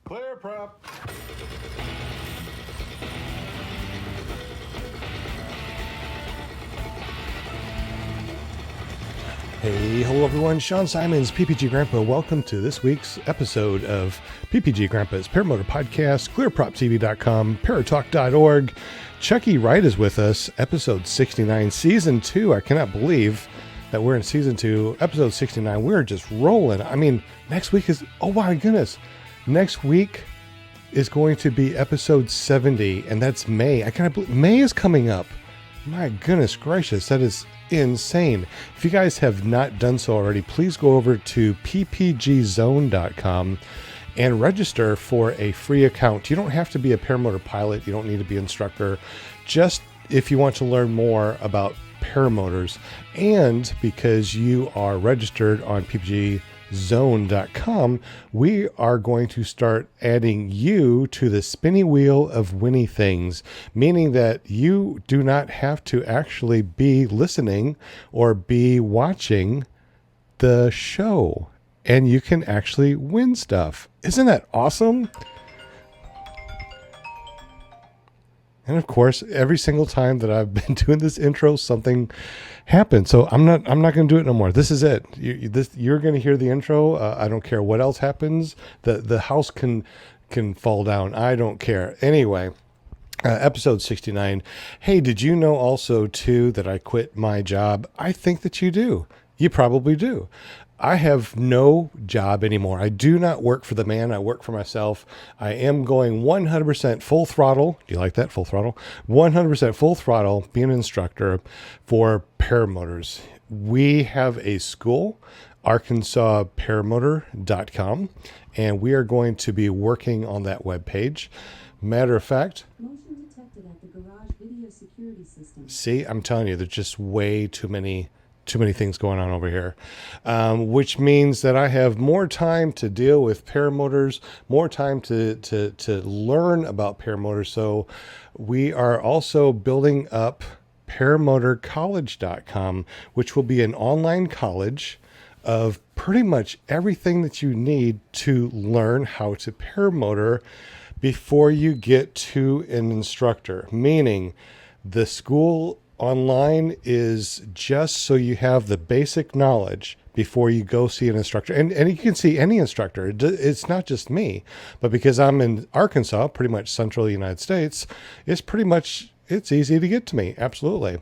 Clear prop. Hey, hello everyone, Sean Symons, PPG Grandpa. Welcome to this week's episode of PPG Grandpa's Paramotor Podcast, clearproptv.com, paratalk.org. Chucky Wright is with us, episode 69, season 2. I cannot believe that we're in season 2, episode 69. We're just rolling. I mean, next week is, oh my goodness, next week is going to be episode 70, and that's May. I cannot believe May is coming up. My goodness gracious, that is insane. If you guys have not done so already, please go over to ppgzone.com and register for a free account. You don't have to be a paramotor pilot. You don't need to be an instructor. Just if you want to learn more about paramotors, and because you are registered on ppgzone.com, we are going to start adding you to the spinny wheel of winning things, meaning that you do not have to actually be listening or be watching the show, and you can actually win stuff. Isn't that awesome? And of course, every single time that I've been doing this intro, something happened. So I'm not going to do it no more. This is it. You're going to hear the intro. I don't care what else happens. The house can fall down. I don't care. Anyway, episode 69. Hey, did you know also too that I quit my job? I think that you do. You probably do. I have no job anymore. I do not work for the man. I work for myself. I am going 100% full throttle. Do you like that? Full throttle? 100% full throttle, being an instructor for paramotors. We have a school, arkansasParamotor.com, and we are going to be working on that webpage. Matter of fact, motion detected at the garage video security system. See, I'm telling you, there's just way too many things going on over here, which means that I have more time to deal with paramotors, more time to learn about paramotors. So we are also building up paramotorcollege.com, which will be an online college of pretty much everything that you need to learn how to paramotor before you get to an instructor, meaning the school online is just so you have the basic knowledge before you go see an instructor. And you can see any instructor. It's not just me, but because I'm in Arkansas, pretty much central United States, it's easy to get to me. Absolutely.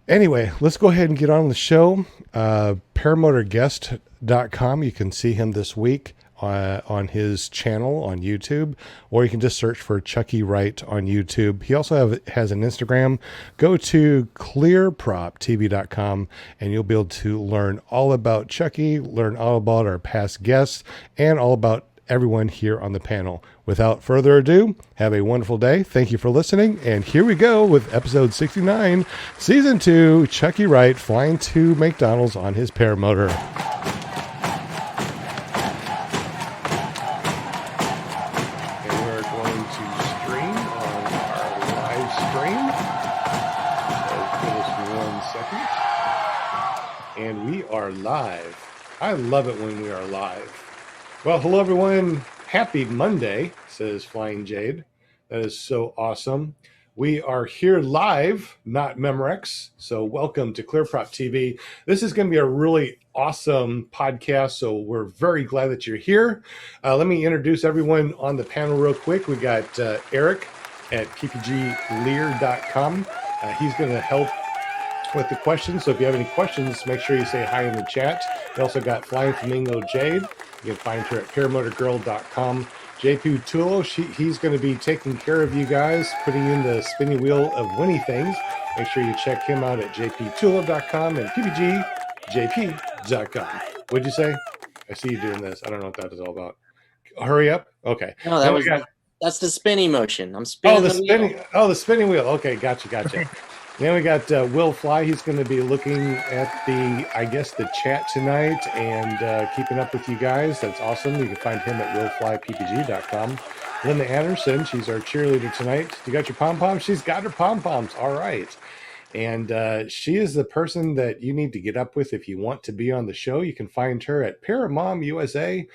Anyway, let's go ahead and get on the show. Paramotorguest.com. You can see him this week on his channel on YouTube, or you can just search for Chucky Wright on YouTube. He also has an Instagram. Go to clearproptv.com and you'll be able to learn all about Chucky, learn all about our past guests, and all about everyone here on the panel. Without further ado, have a wonderful day. Thank you for listening. And here we go with episode 69, season 2, Chucky Wright flying to McDonald's on his paramotor. And we are live. I love it when we are live. Well, hello everyone. Happy Monday, says Flying Jade. That is so awesome. We are here live, not Memorex. So welcome to ClearProp TV. This is going to be a really awesome podcast. So we're very glad that you're here. Let me introduce everyone on the panel real quick. We got Eric at ppglear.com. He's going to help with the questions. So if you have any questions, make sure you say hi in the chat. We also got Flying Flamingo Jade. You can find her at paramotorgirl.com. JP Tulo, he's going to be taking care of you guys, putting in the spinny wheel of winning things. Make sure you check him out at jptulo.com and ppgjp.com. What'd you say? I see you doing this. I don't know what that is all about. Hurry up. Okay. No, that's the spinning motion. I'm spinning the wheel. The spinning wheel. Okay, gotcha. Then we got Will Fly. He's going to be looking at the chat tonight and keeping up with you guys. That's awesome. You can find him at willflyppg.com. Linda Anderson, she's our cheerleader tonight. You got your pom-poms? She's got her pom-poms. All right. And she is the person that you need to get up with if you want to be on the show. You can find her at Paramom USA.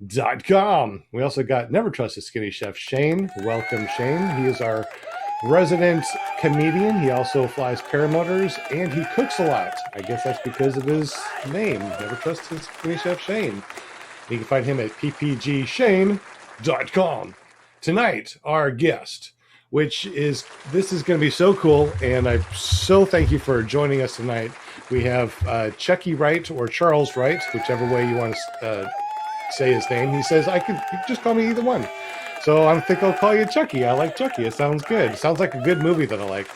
paramotorguest.com. We also got Never Trust a Skinny Chef Shane. Welcome, Shane. He is our resident comedian. He also flies paramotors and he cooks a lot. I guess that's because of his name, Never Trust a Skinny Chef Shane. You can find him at ppgshane.com. Tonight, our guest, this is going to be so cool, and I so thank you for joining us tonight. We have Chucky Wright, or Charles Wright, whichever way you want to say his name. He says, you can just call me either one. So I think I'll call you Chucky. I like Chucky. It sounds good. It sounds like a good movie that I like.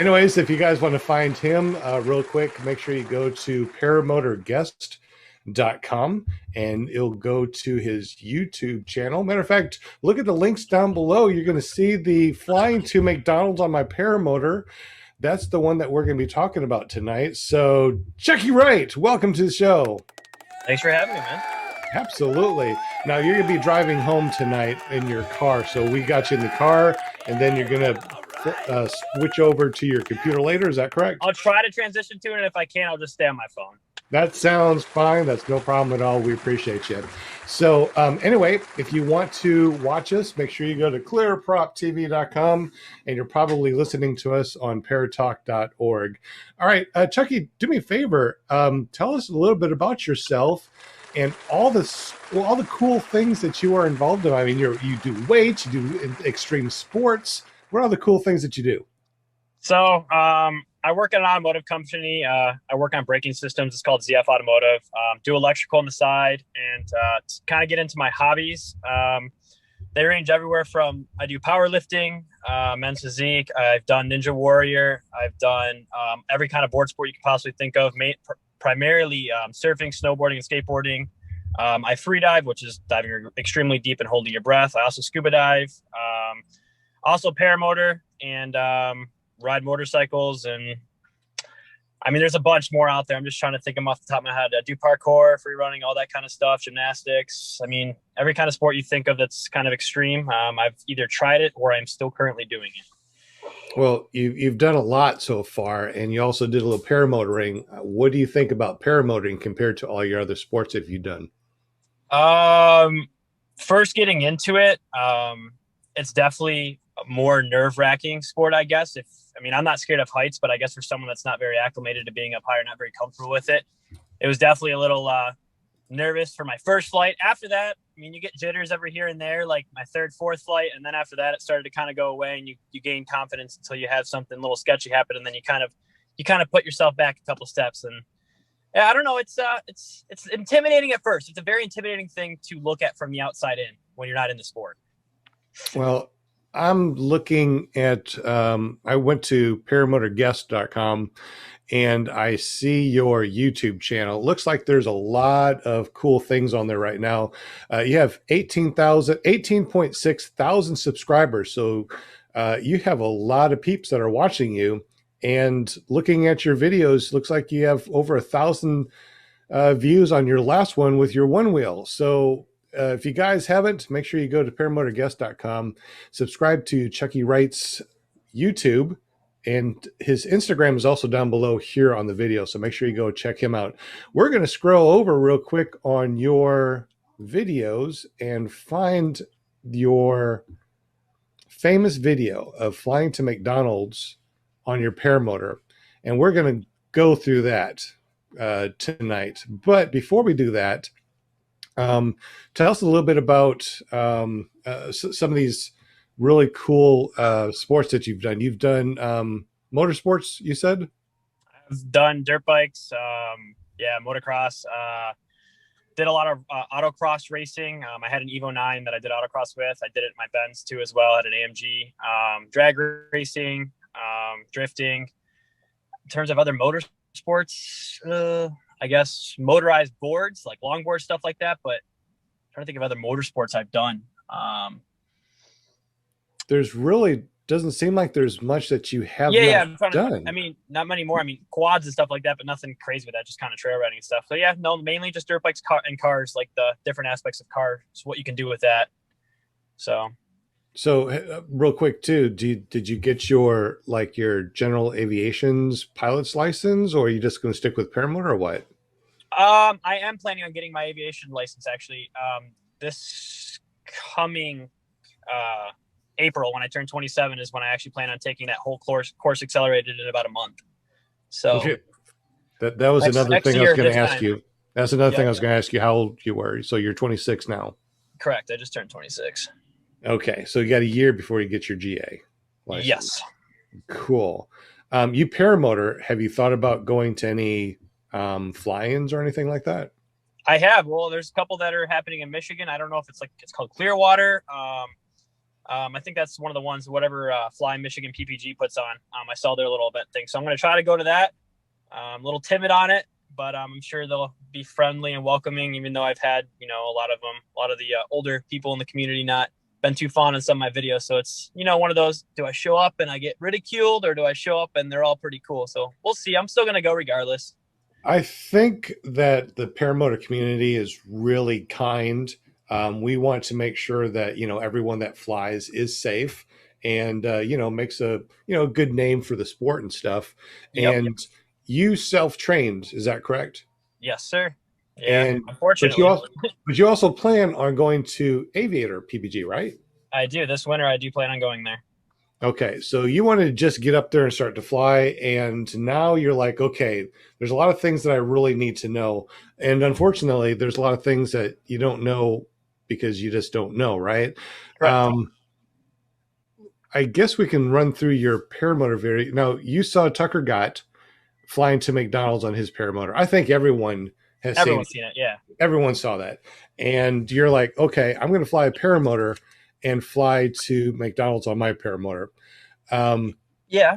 Anyways, if you guys want to find him real quick, make sure you go to paramotorguest.com and it'll go to his YouTube channel. Matter of fact, look at the links down below. You're going to see the flying to McDonald's on my paramotor. That's the one that we're going to be talking about tonight. So, Chucky Wright, welcome to the show. Thanks for having me, man. Absolutely. Now, you're going to be driving home tonight in your car. So we got you in the car, and then you're going to switch over to your computer later. Is that correct? I'll try to transition to it, and if I can, I'll just stay on my phone. That sounds fine. That's no problem at all. We appreciate you. So anyway, if you want to watch us, make sure you go to clearproptv.com, and you're probably listening to us on paratalk.org. All right, Chucky, do me a favor. Tell us a little bit about yourself and all the cool things that you are involved in. I mean, you do weights, you do extreme sports. What are the cool things that you do? So I work at an automotive company. I work on braking systems. It's called ZF Automotive. Do electrical on the side, and to kind of get into my hobbies. They range everywhere from I do powerlifting, men's physique. I've done Ninja Warrior. I've done every kind of board sport you could possibly think of. Primarily surfing, snowboarding, and skateboarding. I free dive, which is diving extremely deep and holding your breath. I also scuba dive. Also paramotor and ride motorcycles, and I mean there's a bunch more out there. I'm just trying to think them off the top of my head. I do parkour, free running, all that kind of stuff, gymnastics. I mean every kind of sport you think of that's kind of extreme. I've either tried it or I'm still currently doing it. Well, you've done a lot so far, and you also did a little paramotoring. What do you think about paramotoring compared to all your other sports that you've done? First getting into it, it's definitely a more nerve-wracking sport, I guess. I'm not scared of heights, but I guess for someone that's not very acclimated to being up higher, not very comfortable with it, it was definitely a little nervous for my first flight. After that, you get jitters every here and there, like my third, fourth flight, and then after that, it started to kind of go away, and you gain confidence until you have something a little sketchy happen, and then you kind of put yourself back a couple steps. And yeah, I don't know, it's intimidating at first. It's a very intimidating thing to look at from the outside in when you're not in the sport. Well, I'm looking at, I went to paramotorguest.com and I see your YouTube channel. It looks like there's a lot of cool things on there right now. You have 18.6 thousand subscribers. So you have a lot of peeps that are watching you, and looking at your videos, looks like you have over 1,000 views on your last one with your one wheel. So if you guys haven't, make sure you go to paramotorguest.com, subscribe to Chucky Wright's YouTube, and his Instagram is also down below here on the video. So make sure you go check him out. We're going to scroll over real quick on your videos and find your famous video of flying to McDonald's on your paramotor. And we're going to go through that tonight. But before we do that, tell us a little bit about some of these really cool sports that you've done. You've done motorsports, you said? I've done dirt bikes, motocross. Did a lot of autocross racing. I had an Evo 9 that I did autocross with. I did it in my Benz too as well. I had an AMG. Drag racing, drifting. In terms of other motorsports, I guess motorized boards, like longboard stuff like that. But I'm trying to think of other motorsports I've done. There's really doesn't seem like there's much that you have done. Not many more. Quads and stuff like that, but nothing crazy with that. Just kind of trail riding and stuff. So yeah, no, mainly just dirt bikes and cars, like the different aspects of cars, what you can do with that. So real quick too, did you get your general aviation's pilot's license, or are you just going to stick with paramotor or what? I am planning on getting my aviation license actually. This coming April when I turn 27 is when I actually plan on taking that whole course accelerated in about a month. So Okay. That was another next thing I was year going this to ask time. you. That's another thing I was Yep. going to ask you how old you were. So you're 26 now. Correct. I just turned 26. Okay. So you got a year before you get your GA license. Yes. Cool. You paramotor, have you thought about going to any fly-ins or anything like that? I have. Well, there's a couple that are happening in Michigan. I don't know if it's called Clearwater. I think that's one of the ones, whatever Fly Michigan PPG puts on. I saw their little event thing. So I'm going to try to go to that. I'm a little timid on it, but I'm sure they'll be friendly and welcoming, even though I've had, a lot of the older people in the community not been too fond of some of my videos. So it's, one of those, do I show up and I get ridiculed, or do I show up and they're all pretty cool? So we'll see. I'm still going to go regardless. I think that the paramotor community is really kind. We want to make sure that, everyone that flies is safe and, makes a, good name for the sport and stuff. Yep. And you self-trained, is that correct? Yes, sir. Yeah, And unfortunately. but you also plan on going to Aviator PPG, right? I do. This winter, I do plan on going there. Okay, so you want to just get up there and start to fly, and now you're like, okay, there's a lot of things that I really need to know. And unfortunately, there's a lot of things that you don't know because you just don't know, right? Correct. I guess we can run through your paramotor video. Now, you saw Tucker Gott flying to McDonald's on his paramotor. I think everyone's seen it. Yeah. Everyone saw that. And you're like, okay, I'm going to fly a paramotor and fly to McDonald's on my paramotor. Yeah,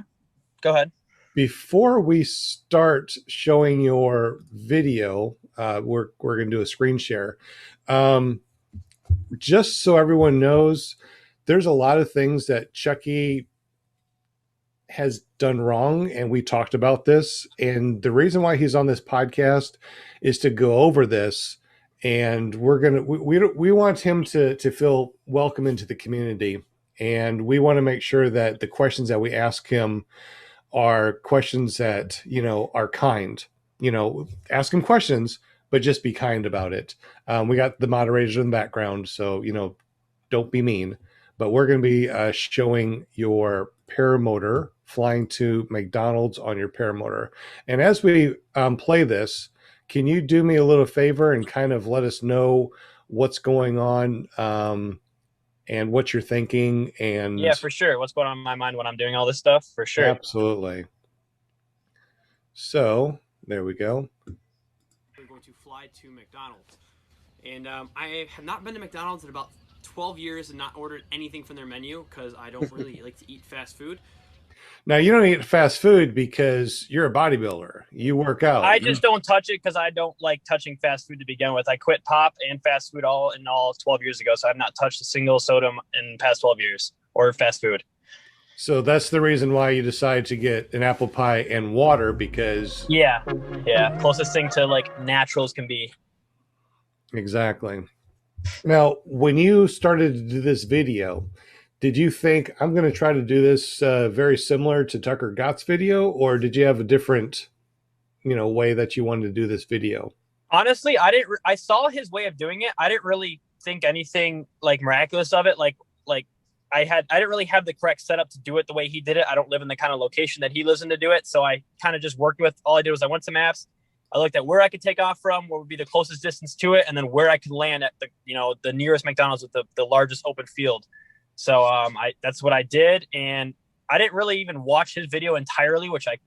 go ahead. Before we start showing your video, we're going to do a screen share. Just so everyone knows, there's a lot of things that Chucky has done wrong, and we talked about this. And the reason why he's on this podcast is to go over this. And we want him to feel welcome into the community, and we want to make sure that the questions that we ask him are questions that are kind. Ask him questions, but just be kind about it. We got the moderators in the background, so don't be mean. But we're going to be showing your paramotor flying to McDonald's on your paramotor. And as we play this, can you do me a little favor and kind of let us know what's going on and what you're thinking? And yeah, for sure. What's going on in my mind when I'm doing all this stuff? For sure. Absolutely. So there we go. We're going to fly to McDonald's. And I have not been to McDonald's in about 12 years and not ordered anything from their menu because I don't really like to eat fast food. Now, you don't eat fast food because you're a bodybuilder. You work out. I just don't touch it because I don't like touching fast food to begin with. I quit pop and fast food all 12 years ago, so I've not touched a single soda in past 12 years or fast food. So that's the reason why you decided to get an apple pie and water, because Yeah, closest thing to like naturals can be. Exactly. Now, when you started to do this video, did you think I'm going to try to do this very similar to Tucker Gott's video, or did you have a different, way that you wanted to do this video? Honestly, I saw his way of doing it. I didn't really think anything like miraculous of it. Like I didn't really have the correct setup to do it the way he did it. I don't live in the kind of location that he lives in to do it. So I kind of just worked with, all I did was I went to maps. I looked at where I could take off from, what would be the closest distance to it, and then where I could land at the nearest McDonald's with the largest open field. So that's what I did. And I didn't really even watch his video entirely, which I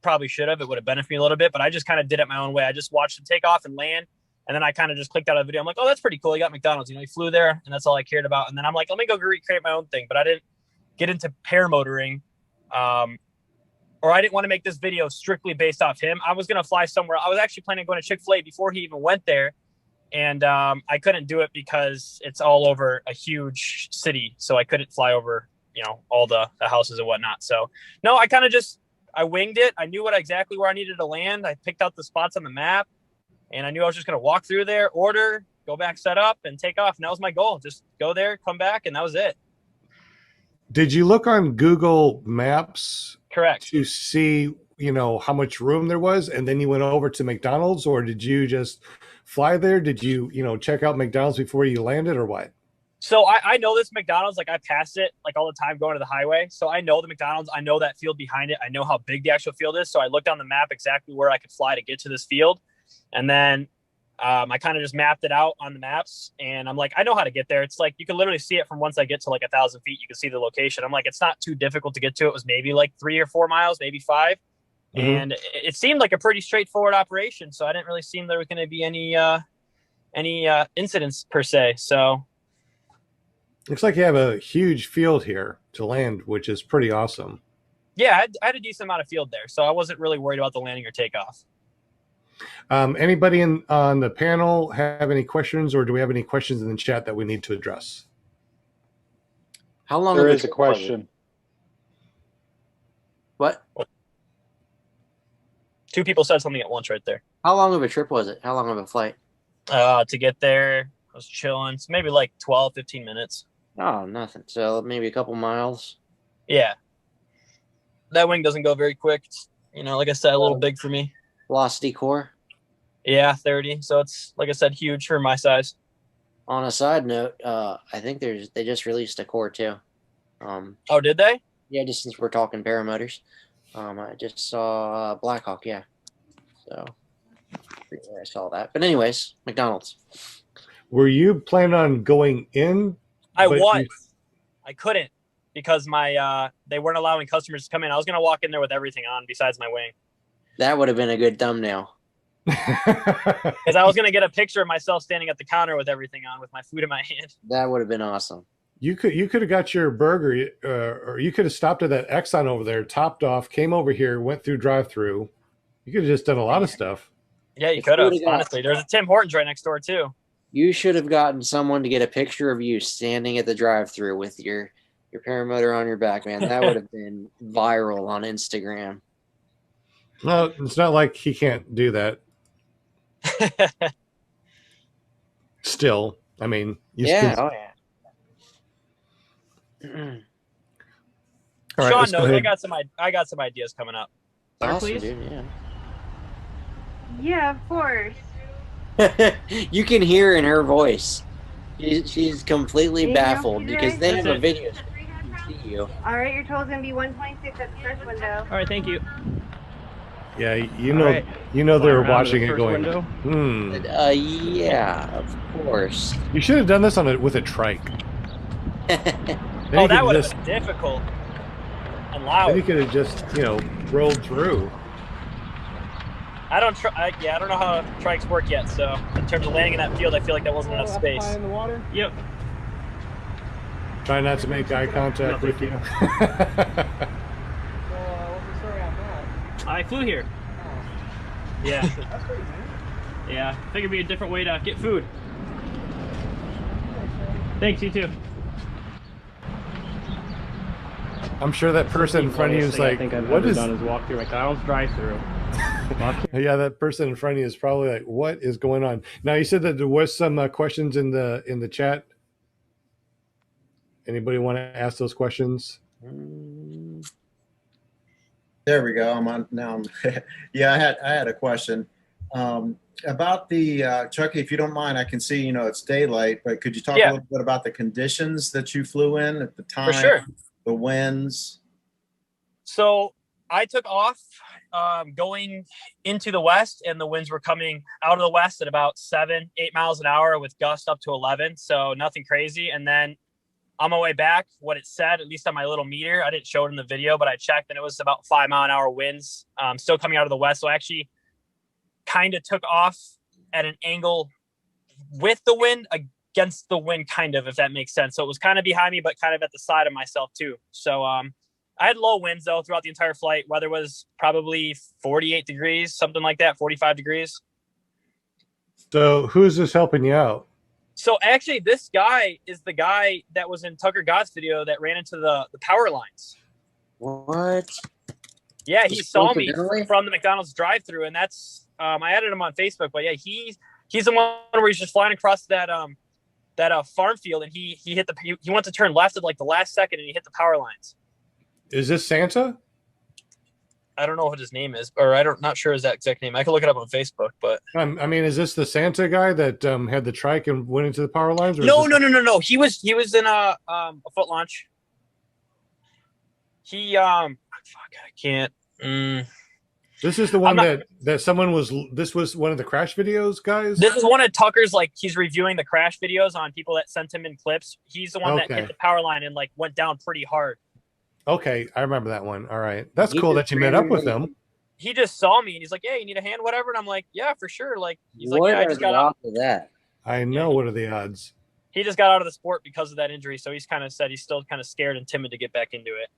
probably should have. It would have benefited me a little bit, but I just kind of did it my own way. I just watched him take off and land. And then I kind of just clicked out of the video. I'm like, oh, that's pretty cool. He got McDonald's, he flew there, and that's all I cared about. And then I'm like, let me go recreate my own thing. But I didn't get into paramotoring, or I didn't want to make this video strictly based off him. I was going to fly somewhere. I was actually planning on going to Chick-fil-A before he even went there. And I couldn't do it because it's all over a huge city. So I couldn't fly over, all the houses and whatnot. So no, I winged it. I knew exactly where I needed to land. I picked out the spots on the map, and I knew I was just going to walk through there, order, go back, set up, and take off. And that was my goal. Just go there, come back, and that was it. Did you look on Google Maps? Correct. To see, how much room there was, and then you went over to McDonald's, or did you just fly there? Did you, check out McDonald's before you landed, or what? So I know this McDonald's, like I pass it like all the time going to the highway. So I know the McDonald's, I know that field behind it. I know how big the actual field is. So I looked on the map exactly where I could fly to get to this field. And then I kind of just mapped it out on the maps, and I'm like, I know how to get there. It's like, you can literally see it from once I get to like 1,000 feet, you can see the location. I'm like, it's not too difficult to get to. It was maybe like 3 or 4 miles, maybe 5. Mm-hmm. And it seemed like a pretty straightforward operation. So I didn't really seem there was going to be any incidents per se. So looks like you have a huge field here to land, which is pretty awesome. Yeah, I had a decent amount of field there, so I wasn't really worried about the landing or takeoff. Anybody on the panel have any questions, or do we have any questions in the chat that we need to address? How long? There is a question. What? 2 people said something at once right there. How long of a trip was it? How long of a flight? To get there, I was chilling. So maybe like 12, 15 minutes. Oh, nothing. So maybe a couple miles. Yeah. That wing doesn't go very quick. It's, like I said, a little big for me. Velocity core? Yeah, 30. So it's, like I said, huge for my size. On a side note, I think they just released a core too. Oh, did they? Yeah, just since we're talking paramotors. I just saw Blackhawk, yeah. So I saw that. But anyways, McDonald's. Were you planning on going in? I was. I couldn't because they weren't allowing customers to come in. I was going to walk in there with everything on besides my wing. That would have been a good thumbnail. Because I was going to get a picture of myself standing at the counter with everything on, with my food in my hand. That would have been awesome. You could have got your burger, or you could have stopped at that Exxon over there, topped off, came over here, went through drive-through. You could have just done a lot of stuff. Yeah, you could have, honestly. There's a Tim Hortons right next door, too. You should have gotten someone to get a picture of you standing at the drive-thru with your paramotor on your back, man. That would have been viral on Instagram. No, it's not like he can't do that. Still, I mean, yeah. All right, Sean knows. I got some ideas coming up. Awesome, please. Dude, yeah. Yeah, of course. You can hear in her voice. She's completely baffled because they have a video. See you. All right, your total's gonna be 126 at the first window. All right, thank you. Yeah, they're watching it going. Yeah, of course. You should have done this with a trike. Oh, that would have been difficult and loud. Then you could have just, rolled through. I don't know how trikes work yet. So in terms of landing in that field, I feel like that wasn't enough space. In the water? Yep. Try not to make eye contact with you. What's the story on that? I flew here. Oh. Yeah. That's pretty nice. Yeah. Figured it'd be a different way to get food. Thanks, you too. I'm sure that person in front of you is like, what is... done is walk through McDonald's drive-through. Yeah, that person in front of you is probably like, what is going on? Now, you said that there was some questions in the chat. Anybody want to ask those questions? There we go. I'm on now. Yeah, I had a question about the Chucky. If you don't mind, I can see it's daylight, but could you talk a little bit about the conditions that you flew in at the time? For sure. The winds. So I took off going into the west, and the winds were coming out of the west at about 7-8 miles an hour with gusts up to 11. So nothing crazy. And then on my way back, what it said, at least on my little meter, I didn't show it in the video, but I checked and it was about 5 mile an hour winds still coming out of the west. So I actually kind of took off at an angle with the wind against the wind, kind of, if that makes sense. So it was kind of behind me, but kind of at the side of myself too. So I had low winds though throughout the entire flight. Weather was probably 48 degrees, something like that, 45 degrees. So who's this helping you out? So actually, this guy is the guy that was in Tucker Gott's video that ran into the power lines. What? Yeah, he saw me from the McDonald's drive-thru, and that's I added him on Facebook. But yeah, he's the one where he's just flying across that farm field, and he hit he went to turn left at like the last second, and he hit the power lines. Is this Santa? I don't know what his name is, or not sure his exact name. I can look it up on Facebook, but I mean, is this the Santa guy that had the trike and went into the power lines? Or no. He was in a foot launch. He fuck, I can't. This is the one that someone was. This was one of the crash videos, guys. This is one of Tucker's. Like, he's reviewing the crash videos on people that sent him in clips. He's the one that hit the power line and like went down pretty hard. Okay, I remember that one. All right, that's cool that you met up with him. He just saw me and he's like, "Hey, you need a hand, whatever?" And I'm like, "Yeah, for sure." Like, he's What like, "Yeah, I are just the got out." odds of that? I know. What are the odds? He just got out of the sport because of that injury, so he's kind of said he's still kind of scared and timid to get back into it.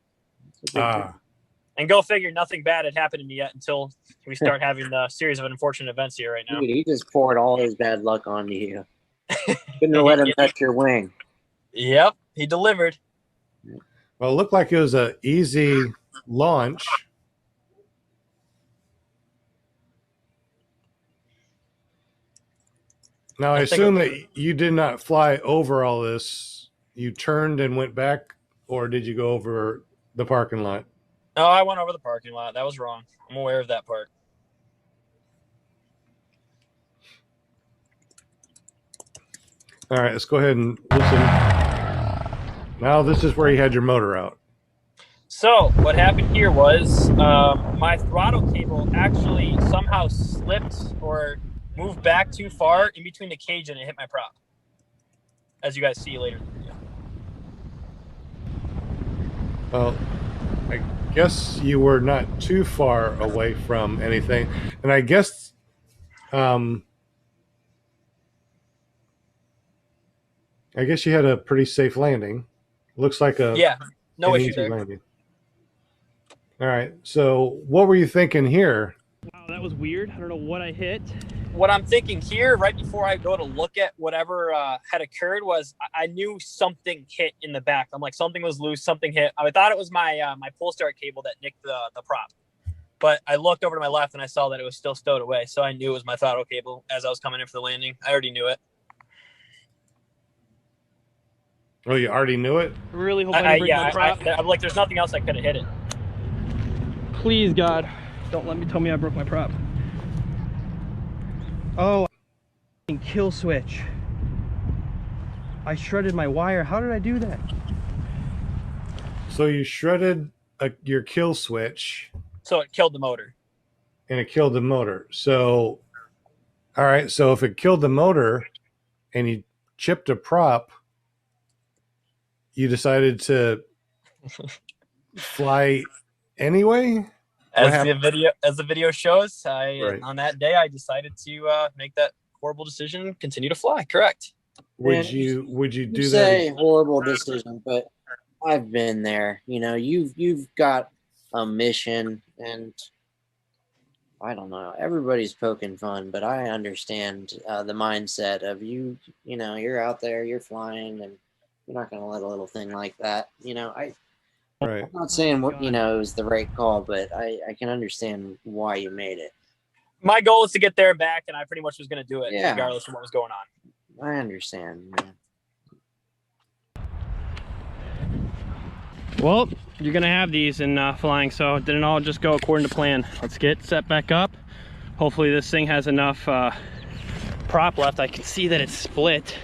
And go figure, nothing bad had happened to me yet until we start having a series of unfortunate events here right now. Dude, he just poured all his bad luck onto you. Couldn't let him touch your wing. Yep, he delivered. Well, it looked like it was an easy launch. Now, I assume that you did not fly over all this. You turned and went back, or did you go over the parking lot? No, I went over the parking lot. That was wrong. I'm aware of that part. All right, let's go ahead and listen. Now, this is where you had your motor out. So what happened here was my throttle cable actually somehow slipped or moved back too far in between the cage and it hit my prop, as you guys see later in the video. Well, I guess you were not too far away from anything. And I guess you had a pretty safe landing. Looks like no issue there. Landing. All right. So what were you thinking here? Wow, that was weird. I don't know what I hit. What I'm thinking here, right before I go to look at whatever had occurred, was I knew something hit in the back. I'm like, something was loose, something hit. I thought it was my my pull start cable that nicked the prop. But I looked over to my left and I saw that it was still stowed away. So I knew it was my throttle cable as I was coming in for the landing. I already knew it. Oh, you already knew it? I really hope I didn't break my prop. I'm like, there's nothing else that could have hit it. Please, God, don't let me tell me I broke my prop. Oh, kill switch. I shredded my wire. How did I do that? So you shredded your kill switch. So it killed the motor. And it killed the motor. So, all right. So if it killed the motor and you chipped a prop, you decided to fly anyway? As the video shows, on that day I decided to make that horrible decision and continue to fly. Correct. Would you do that? Say horrible decision, but I've been there. You know, you've got a mission, and I don't know. Everybody's poking fun, but I understand the mindset of you. You know, you're out there, you're flying, and you're not going to let a little thing like that. You know, I'm not saying what it was the right call, but I can understand why you made it. My goal is to get there and back, and I pretty much was going to do it regardless of what was going on. I understand, man. Well, you're gonna have these in flying, so it didn't all just go according to plan. Let's get set back up. Hopefully this thing has enough prop left. I can see that it's split.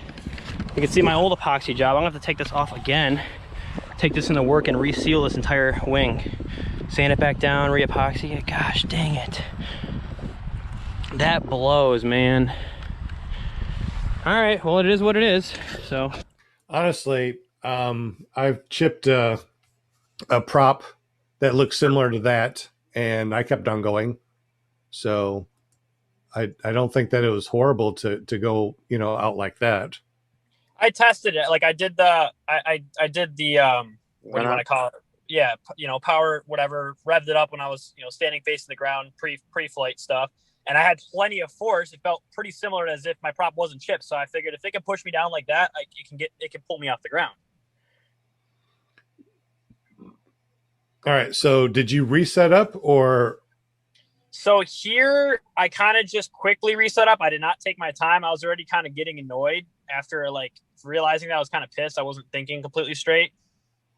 You can see my old epoxy job. I'm gonna have to take this off again, take this into work and reseal this entire wing. Sand it back down, re-epoxy it. Gosh dang it. That blows, man. All right, well, it is what it is. So honestly, I've chipped a prop that looks similar to that, and I kept on going. So I don't think that it was horrible to go, out like that. I tested it. Like I did the what do you want to call it? Yeah, power, whatever, revved it up when I was, standing facing the ground, pre-flight stuff. And I had plenty of force. It felt pretty similar as if my prop wasn't chipped. So I figured if it can push me down like that, it can pull me off the ground. All right. So did you reset up or? So here I kind of just quickly reset up. I did not take my time. I was already kind of getting annoyed after realizing that I was kind of pissed. I wasn't thinking completely straight.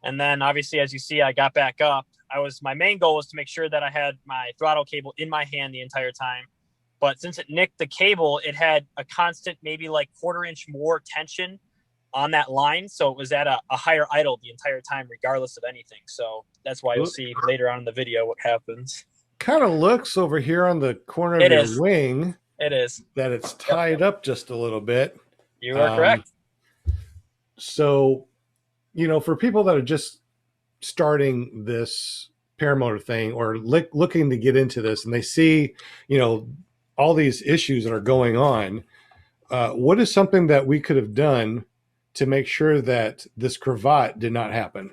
And then obviously, as you see, I got back up my main goal was to make sure that I had my throttle cable in my hand the entire time. But since it nicked the cable, it had a constant, maybe like 1/4 inch more tension on that line. So it was at a higher idle the entire time, regardless of anything. So that's why you'll see later on in the video what happens. Kind of looks over here on the corner of It your is. wing. It is. That it's tied up just a little bit. You are correct. So, for people that are just starting this paramotor thing or looking to get into this, and they see, all these issues that are going on, what is something that we could have done to make sure that this cravat did not happen?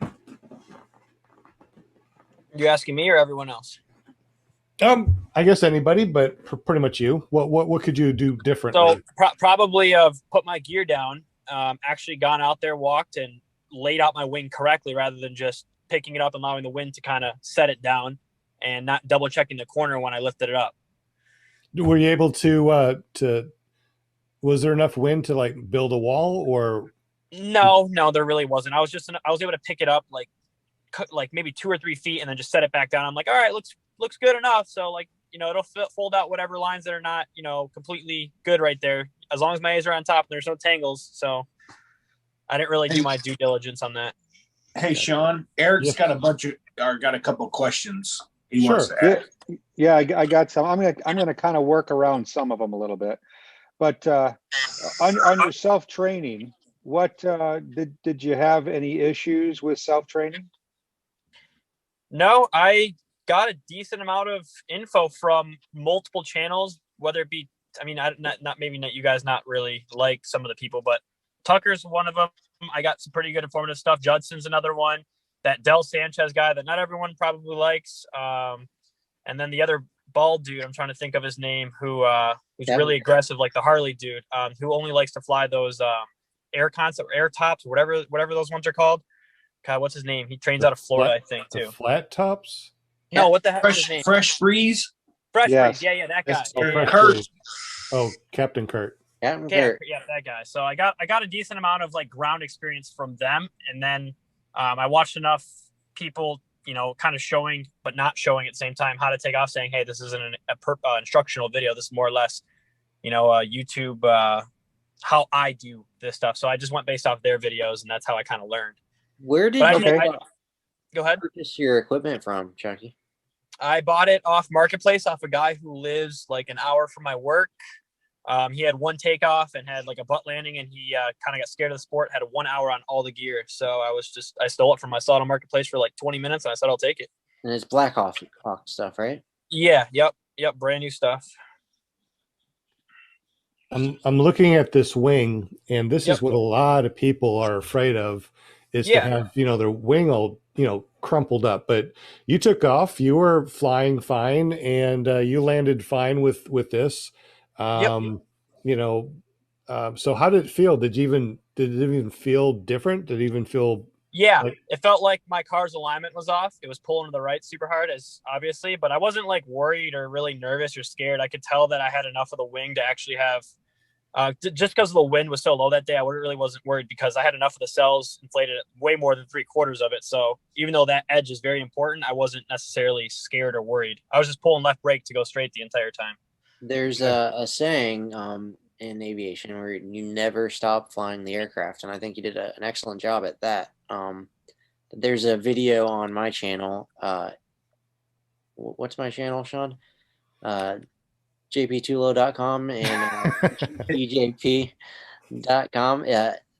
You asking me or everyone else? I guess anybody, but pretty much you. What could you do differently? So probably have put my gear down, actually gone out there, walked, and laid out my wing correctly rather than just picking it up and allowing the wind to kind of set it down and not double checking the corner when I lifted it up. Were you able to was there enough wind to like build a wall or? No, there really wasn't. I was able to pick it up like maybe 2 or 3 feet and then just set it back down. I'm like, all right, looks good enough. So it'll fold out whatever lines that are not, completely good right there. As long as my A's are on top and there's no tangles. So I didn't really do my due diligence on that. Hey, Sean, Eric's got a couple of questions he wants to ask. Yeah, I got some. I'm gonna kind of work around some of them a little bit, but on your self training, what did you have any issues with self training? No, I got a decent amount of info from multiple channels, whether it be, maybe not you guys, not really like some of the people, but Tucker's one of them. I got some pretty good informative stuff. Judson's another one. That Del Sanchez guy that not everyone probably likes. And then the other bald dude, I'm trying to think of his name, who's really aggressive, like the Harley dude, who only likes to fly those air concept, air tops, whatever those ones are called. God, what's his name? He trains out of Florida, I think, too. Flat tops? No, what the heck is his name? Fresh Freeze? Fresh Freeze, yeah, that guy. Kurt. Captain Kurt. Captain Kurt. Yeah, that guy. So I got a decent amount of like ground experience from them, and then I watched enough people, kind of showing but not showing at the same time how to take off, saying, hey, this isn't an instructional video. This is more or less, YouTube, how I do this stuff. So I just went based off their videos, and that's how I kind of learned. Where did you go ahead? Purchase your equipment from, Chucky? I bought it off Marketplace off a guy who lives like an hour from my work. He had one takeoff and had like a butt landing, and he kind of got scared of the sport, had 1 hour on all the gear. So I stole it from, I saw it on Marketplace for like 20 minutes, and I said, I'll take it. And it's Black Hawk stuff, right? Yeah. Yep. Brand new stuff. I'm looking at this wing, and this is what a lot of people are afraid of, is to have, their wing all, crumpled up. But you took off, you were flying fine, and you landed fine with this. So how did it feel? Did it even feel different? Did it even feel? Yeah, it felt like my car's alignment was off. It was pulling to the right super hard, as obviously, but I wasn't like worried or really nervous or scared. I could tell that I had enough of the wing to actually have, just because the wind was so low that day, I really wasn't worried because I had enough of the cells inflated way more than 3/4 of it. So even though that edge is very important, I wasn't necessarily scared or worried. I was just pulling left brake to go straight the entire time. There's a saying in aviation where you never stop flying the aircraft, and I think you did an excellent job at that. There's a video on my channel. What's my channel, Sean? jptulo.com and ejp.com.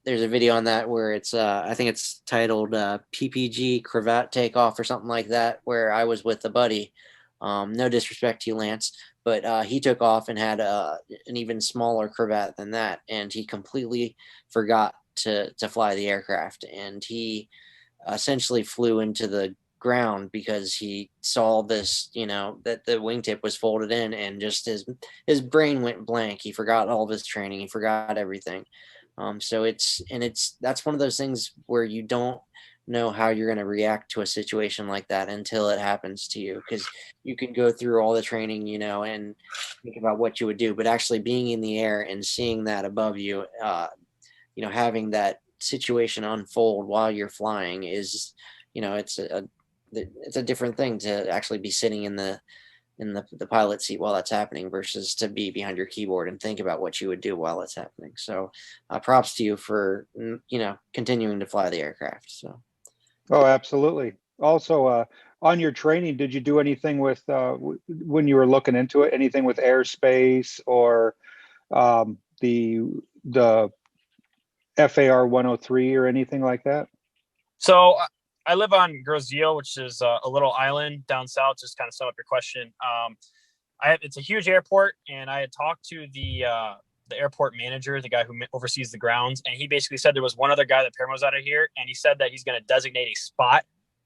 There's a video on that where it's I think it's titled PPG Cravat Takeoff or something like that, where I was with a buddy. No disrespect to you, Lance, but he took off and had an even smaller cravat than that, and he completely forgot to fly the aircraft, and he essentially flew into the ground because he saw this, that the wingtip was folded in, and just his brain went blank. He forgot all of his training. He forgot everything. So that's one of those things where you don't know how you're going to react to a situation like that until it happens to you, because you can go through all the training, and think about what you would do, but actually being in the air and seeing that above you, having that situation unfold while you're flying is, it's it's a different thing to actually be sitting in the pilot seat while that's happening versus to be behind your keyboard and think about what you would do while it's happening. So props to you for, continuing to fly the aircraft. So. Oh, absolutely. Also, on your training, did you do anything with, when you were looking into it, anything with airspace or the FAR 103 or anything like that? So I live on Grosjean, which is a little island down south. Just kind of sum up your question. It's a huge airport, and I had talked to the airport manager, the guy who oversees the grounds, and he basically said there was one other guy that paramotors out of here, and he said that he's going to designate a spot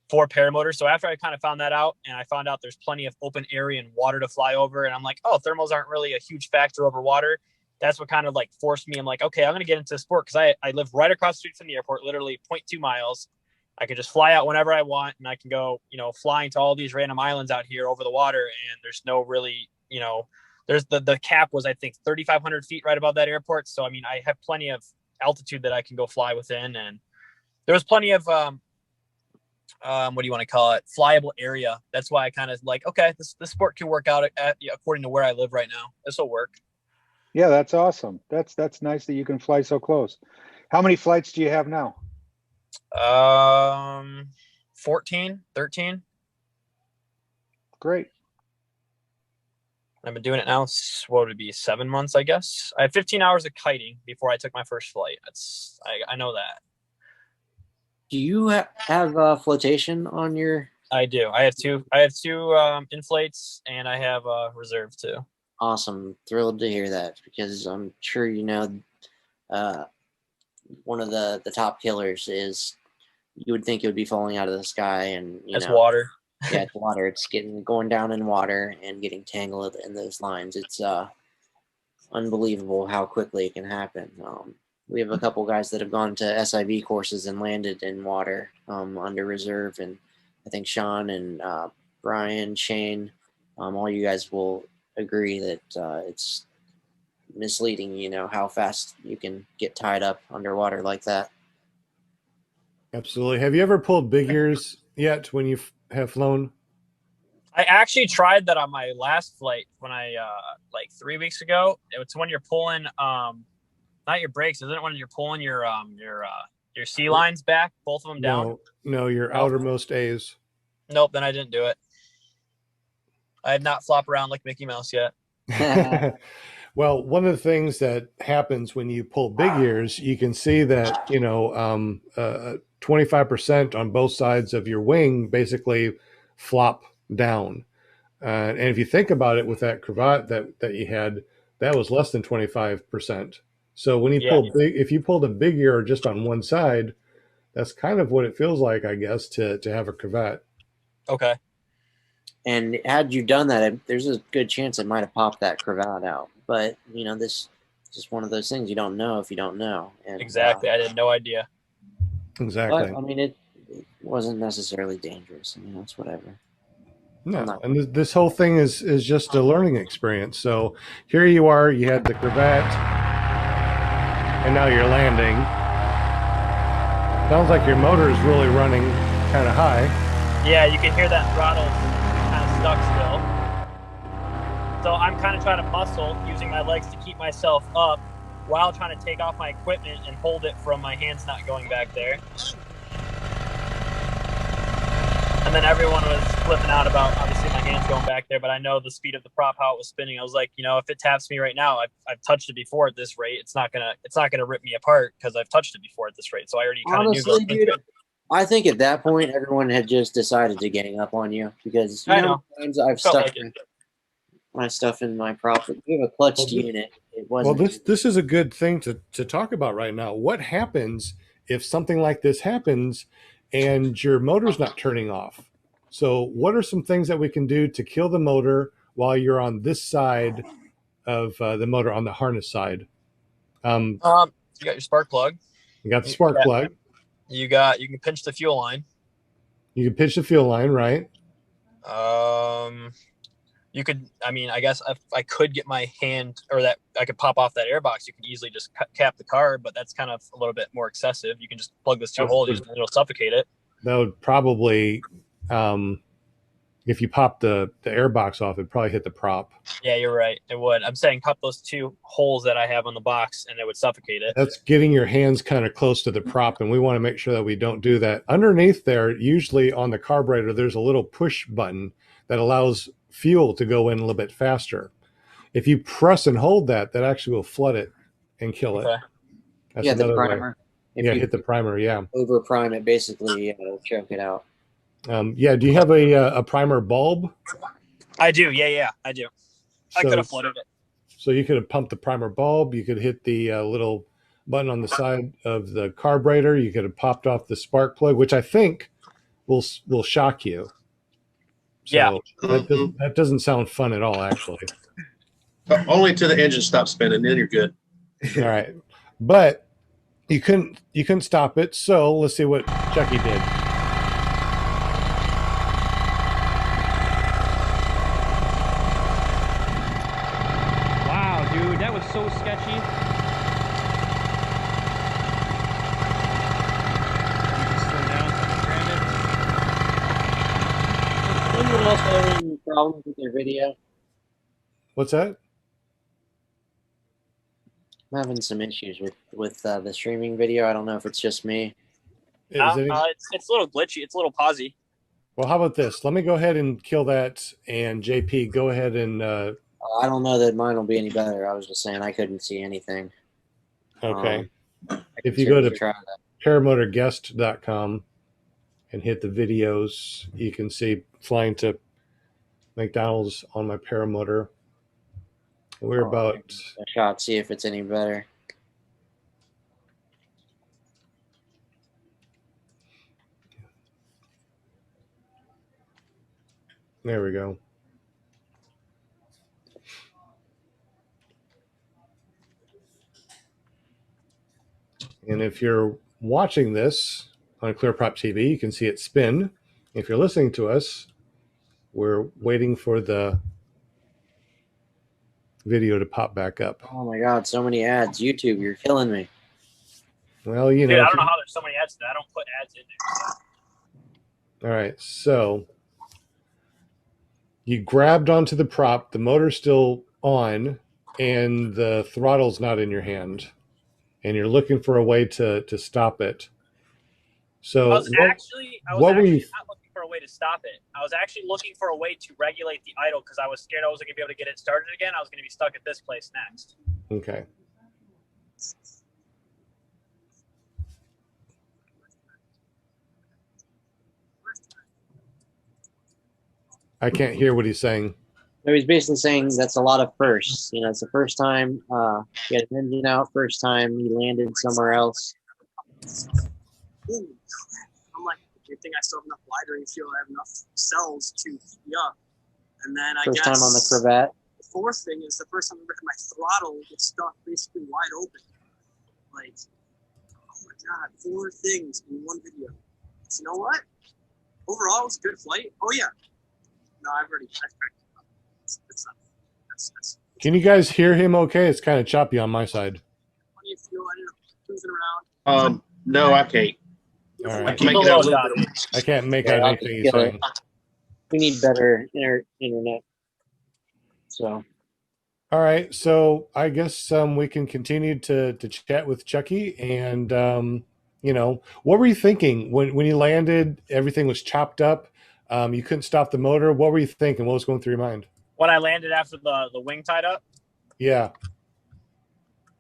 for paramotors. So after I kind of found that out, and I found out there's plenty of open area and water to fly over, and I'm like, oh, thermals aren't really a huge factor over water. That's what kind of like forced me. I'm like, okay, I'm going to get into the sport because I live right across the street from the airport, literally 0.2 miles. I can just fly out whenever I want, and I can go, flying to all these random islands out here over the water. And there's no really, there's the cap was, I think, 3,500 feet right above that airport. So, I mean, I have plenty of altitude that I can go fly within. And there was plenty of, what do you want to call it? Flyable area. That's why I kind of like, okay, this sport can work out according to where I live right now. This will work. Yeah, that's awesome. That's nice that you can fly so close. How many flights do you have now? 14, 13. Great. I've been doing it now. What would it be? 7 months, I guess. I had 15 hours of kiting before I took my first flight. I know that. Do you have flotation on your? I do. I have two inflates, and I have a reserve too. Awesome. Thrilled to hear that, because I'm sure one of the top killers is, you would think it would be falling out of the sky, and it's water. Yeah, it's water. It's going down in water and getting tangled in those lines. It's unbelievable how quickly it can happen. We have a couple guys that have gone to SIV courses and landed in water under reserve, and I think Sean and Brian, Shane, all you guys will agree that it's misleading, how fast you can get tied up underwater like that. Absolutely. Have you ever pulled big ears yet when you have flown? I actually tried that on my last flight when I like 3 weeks ago. It's when you're pulling not your brakes, isn't it? When you're pulling your sea lines back, both of them down. No, your outermost A's. Nope, then I didn't do it. I had not flopped around like Mickey Mouse yet. Well, one of the things that happens when you pull big ears, you can see that 25% on both sides of your wing basically flop down. And if you think about it, with that cravat that you had, that was less than 25%. So when you if you pulled a big ear just on one side, that's kind of what it feels like, I guess, to have a cravat. Okay. And had you done that, there's a good chance it might have popped that cravat out. But, this is just one of those things you don't know if you don't know. And, exactly. I had no idea. Exactly. But, I mean, it wasn't necessarily dangerous. It's whatever. No, and this whole thing is just a learning experience. So here you are, you had the cravat, and now you're landing. Sounds like your motor is really running kind of high. Yeah, you can hear that throttle kind of stuck still. So I'm kind of trying to muscle, using my legs to keep myself up while trying to take off my equipment and hold it from my hands not going back there. And then everyone was flipping out about, obviously, my hands going back there, but I know the speed of the prop, how it was spinning. I was like, if it taps me right now, I've touched it before at this rate. It's not gonna rip me apart because I've touched it before at this rate. So I already kind of knew going into it. I think at that point, everyone had just decided to gang up on you, because times I've stuck my stuff in my prop. You have a clutched unit. It wasn't. Well, this is a good thing to talk about right now. What happens if something like this happens and your motor's not turning off? So what are some things that we can do to kill the motor while you're on this side of the motor, on the harness side? You got your spark plug. You got the spark plug. You can pinch the fuel line. You can pinch the fuel line, right? You could, I guess if I could get my hand, or that I could pop off that airbox, you can easily just cap the car, but that's kind of a little bit more excessive. You can just plug those two holes and it'll suffocate it. That would probably if you pop the air box off, it'd probably hit the prop. Yeah, you're right. It would. I'm saying pop those 2 holes that I have on the box, and it would suffocate it. That's getting your hands kind of close to the prop, and we want to make sure that we don't do that. Underneath there, usually on the carburetor, there's a little push button that allows fuel to go in a little bit faster. If you press and hold that, that actually will flood it and kill it. Okay. That's Yeah, the another way. primer. If Yeah, you hit the primer. Yeah. over prime it, basically, it'll choke it out. Yeah. Do you have a primer bulb? I do. Yeah, I do. I So- could have flooded it. So you could have pumped the primer bulb. You could hit the little button on the side of the carburetor. You could have popped off the spark plug, which I think will shock you. So Yeah. that doesn't sound fun at all, actually. Only till the engine stops spinning, then you're good. All right, but you couldn't stop it. So let's see what Chucky did. Wow, dude, that was so sketchy. Slow down so I can grab it. Anyone else have any problems with your video? What's that? I'm having some issues with the streaming video. I don't know if it's just me. Is any- It's a little glitchy. It's a little pausy. well, how about this? Let me go ahead and kill that, and JP, go ahead and I don't know that mine will be any better. I was just saying I couldn't see anything. okay. I If can you go to certainly try that. paramotorguest.com and hit the videos, you can see flying to McDonald's on my paramotor. We're about a shot, see if it's any better. there we go. And if you're watching this on ClearProp TV, you can see it spin. If you're listening to us, we're waiting for the video to pop back up. Oh my God, so many ads. YouTube, you're killing me. Well, you Dude, know. I don't know how there's so many ads. I don't put ads in there. All right, so you grabbed onto the prop, the motor's still on, and the throttle's not in your hand, and you're looking for a way to stop it. So I was actually what were you? not looking for a way to stop it. I was actually looking for a way to regulate the idle because I was scared I wasn't going to be able to get it started again. I was going to be stuck at this place next. Okay. I can't hear what he's saying. So he's basically saying that's a lot of firsts. You know, it's the first time he had an engine out, first time he landed somewhere else. Ooh, I'm like, do you think I still have enough light, or you feel I have enough cells to keep me up? And then I First guess time on the Corvette. the fourth thing is the first time my throttle gets stuck basically wide open. Like, oh my God, 4 things in one video. So you know what? Overall, it was a good flight. Oh yeah. No, I've already checked. It's not. That's Can you guys hear him okay? It's kind of choppy on my side. plenty of fuel. I ended up cruising around. No, I can't. All I right. can make it out a little bit. I can't make Yeah, out I'll anything just he's kill it. saying. We need better internet. So All right, so I guess we can continue to chat with Chucky, and you know, what were you thinking when you landed? Everything was chopped up. You couldn't stop the motor. What were you thinking? What was going through your mind? When I landed after the wing tied up, Yeah.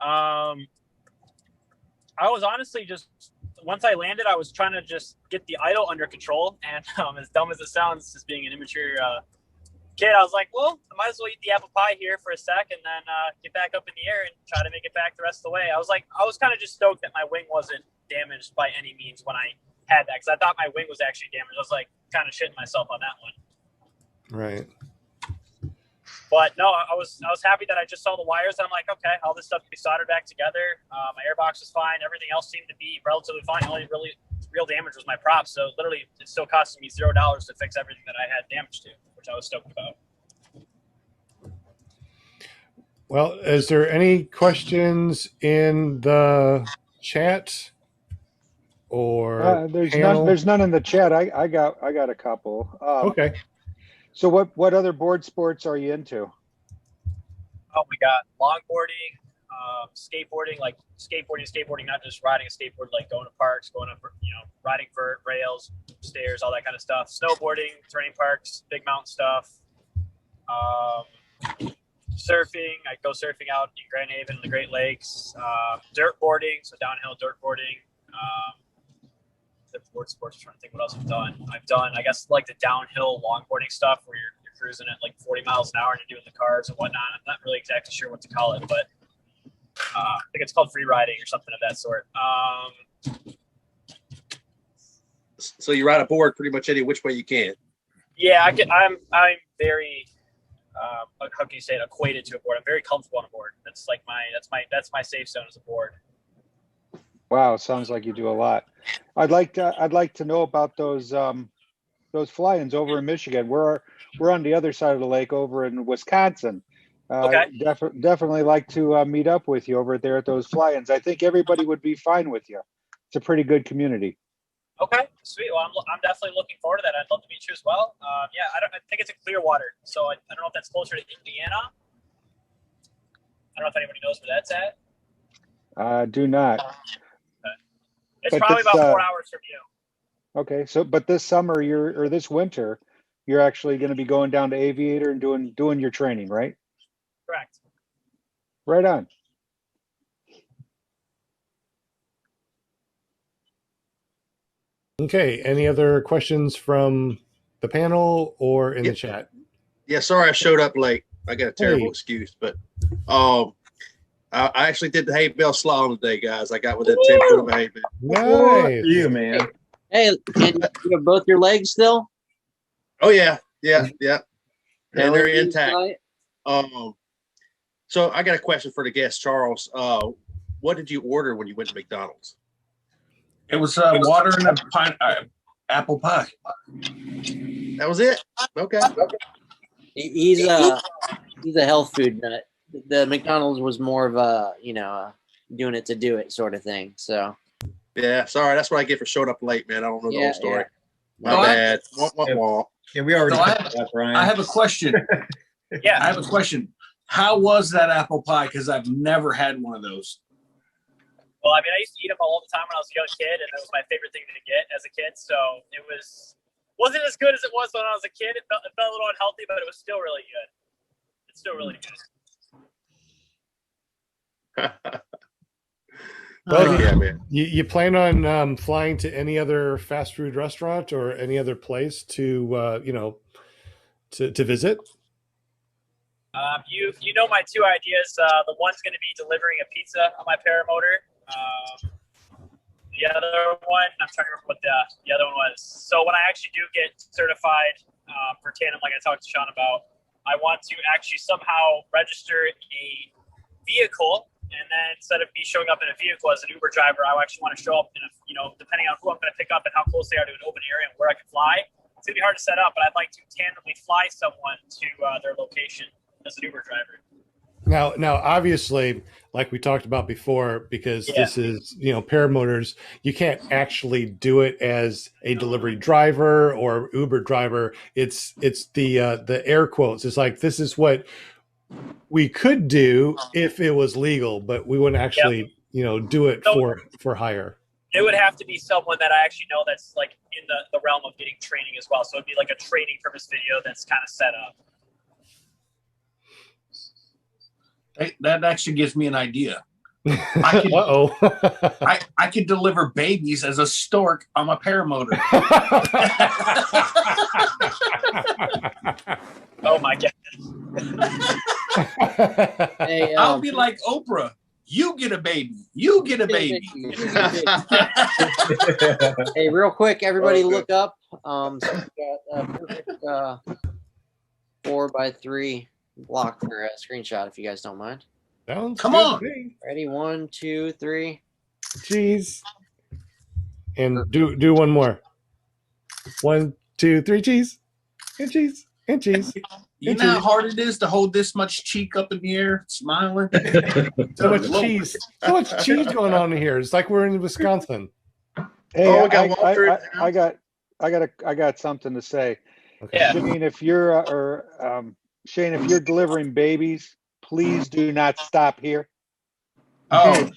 I was honestly just, once I landed, I was trying to just get the idle under control. And as dumb as it sounds, just being an immature kid, I was like, well, I might as well eat the apple pie here for a sec and then get back up in the air and try to make it back the rest of the way. I was kind of just stoked that my wing wasn't damaged by any means when I had that, because I thought my wing was actually damaged. I was like kind of shitting myself on that one. Right. But no, I was happy that I just saw the wires. I'm like, okay, all this stuff can be soldered back together. My airbox was fine. Everything else seemed to be relatively fine. The only really real damage was my props. So literally, it still costed me $0 to fix everything that I had damage to, which I was stoked about. Well, is there any questions in the chat? or there's none in the chat. I got a couple. Okay. So what other board sports are you into? Oh, we got longboarding, skateboarding, like skateboarding, not just riding a skateboard, like going to parks, going up, riding vert, rails, stairs, all that kind of stuff. Snowboarding, terrain parks, big mountain stuff. Surfing, I go surfing out in Grand Haven, the Great Lakes. Dirt boarding, so downhill dirt boarding. The board sports, I'm trying to think what else I've done, I guess, like the downhill longboarding stuff where you're cruising at like 40 miles an hour and you're doing the cars and whatnot. I'm not really exactly sure what to call it, but I think it's called free riding or something of that sort. So you ride a board pretty much any which way you can. Yeah, I'm very how can you say it, equated to a board. I'm very comfortable on a board. That's my safe zone as a board. Wow, sounds like you do a lot. I'd like to know about those fly-ins over in Michigan. We're on the other side of the lake over in Wisconsin. Okay. Definitely like to meet up with you over there at those fly-ins. I think everybody would be fine with you. It's a pretty good community. Okay, sweet. Well, I'm definitely looking forward to that. I'd love to meet you as well. Yeah, I think it's in Clearwater, so I don't know if that's closer to Indiana. I don't know if anybody knows where that's at. I do not. It's But probably this, about 4 hours from you. Okay, so but this summer or this winter, you're actually going to be going down to Aviator and doing your training, right? Correct. Right on. Okay. Any other questions from the panel or in the chat? Yeah, sorry I showed up late. I got a terrible excuse, but I actually did the hay bale slalom today, guys. I got within 10 foot of a hay bale. Nice. You, man. Hey, and you have both your legs still? Oh yeah. And they're intact. So I got a question for the guest, Charles. What did you order when you went to McDonald's? It was water and a apple pie. That was it. Okay. He's a health food nut. The McDonald's was more of a doing it to do it sort of thing. So yeah, sorry, that's what I get for showing up late, man. I don't know the whole story. Yeah. My bad. Yeah, we already. I have a question. Yeah, I have a question. How was that apple pie? Because I've never had one of those. Well, I mean, I used to eat them all the time when I was a young kid, and it was my favorite thing to get as a kid. So it wasn't as good as it was when I was a kid. It felt a little unhealthy, but it was still really good. It's still really good. Well, yeah, man. You plan on flying to any other fast food restaurant or any other place to to visit? You know my two ideas. The one's going to be delivering a pizza on my paramotor. The other one, I'm trying to remember what the other one was. So when I actually do get certified for tandem, like I talked to Sean about, I want to actually somehow register a vehicle, and then instead of me showing up in a vehicle as an Uber driver, I actually want to show up in a, depending on who I'm going to pick up and how close they are to an open area and where I can fly. It's going to be hard to set up, but I'd like to tandemly fly someone to their location as an Uber driver. Now, obviously, like we talked about before, because this is, paramotors, you can't actually do it as a delivery driver or Uber driver. It's the air quotes. It's like, this is what we could do if it was legal, but we wouldn't actually, do it for hire. It would have to be someone that I actually know that's like in the realm of getting training as well. So it'd be like a training purpose video that's kind of set up. That actually gives me an idea. I could deliver babies as a stork on my paramotor. Oh my god! Hey, I'll be like Oprah. You get a baby. You get a baby. Hey, real quick, everybody, look up. So we got a perfect 4x3 block for a screenshot, if you guys don't mind. Come on. Ready? 1, 2, 3. Cheese. And do one more. 1, 2, 3, cheese. And cheese. And cheese. You know how hard it is to hold this much cheek up in the air, smiling? So much cheese. So much cheese going on in here. It's like we're in Wisconsin. Hey, Oh, we got Walter. I got something to say. Okay. Yeah. Shane, if you're Shane, if you're delivering babies, please do not stop here. Oh.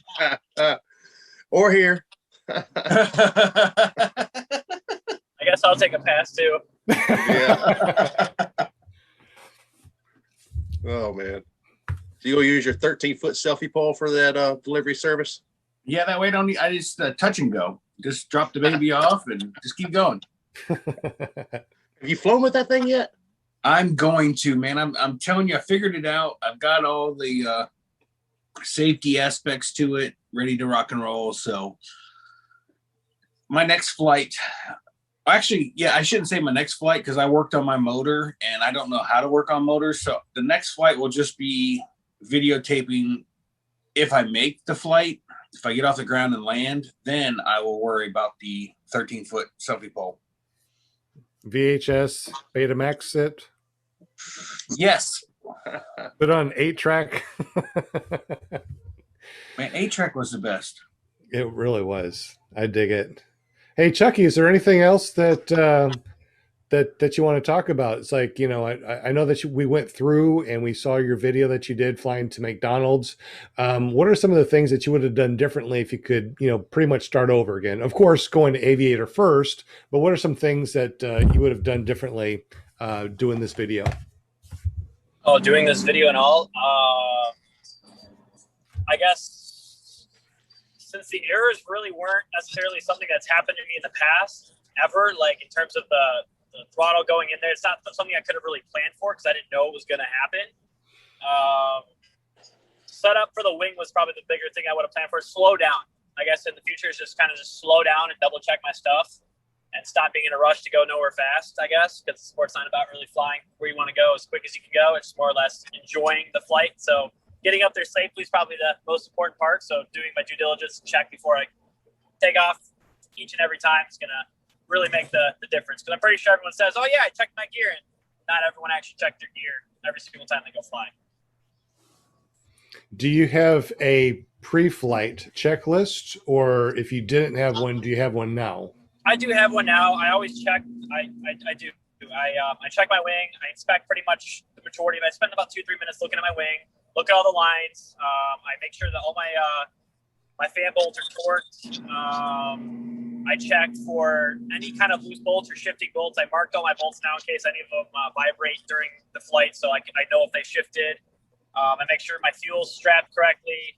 Or here. I guess I'll take a pass too. Yeah. Oh man. So you'll use your 13-foot selfie pole for that delivery service? Yeah, that way I just touch and go. Just drop the baby off and just keep going. Have you flown with that thing yet? I'm going to, man. I'm telling you, I figured it out. I've got all the safety aspects to it ready to rock and roll. So my next flight, actually, yeah, I shouldn't say my next flight because I worked on my motor and I don't know how to work on motors. So the next flight will just be videotaping. If I make the flight, if I get off the ground and land, then I will worry about the 13-foot selfie pole. VHS, Betamax it. Yes. Put on 8-track. Man, 8-track was the best. It really was. I dig it. Hey, Chucky, is there anything else that you want to talk about? It's like, I know that we went through and we saw your video that you did flying to McDonald's. What are some of the things that you would have done differently if you could, pretty much start over again? Of course, going to Aviator first, but what are some things that you would have done differently doing this video? Oh, doing this video and all? I guess since the errors really weren't necessarily something that's happened to me in the past ever, like in terms of the throttle going in there, it's not something I could have really planned for because I didn't know it was going to happen. Setup for the wing was probably the bigger thing I would have planned for. Slow down. I guess in the future is just slow down and double check my stuff and stop being in a rush to go nowhere fast, I guess, because the sport's not about really flying where you want to go as quick as you can go. It's more or less enjoying the flight. So getting up there safely is probably the most important part. So doing my due diligence check before I take off each and every time is going to really make the difference. Because I'm pretty sure everyone says, oh, yeah, I checked my gear. And not everyone actually checked their gear every single time they go flying. Do you have a pre-flight checklist? Or if you didn't have one, do you have one now? I do have one now. I always check. I do. I check my wing. I inspect pretty much the majority of it. I spend about 2-3 minutes looking at my wing, look at all the lines. I make sure that all my fan bolts are torqued. I check for any kind of loose bolts or shifting bolts. I marked all my bolts now in case any of them vibrate during the flight, so I know if they shifted. I make sure my fuel's strapped correctly.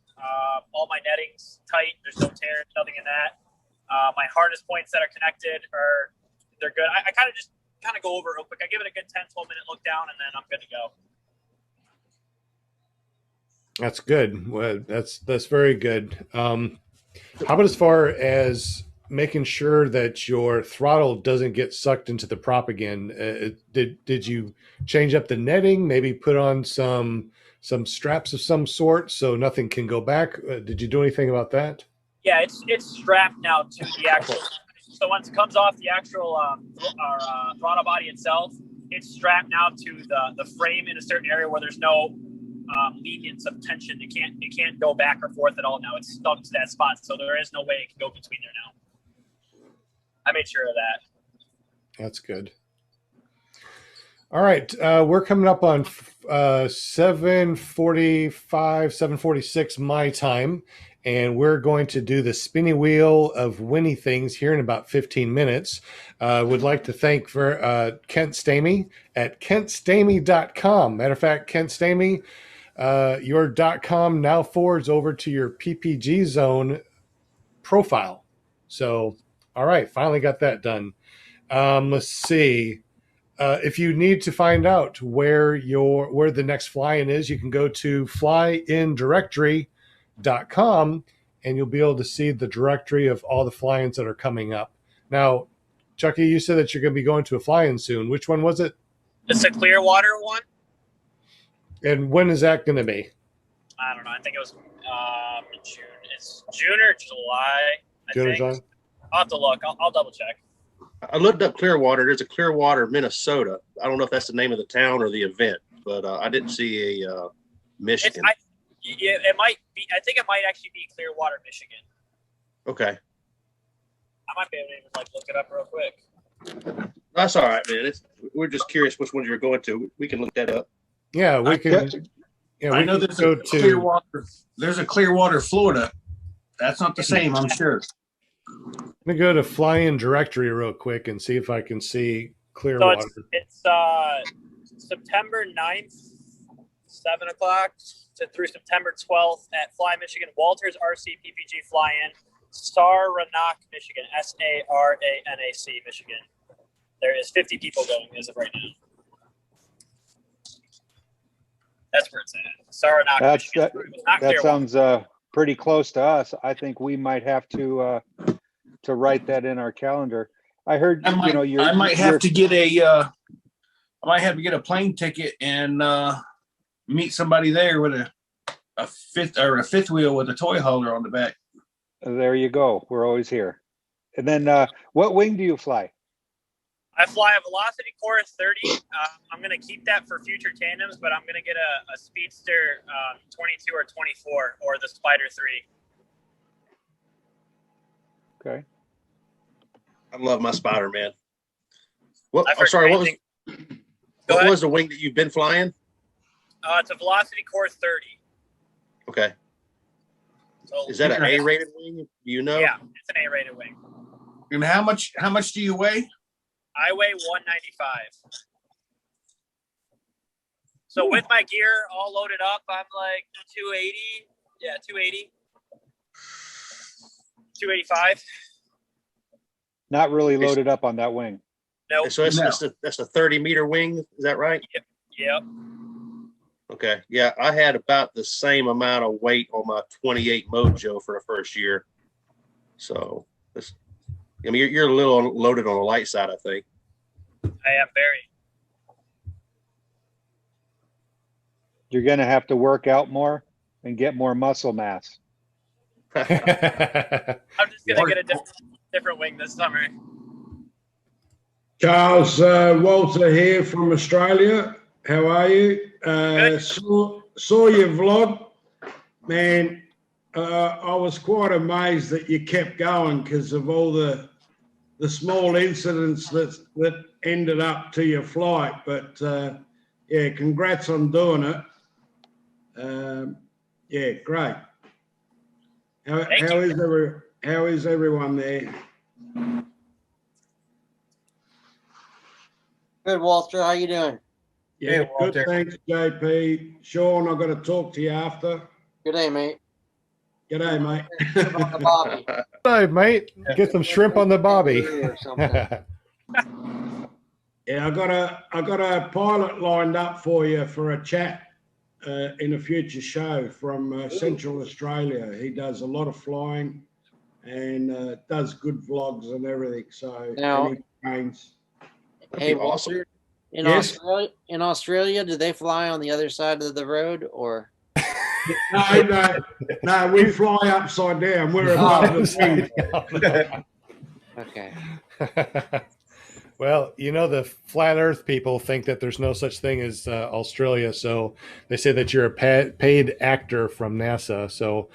All my netting's tight. There's no tears, nothing in that. My harness points that are connected they're good. I kind of go over it real quick. I give it a good 10-12 minute look down, and then I'm good to go. That's good. Well, that's very good. How about as far as making sure that your throttle doesn't get sucked into the prop again? Did you change up the netting? Maybe put on some straps of some sort so nothing can go back? Did you do anything about that? Yeah, it's strapped now to the actual. So once it comes off the actual throttle body itself, it's strapped now to the frame in a certain area where there's no lenience of tension. It can't go back or forth at all now. It's stuck to that spot, so there is no way it can go between there now. I made sure of that. That's good. All right, we're coming up on 7:45, 7:46 my time, and we're going to do the spinny wheel of Winnie things here in about 15 minutes. Would like to thank Kent Stamey at kentstamey.com. Matter of fact, Kent Stamey, your .com now forwards over to your PPG Zone profile. So, all right, finally got that done. Let's see. If you need to find out where the next fly-in is, you can go to flyindirectory.com and you'll be able to see the directory of all the fly-ins that are coming up. Now, Chucky, you said that you're going to be going to a fly-in soon. Which one was it? It's a Clearwater one. And when is that going to be? I don't know. I think it was June. It's June or July. June or July? I'll have to look. I'll double check. I looked up Clearwater. There's a Clearwater, Minnesota. I don't know if that's the name of the town or the event, but I didn't see a Michigan. It might be. I think it might actually be Clearwater, Michigan. Okay. might be able to even like look it up real quick. That's all right, man. We're just curious which ones you're going to. We can look that up. Yeah, we can. Yeah, I we know can there's go a to. Clearwater. There's a Clearwater, Florida. That's not the same, I'm sure. Let me go to fly-in directory real quick and see if I can see So Clearwater. it's September 9th, 7 o'clock through September 12th at Fly Michigan, Walters RC PPG Fly-In, Saranac, Michigan, Saranac, Michigan. There is 50 people going as of right now. That's where it's at. Saranac, Michigan. That sounds pretty close to us. I think we might have to write that in our calendar. I heard, I might have to get a plane ticket and meet somebody there with a fifth wheel with a toy hauler on the back. There you go. We're always here. And then what wing do you fly? I fly a Velocity Core 30. I'm going to keep that for future tandems, but I'm going to get a Speedster 22 or 24 or the Spider 3. Okay. I love my Spider, man. I'm I've heard sorry, great what was the wing that you've been flying? It's a Velocity Core 30. Okay. So, Is that an A-rated wing? Do you know? Yeah, it's an A-rated wing. And how much do you weigh? I weigh 195. So with my gear all loaded up, I'm like 280. Yeah, 280. 285. Not really loaded up on that wing. No. So that's a 30-meter wing. Is that right? Yep. Okay. Yeah, I had about the same amount of weight on my 28 Mojo for the first year. So you're a little loaded on the light side, I think. I am very. You're going to have to work out more and get more muscle mass. I'm just going to get a different wing this summer. Charles, Walter here from Australia. How are you? Saw your vlog. Man, I was quite amazed that you kept going because of all the small incidents that ended up to your flight. But yeah, congrats on doing it. Yeah, great. How is everyone there? Good, Walter. How you doing? Yeah, good. Thanks, JP. Sean, I've got to talk to you after. Good day, mate. G'day, mate. Hey, mate. Get some shrimp on the bobby. Yeah, I got a pilot lined up for you for a chat in a future show from Central Australia. He does a lot of flying and does good vlogs and everything. So now, trains. Hey, Walter. In Australia, do they fly on the other side of the road or? No, we fly upside down. We're above the wing. Okay. Well, the flat Earth people think that there's no such thing as Australia, so they say that you're a paid actor from NASA. So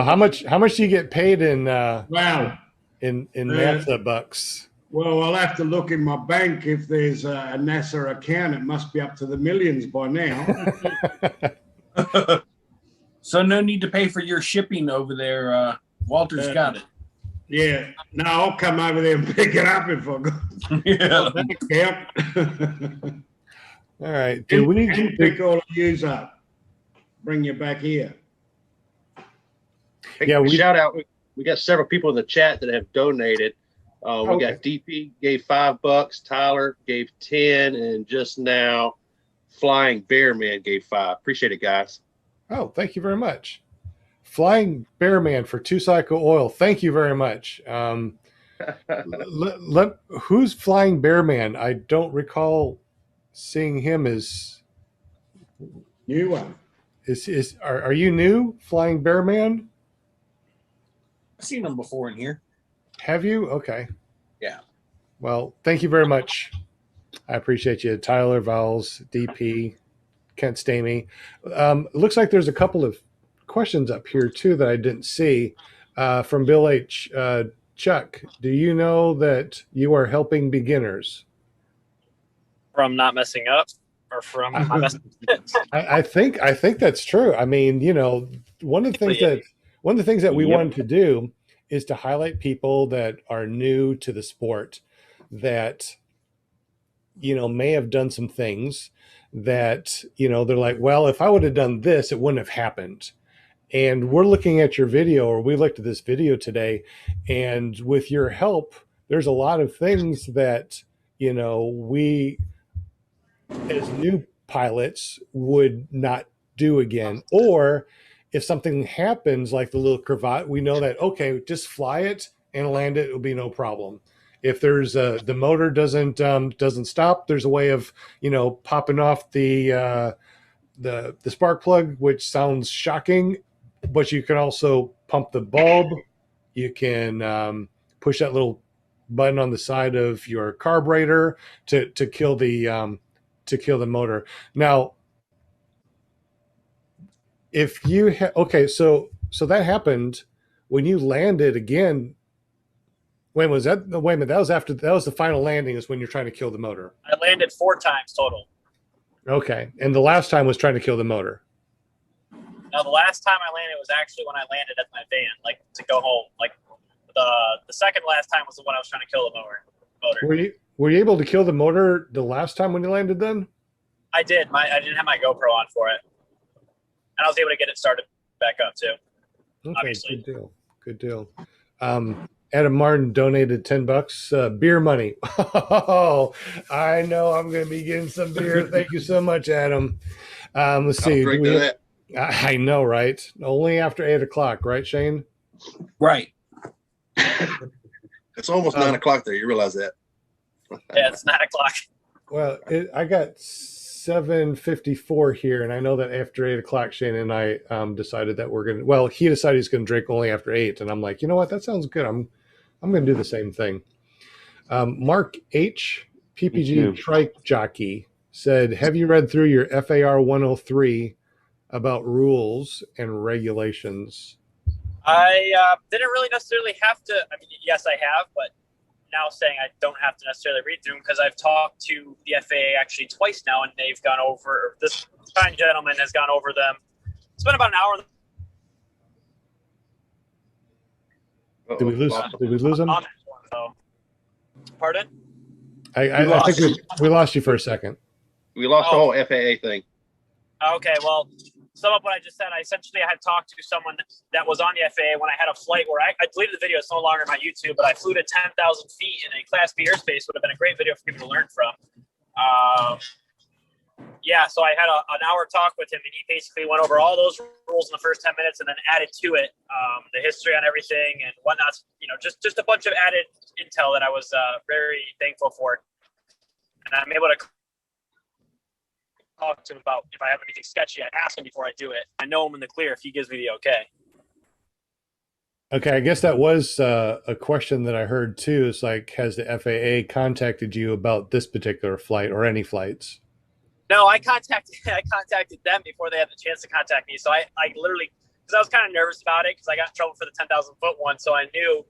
how much do you get paid in NASA bucks? Well, I'll have to look in my bank. If there's a NASA account, it must be up to the millions by now. So no need to pay for your shipping over there. Walter's got it. Yeah. No, I'll come over there and pick it up if I go. Yeah. All right. Do we need to pick all of yous up? Bring you back here. Yeah, shout out. We got several people in the chat that have donated. We got DP gave $5, Tyler gave 10, and just now Flying Bear Man gave 5. Appreciate it, guys. Oh, thank you very much. Flying Bear Man for 2-cycle oil. Thank you very much. Who's Flying Bear Man? I don't recall seeing him as new one. Are you new, Flying Bear Man? I've seen him before in here. Have you? Okay. Yeah. Well, thank you very much. I appreciate you. Tyler, Vowles, DP, Kent Stamey. Looks like there's a couple of questions up here, too, that I didn't see from Bill H. Chuck, do you know that you are helping beginners? From not messing up, or from not messing I think that's true. I mean, you know, one of the things that we wanted to do is to highlight people that are new to the sport that, you know, may have done some things that, you know, they're like, well, if I would have done this, it wouldn't have happened. And we're looking at your video, or we looked at this video today, and with your help, there's a lot of things that, you know, we as new pilots would not do again. Or if something happens like the little cravat, we know that, okay, just fly it and land it, it'll be no problem. If there's the motor doesn't stop, there's a way of, you know, popping off the spark plug, which sounds shocking, but you can also pump the bulb. You can push that little button on the side of your carburetor to kill the motor. Now, if you okay, so that happened when you landed again. Wait, was that? Wait a minute. That was the final landing. Is when you're trying to kill the motor. I landed 4 times total. Okay, and the last time was trying to kill the motor. Now, the last time I landed was actually when I landed at my van, like to go home. Like the second last time was the one I was trying to kill the motor. Were you able to kill the motor the last time when you landed? Then I did. I didn't have my GoPro on for it, and I was able to get it started back up too. Okay, obviously. Good deal. Adam Martin donated $10, beer money. Oh, I know I'm going to be getting some beer. Thank you so much, Adam. Let's see. I know, right? Only after 8 o'clock, right, Shane? Right. It's almost 9 o'clock there. You realize that? Yeah, it's 9 o'clock. Well, I got 7:54 here, and I know that after 8 o'clock, Shane and I decided that we're going to. Well, he decided he's going to drink only after 8, and I'm like, you know what? That sounds good. I'm going to do the same thing. Mark H. PPG Trike Jockey said, "Have you read through your FAR 103 about rules and regulations?" I didn't really necessarily have to. I mean, yes, I have, but now saying I don't have to necessarily read through them because I've talked to the FAA actually twice now, and they've gone over. This fine gentleman has gone over them. It's been about an hour. Did we lose him? Pardon? I think we lost you for a second. We lost the whole FAA thing. Okay, well, sum up what I just said. I had talked to someone that was on the FAA when I had a flight where I deleted the video. It's no longer on my YouTube, but I flew to 10,000 feet in a Class B airspace. Would have been a great video for people to learn from. Yeah, so I had an hour talk with him, and he basically went over all those rules in the first 10 minutes and then added to it the history on everything and whatnot. You know, just a bunch of added intel that I was very thankful for. And I'm able to talk to him about if I have anything sketchy. I ask him before I do it. I know I'm in the clear if he gives me the okay. Okay, I guess that was a question that I heard too. It's like, has the FAA contacted you about this particular flight or any flights? No, I contacted them before they had the chance to contact me. So I literally, because I was kind of nervous about it because I got in trouble for the 10,000 foot one. So I knew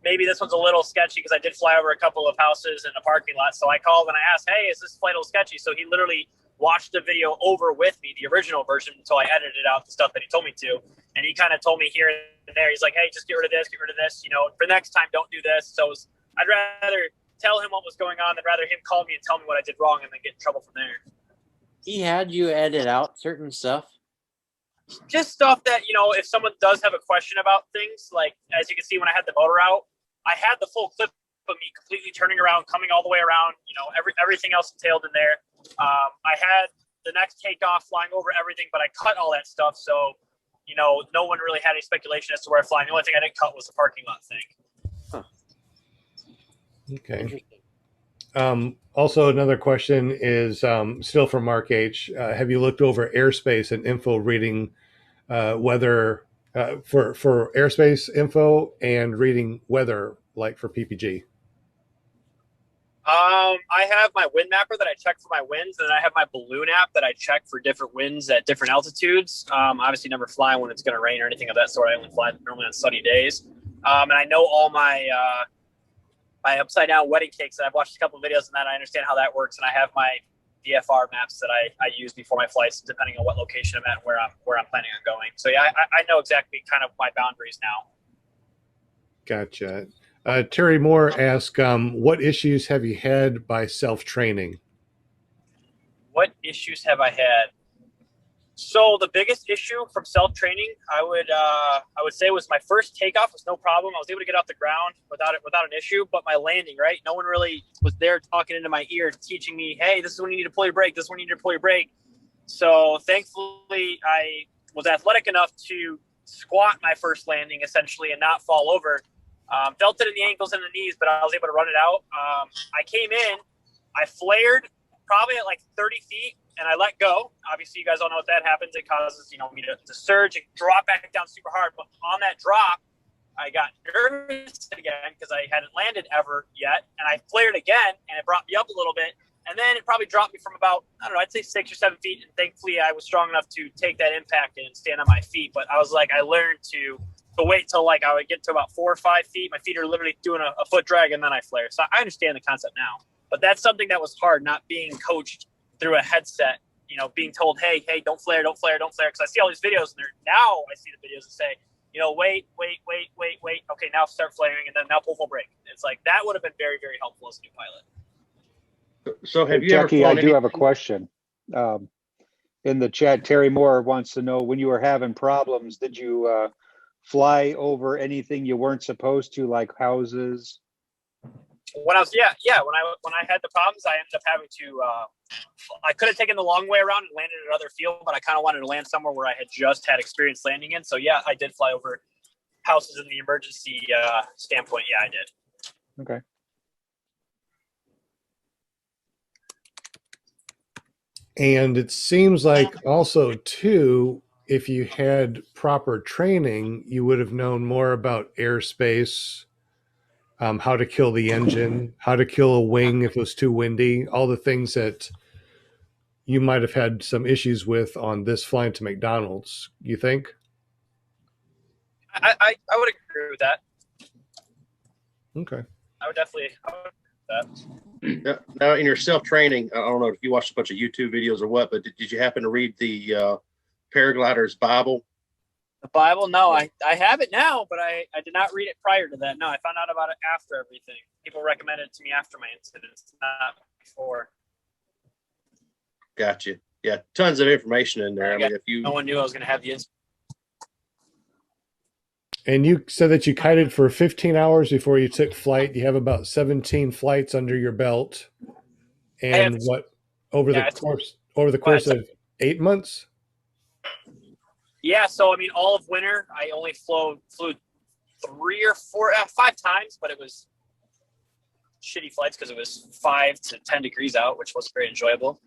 maybe this one's a little sketchy because I did fly over a couple of houses in a parking lot. So I called and I asked, hey, is this flight a little sketchy? So he literally watched the video over with me, the original version, until I edited out the stuff that he told me to. And he kind of told me here and there, he's like, hey, just get rid of this. You know, for next time, don't do this. So I'd rather tell him what was going on than rather him call me and tell me what I did wrong and then get in trouble from there. He had you edit out certain stuff? Just stuff that, you know, if someone does have a question about things, like as you can see when I had the motor out, I had the full clip of me completely turning around, coming all the way around, you know, everything else entailed in there. I had the next takeoff flying over everything, but I cut all that stuff. So, you know, no one really had any speculation as to where I fly. The only thing I didn't cut was the parking lot thing. Huh. Okay. Also, another question is still from Mark H. Have you looked over airspace and info reading weather for airspace info and reading weather, like for PPG? I have my wind mapper that I check for my winds, and then I have my balloon app that I check for different winds at different altitudes. Obviously, never fly when it's going to rain or anything of that sort. I only fly normally on sunny days. And I know all my my upside down wedding cakes, and I've watched a couple of videos on that. I understand how that works, and I have my VFR maps that I use before my flights, depending on what location I'm at and where I'm planning on going. So yeah, I know exactly kind of my boundaries now. Gotcha. Terry Moore asked, what issues have you had by self-training? What issues have I had? So the biggest issue from self-training, I would say, was my first takeoff was no problem. I was able to get off the ground without an issue. But my landing, right? No one really was there talking into my ear, teaching me, hey, this is when you need to pull your brake. This is when you need to pull your brake. So thankfully, I was athletic enough to squat my first landing essentially and not fall over. Felt it in the ankles and the knees, but I was able to run it out. I came in, I flared probably at like 30 feet. And I let go. Obviously, you guys all know what that happens. It causes, me to surge and drop back down super hard. But on that drop, I got nervous again because I hadn't landed ever yet. And I flared again, and it brought me up a little bit. And then it probably dropped me from about, I don't know, I'd say 6 or 7 feet. And thankfully, I was strong enough to take that impact and stand on my feet. But I was like, I learned to wait till like I would get to about 4 or 5 feet. My feet are literally doing a foot drag, and then I flare. So I understand the concept now. But that's something that was hard, not being coached through a headset, being told, hey, don't flare. Because I see all these videos, and now I see the videos that say, wait. Okay, now start flaring, and then now pull full brake. It's like that would have been very, very helpful as a new pilot. So have you Chucky, ever I do have a question. In the chat, Terry Moore wants to know, when you were having problems, did you fly over anything you weren't supposed to, like houses? When I was when I had the problems, I ended up having to I could have taken the long way around and landed at another field, but I kind of wanted to land somewhere where I had just had experience landing in. So yeah, I did fly over houses in the emergency standpoint. Yeah, I did. Okay. And it seems like also too, if you had proper training, you would have known more about airspace, how to kill the engine, how to kill a wing if it was too windy, all the things that you might have had some issues with on this flying to McDonald's, you think? I would agree with that. Okay. I would definitely agree with that. Now, in your self-training, I don't know if you watched a bunch of YouTube videos or what, but did you happen to read the Paraglider's Bible? The Bible? No, I have it now, but I did not read it prior to that. No, I found out about it after everything. People recommended it to me after my incidents, not before. Gotcha. Yeah, tons of information in there. No one knew I was going to have the incident. And you said that you kited for 15 hours before you took flight. You have about 17 flights under your belt. And over the course of 8 months? Yeah, so all of winter, I only flew 3 or 4, 5 times, but it was shitty flights because it was 5 to 10 degrees out, which wasn't very enjoyable.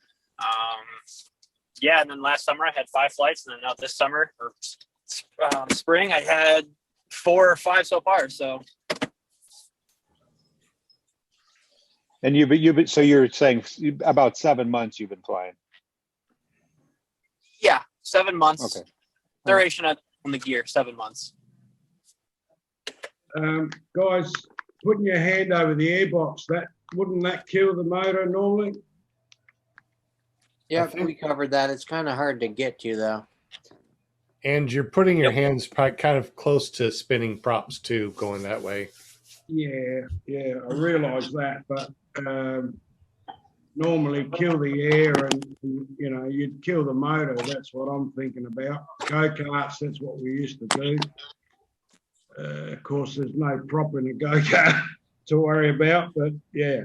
And then last summer I had 5 flights, and then now this summer or spring I had 4 or 5 so far. So. And so you're saying about 7 months you've been flying? Yeah, 7 months. Okay. Duration on the gear, 7 months. Guys, putting your hand over the airbox, wouldn't that kill the motor normally? Yeah, we covered that. It's kind of hard to get to, though. And you're putting your hands kind of close to spinning props too, going that way. Yeah, I realise that, but normally kill the air and you'd kill the motor. That's what I'm thinking about. Go-karts, that's what we used to do. Of course, there's no prop in a go-kart to worry about, but yeah.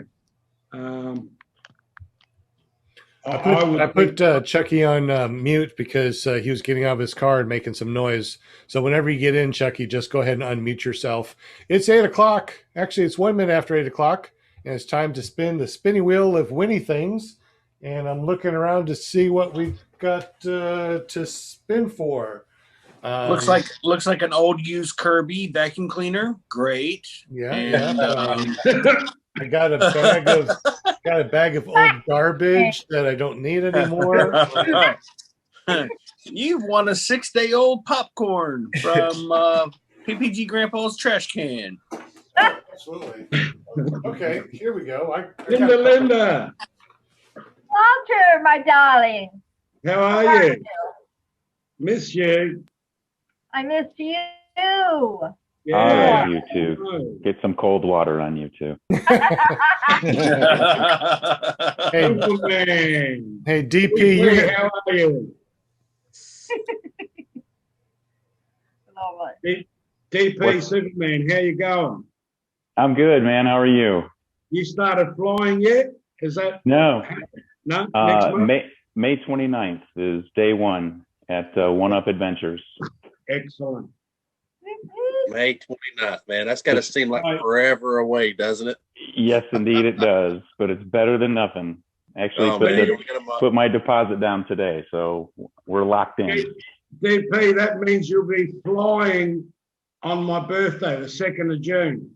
I put Chucky on mute because he was getting out of his car and making some noise. So whenever you get in, Chucky, just go ahead and unmute yourself. It's 8 o'clock. Actually, it's 1 minute after 8 o'clock. And it's time to spin the spinning wheel of Winnie things. And I'm looking around to see what we've got to spin for. Looks like an old used Kirby vacuum cleaner. Great. Yeah. I got a bag of old garbage that I don't need anymore. You've won a 6-day-old popcorn from PPG Grandpa's trash can. Absolutely. Okay, here we go. Linda. Walter, my darling. How are you? Miss you. I missed you. Yeah. All right, you two. Get some cold water on you two. Hey, DP, how are you? DP Superman, how you going? I'm good, man. How are you? You started flying yet? Is that No? No. Next month? May 29th is day one at One Up Adventures. Excellent. May 29th, man. That's got to seem like forever away, doesn't it? Yes, indeed it does. But it's better than nothing. Actually, put my deposit down today, so we're locked in. DP, that means you'll be flying on my birthday, the 2nd of June.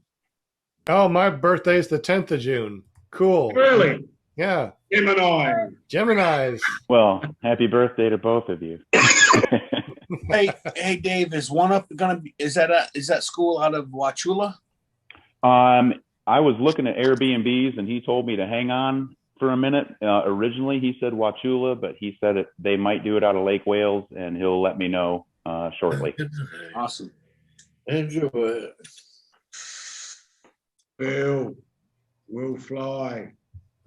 Oh, my birthday's the 10th of June. Cool. Really? Yeah. Geminis. Well, happy birthday to both of you. Hey, Dave, is One Up gonna be? Is that school out of Wauchula? I was looking at Airbnbs, and he told me to hang on for a minute. Originally, he said Wauchula, but he said they might do it out of Lake Wales, and he'll let me know shortly. Awesome. Enjoy it. Bill, we'll fly.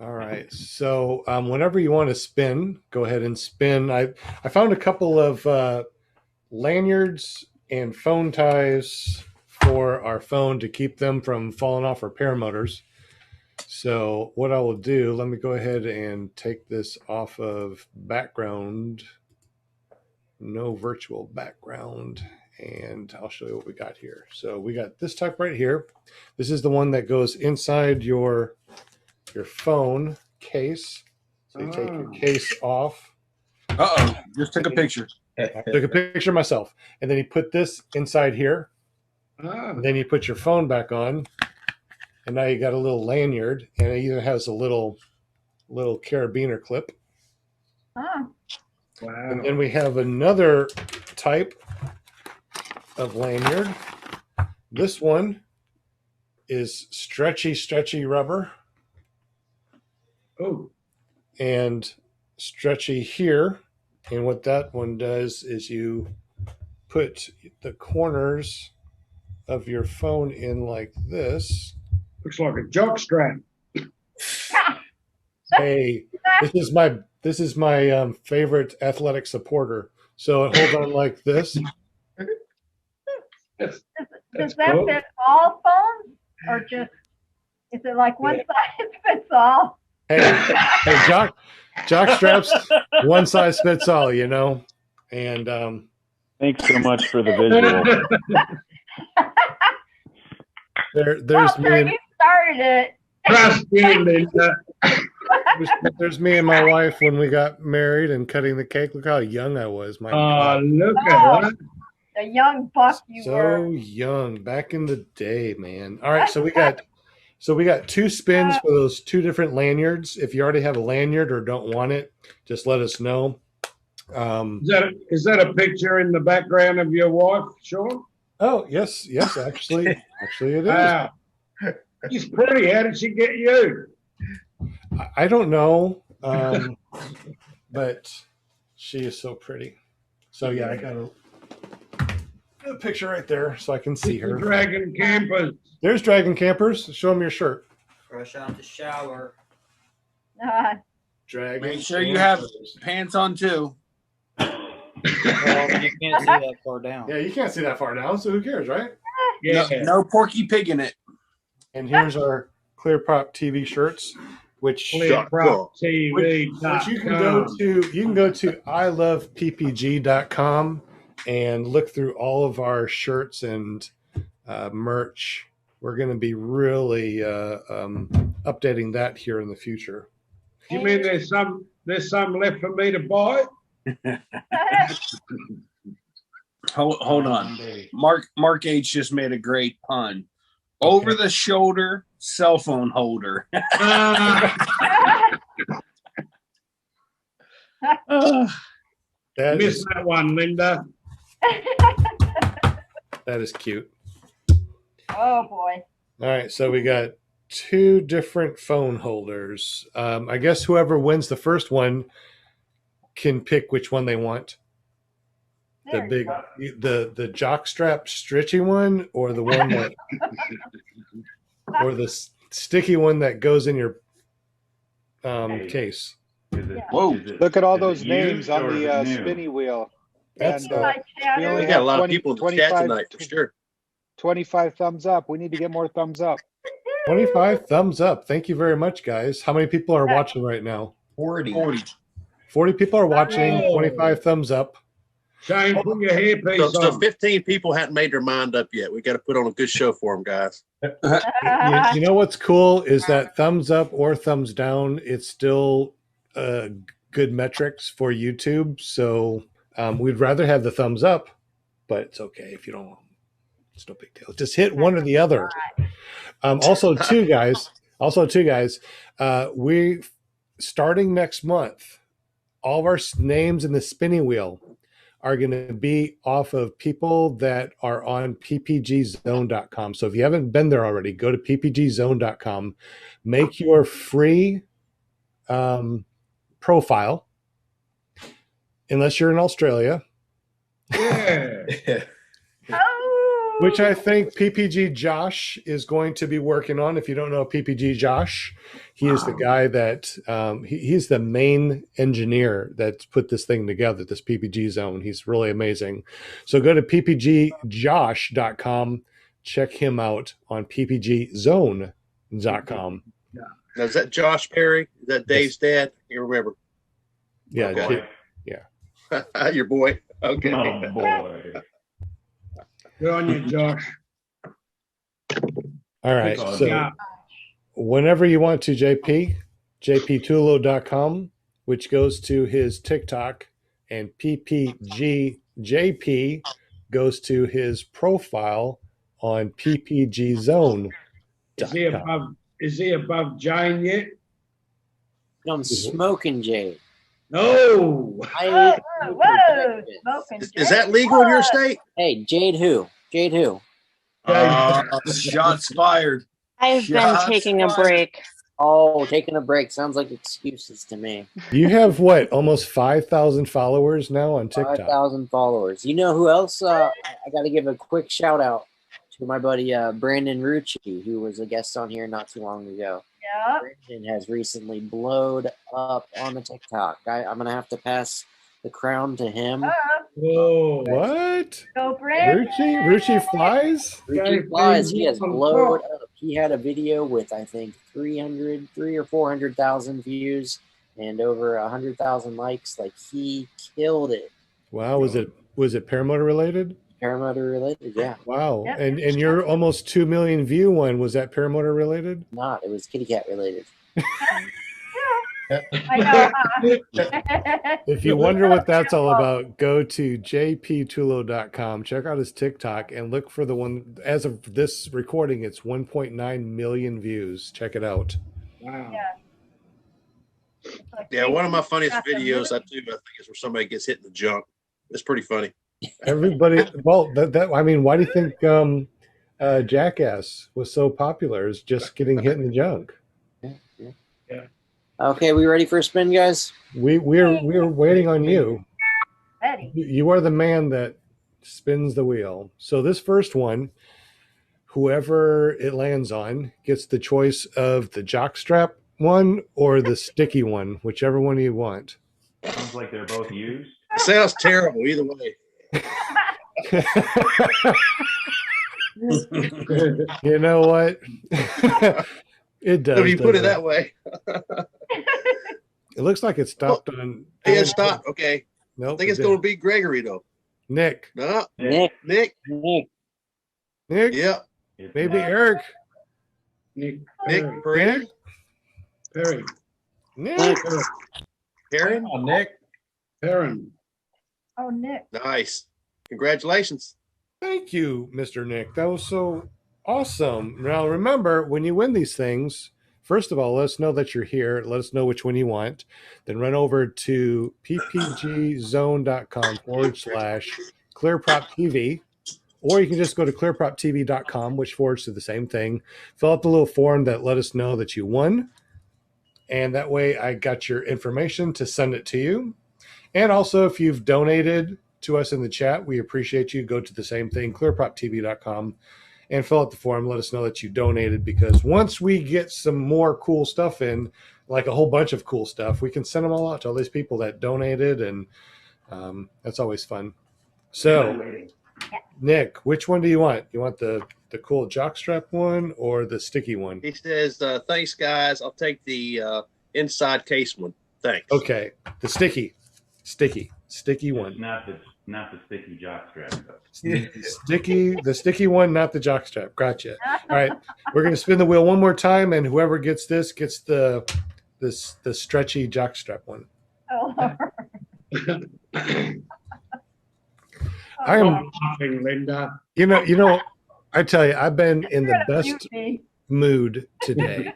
All right. So whenever you want to spin, go ahead and spin. I found a couple of lanyards and phone ties for our phone to keep them from falling off our paramotors. So what I will do, let me go ahead and take this off of background. No virtual background. And I'll show you what we got here. So we got this type right here. This is the one that goes inside your phone case. So you take your case off. Just took a picture. I took a picture myself. And then you put this inside here. And then you put your phone back on. And now you got a little lanyard. And it even has a little carabiner clip. Oh. Wow. And then we have another type of lanyard. This one is stretchy rubber. Oh. And stretchy here. And what that one does is you put the corners of your phone in like this. Looks like a jock strap. Hey, this is my favorite athletic supporter. So it holds on like this. Does that fit all phones, or just is it like one size fits all? Hey, jock straps, one size fits all, you know. And thanks so much for the visual. There's me. You started it. Trust me, Linda. There's me and my wife when we got married and cutting the cake. Look how young I was. My God. Look at that. The young buck you were. So young back in the day, man. All right, so we got two spins for those two different lanyards. If you already have a lanyard or don't want it, just let us know. Is that a picture in the background of your wife, Sean? Oh, yes, actually it is. Wow. She's pretty. How did she get you? I don't know, but she is so pretty. So yeah, I got a picture right there so I can see her. Dragon Campers. There's Dragon Campers. Show them your shirt. Fresh out the shower. Dragon. Make sure you have pants on too. Well, you can't see that far down. Yeah, you can't see that far down, so who cares, right? Yeah. No Porky Pig in it. And here's our Clear Prop TV shirts, which you can go to iloveppg.com and look through all of our shirts and merch. We're going to be really updating that here in the future. You mean there's some left for me to buy? Hold on. Mark H just made a great pun. Over the shoulder cell phone holder. Missed that one, Linda. That is cute. Oh boy. All right, so we got 2 different phone holders. I guess whoever wins the first one can pick which one they want. The There big, you the jockstrap stretchy one, or the one that, or the sticky one that goes in your case. Whoa. Look at all is it those names used on or is the it new? spinny wheel. That's And My we only We chatter. got have a lot 20, of people in the chat 25, tonight for sure. 25 thumbs up. We need to get more thumbs up. 25 thumbs up. Thank you very much, guys. How many people are watching right now? 40. 40 people are watching. Yay. 25 thumbs up. Shane, put your hairpiece So on. 15 people hadn't made their mind up yet. We got to put on a good show for them, guys. You know what's cool is that thumbs up or thumbs down, it's still good metrics for YouTube. So we'd rather have the thumbs up, but it's okay if you don't. It's no big deal. Just hit one or the other. Also, too, guys. We starting next month, all of our names in the spinning wheel are going to be off of people that are on ppgzone.com. So if you haven't been there already, go to ppgzone.com, make your free profile, unless you're in Australia. Yeah. Oh. Which I think PPG Josh is going to be working on. If you don't know PPG Josh, he is the guy that he's the main engineer that's put this thing together, this PPG zone. He's really amazing. So go to ppgjosh.com, check him out on ppgzone.com. Now, is that Josh Perry? Is that Dave's dad? You remember? Yeah, Okay. yeah. Your boy. Okay. Oh boy. Good on you, Josh. All right. Good So Yeah. whenever you want to, jptulo.com, which goes to his TikTok, and ppgjp goes to his profile on ppgzone.com. Is he above Jane yet? No, I'm smoking Jade. No. I Whoa. Smoking. Is that legal in your state? Hey, Jade who? Jade who? Shots fired. I've been Shots taking a fired. break. Oh, taking a break. Sounds like excuses to me. You have what, almost 5,000 followers now on TikTok? 5,000 followers. You know who else? I got to give a quick shout out to my buddy Brandon Rucci, who was a guest on here not too long ago. Yep. Brandon has recently blowed up on the TikTok. I'm going to have to pass the crown to him. Whoa. What? Go Brandon. Rucci flies? Rucci flies. He has blowed up. He had a video with, I think, 300 or 400,000 views and over 100,000 likes. Like, he killed it. Wow. Was it paramotor related? Paramotor related, yeah. Wow. Yep. And your almost 2 million view one, was that paramotor related? Not. It was kitty cat related. I know. If you wonder what that's all about, go to jptulo.com, check out his TikTok, and look for the one. As of this recording, it's 1.9 million views. Check it out. Wow. Yeah, one of my funniest videos I do, I think, is where somebody gets hit in the junk. It's pretty funny. Everybody, well, I mean, why do you think Jackass was so popular? Is just getting hit in the junk. Okay, we ready for a spin, guys? We're waiting on you. Ready. You are the man that spins the wheel. So this first one, whoever it lands on gets the choice of the jockstrap one or the sticky one, whichever one you want. Sounds like they're both used. Sounds terrible either way. You know what? It does. If you put it doesn't that way. It looks like it stopped on. Yeah, stop. Okay. Nope, I think it's it going to didn't. be Gregory, though. Nick. No. Nick. Nick. Yeah. Maybe Eric. Nick. Nick. Perry. Perry. Perry. Nick. Perry. Oh, Nick. Perrin. Oh, Nick. Nice. Congratulations. Thank you, Mr. Nick. That was so awesome. Now, remember, when you win these things, first of all, let us know that you're here. Let us know which one you want. Then run over to ppgzone.com/clearprop TV or you can just go to clearproptv.com, which forwards to the same thing. Fill out the little form that let us know that you won. And that way I got your information to send it to you. And also, if you've donated to us in the chat, we appreciate you. Go to the same thing, clearproptv.com, and fill out the form. Let us know that you donated, because once we get some more cool stuff in, like a whole bunch of cool stuff, we can send them all out to all these people that donated, and that's always fun. So, Nick, which one do you want? You want the cool jockstrap one or the sticky one? He says, thanks, guys. I'll take the inside case one. Thanks. Okay, the sticky one. Not the sticky jockstrap. The sticky one, not the jockstrap. Gotcha. All right, we're gonna spin the wheel one more time, and whoever gets this gets the stretchy jockstrap one. Oh. I am laughing, Linda. You know, I tell you, I've been in the best mood today.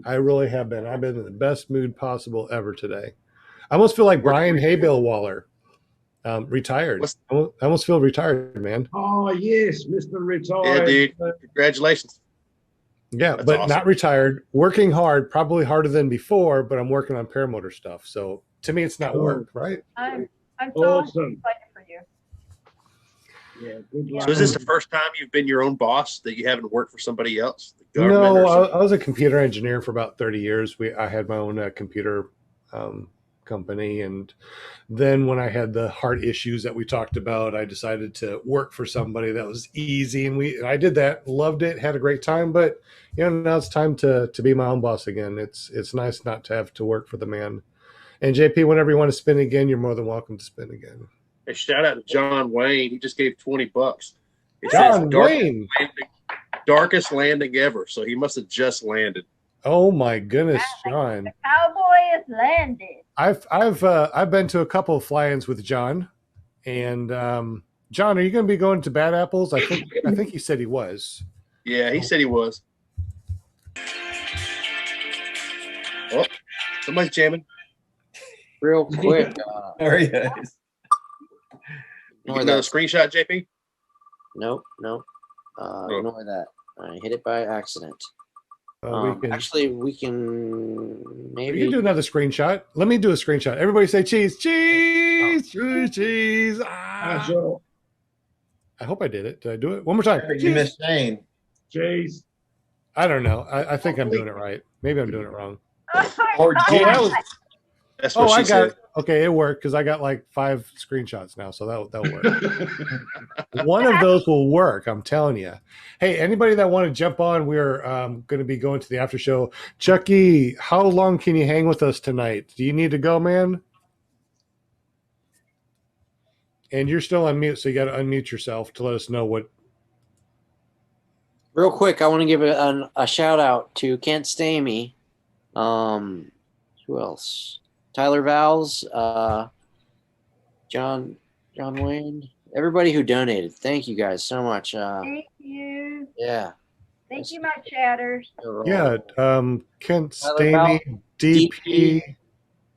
I really have been. I've been in the best mood possible ever today. I almost feel like Brian Haybill Waller, retired. I almost feel retired, man. Oh, yes, Mr. Retired. Yeah, dude. Congratulations. Yeah, That's but awesome. not retired. Working hard, probably harder than before, but I'm working on paramotor stuff. So to me, it's not work, right? I'm so excited for you. Yeah, good luck. So is this the first time you've been your own boss, that you haven't worked for somebody else? The government No, or something? I was a computer engineer for about 30 years. I had my own computer company, and then when I had the heart issues that we talked about, I decided to work for somebody that was easy, and I did that, loved it, had a great time. But now it's time to be my own boss again. It's nice not to have to work for the man. And JP, whenever you want to spin again, you're more than welcome to spin again. Hey, shout out to John Wayne. He just gave $20. It John says Wayne, darkest landing ever. So he must have just landed. oh my goodness, John. The cowboy is landed. I've been to a couple of fly-ins with John, and John, are you going to be going to Bad Apples? I think he said he was. Yeah, he said he was. Oh, somebody's jamming. Real quick. There he is. You get another screenshot, JP? Nope. Ignore that. I hit it by accident. Actually, we can maybe We can do another screenshot. Let me do a screenshot. Everybody say cheese, cheese, cheese. Ah. I hope I did it. Did I do it? One more time. You missed Shane. Cheese. I don't know. I think I'm doing it right. Maybe I'm doing it wrong. Or That's what she I got said. it. Okay, it worked because I got like 5 screenshots now, so that'll work. One of those will work, I'm telling you. Hey, anybody that want to jump on, we're going to be going to the after show. Chucky, how long can you hang with us tonight? Do you need to go, man? And you're still on mute, so you got to unmute yourself to let us know what. real quick. I want to give a shout out to Kent Stamey. Who else? Tyler Vowles, John Wayne, everybody who donated. Thank you guys so much. Thank you. Yeah. Thank you, my chatters. Yeah, Kent Stamey, DP,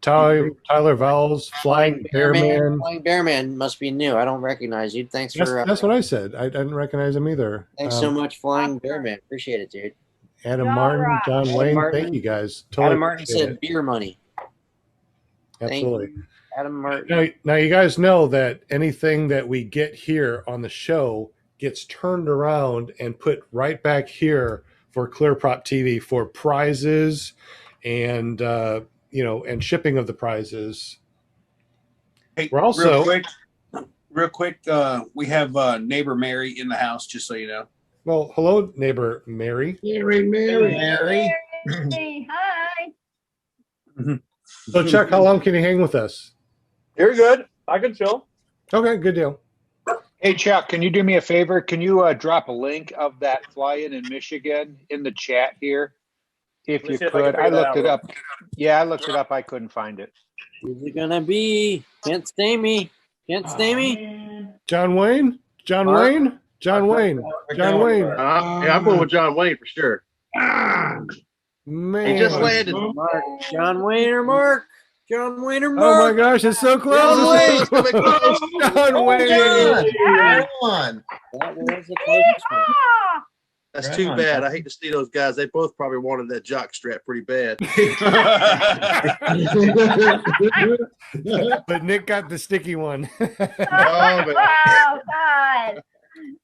Tyler Vowles, Flying Bearman. Flying Bearman must be new. I don't recognize you. Thanks for. That's what I said. I didn't recognize him either. Thanks so much, Flying Bearman. Appreciate it, dude. Adam Martin, John Adam Wayne, Martin. thank you guys. Totally Adam Martin appreciate said it. beer money. Absolutely. Thank you, Adam Martin. Now, you guys know that anything that we get here on the show gets turned around and put right back here for Clear Prop TV for prizes and and shipping of the prizes. Hey, We're also real quick, we have neighbor Mary in the house, just so you know. well, hello, neighbor Mary. Mary. Hey, hi. So Chuck, how long can you hang with us? You're good. I can chill. Okay, good deal. Hey, Chuck, can you do me a favor? Can you drop a link of that fly-in Michigan in the chat here? If you could. I looked it up. Yeah, I looked it up. I couldn't find it. Who's it gonna be? Kent Stamey. Kent Stamey. John Wayne? John Mark. Wayne? John Wayne. John Wayne. Yeah, I'm going with John Wayne for sure. Man. He just landed. Mark. John Wayne or Mark? John Wayne or Oh Mark? my gosh, it's so close. John Wayne, coming close. John Wayne. Right on. That was the closest one. Ah, That's Right too on, bad. John. I hate to see those guys. They both probably wanted that jock strap pretty bad. But Nick got the sticky one. Oh, man. oh, God.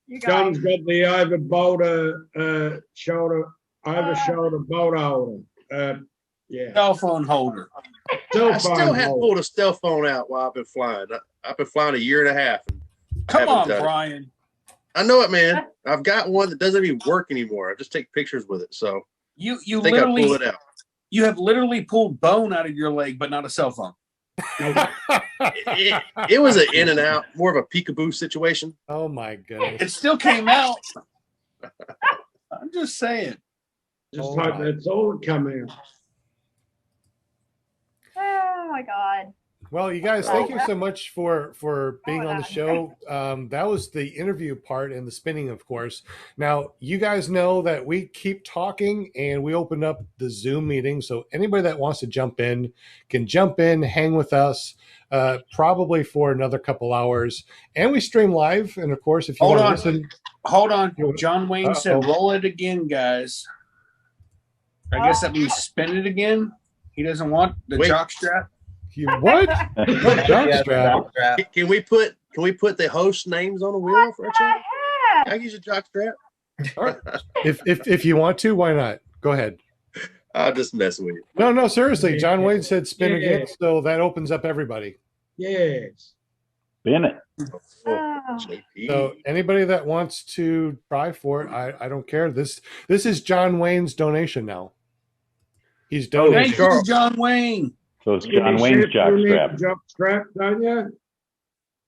You guys. John's got the over shoulder bolt holder. Yeah. Cell phone holder. Cell I still phone haven't holder. pulled a cell phone out while I've been flying. I've been flying a year and a half. Come Haven't on, done it. Brian. I know it, man. I've got one that doesn't even work anymore. I just take pictures with it. So You I think I pull literally it out. you have literally pulled bone out of your leg, but not a cell phone. It was an in and out, more of a peekaboo situation. Oh my goodness. It still came out. I'm just saying. Just Oh like my. that's all that come out. Oh, my God. Well, you guys, thank you so much for being on the show. That was the interview part and the spinning, of course. Now, you guys know that we keep talking and we open up the Zoom meeting. So anybody that wants to jump in can jump in, hang with us, probably for another couple hours. And we stream live. And of course, if you Hold want on. to listen, Hold on. John Wayne said, Uh-oh. roll it again, guys. I guess that means spin it again. He doesn't want the Wait. jock strap. you what? What jock Yeah, strap? strap. Can we put the host names on the wheel for a change? I use a jock strap. All right. If you want to, why not? Go ahead. I'll just mess with you. No, seriously. John Wayne said spin Yeah. again, so that opens up everybody. Yes. Spin it. Oh. JP. So anybody that wants to try for it, I don't care. This is John Wayne's donation now. He's donating. Thank you, John Wayne. So it's John Wayne's jock strap. Jock strap, don't you?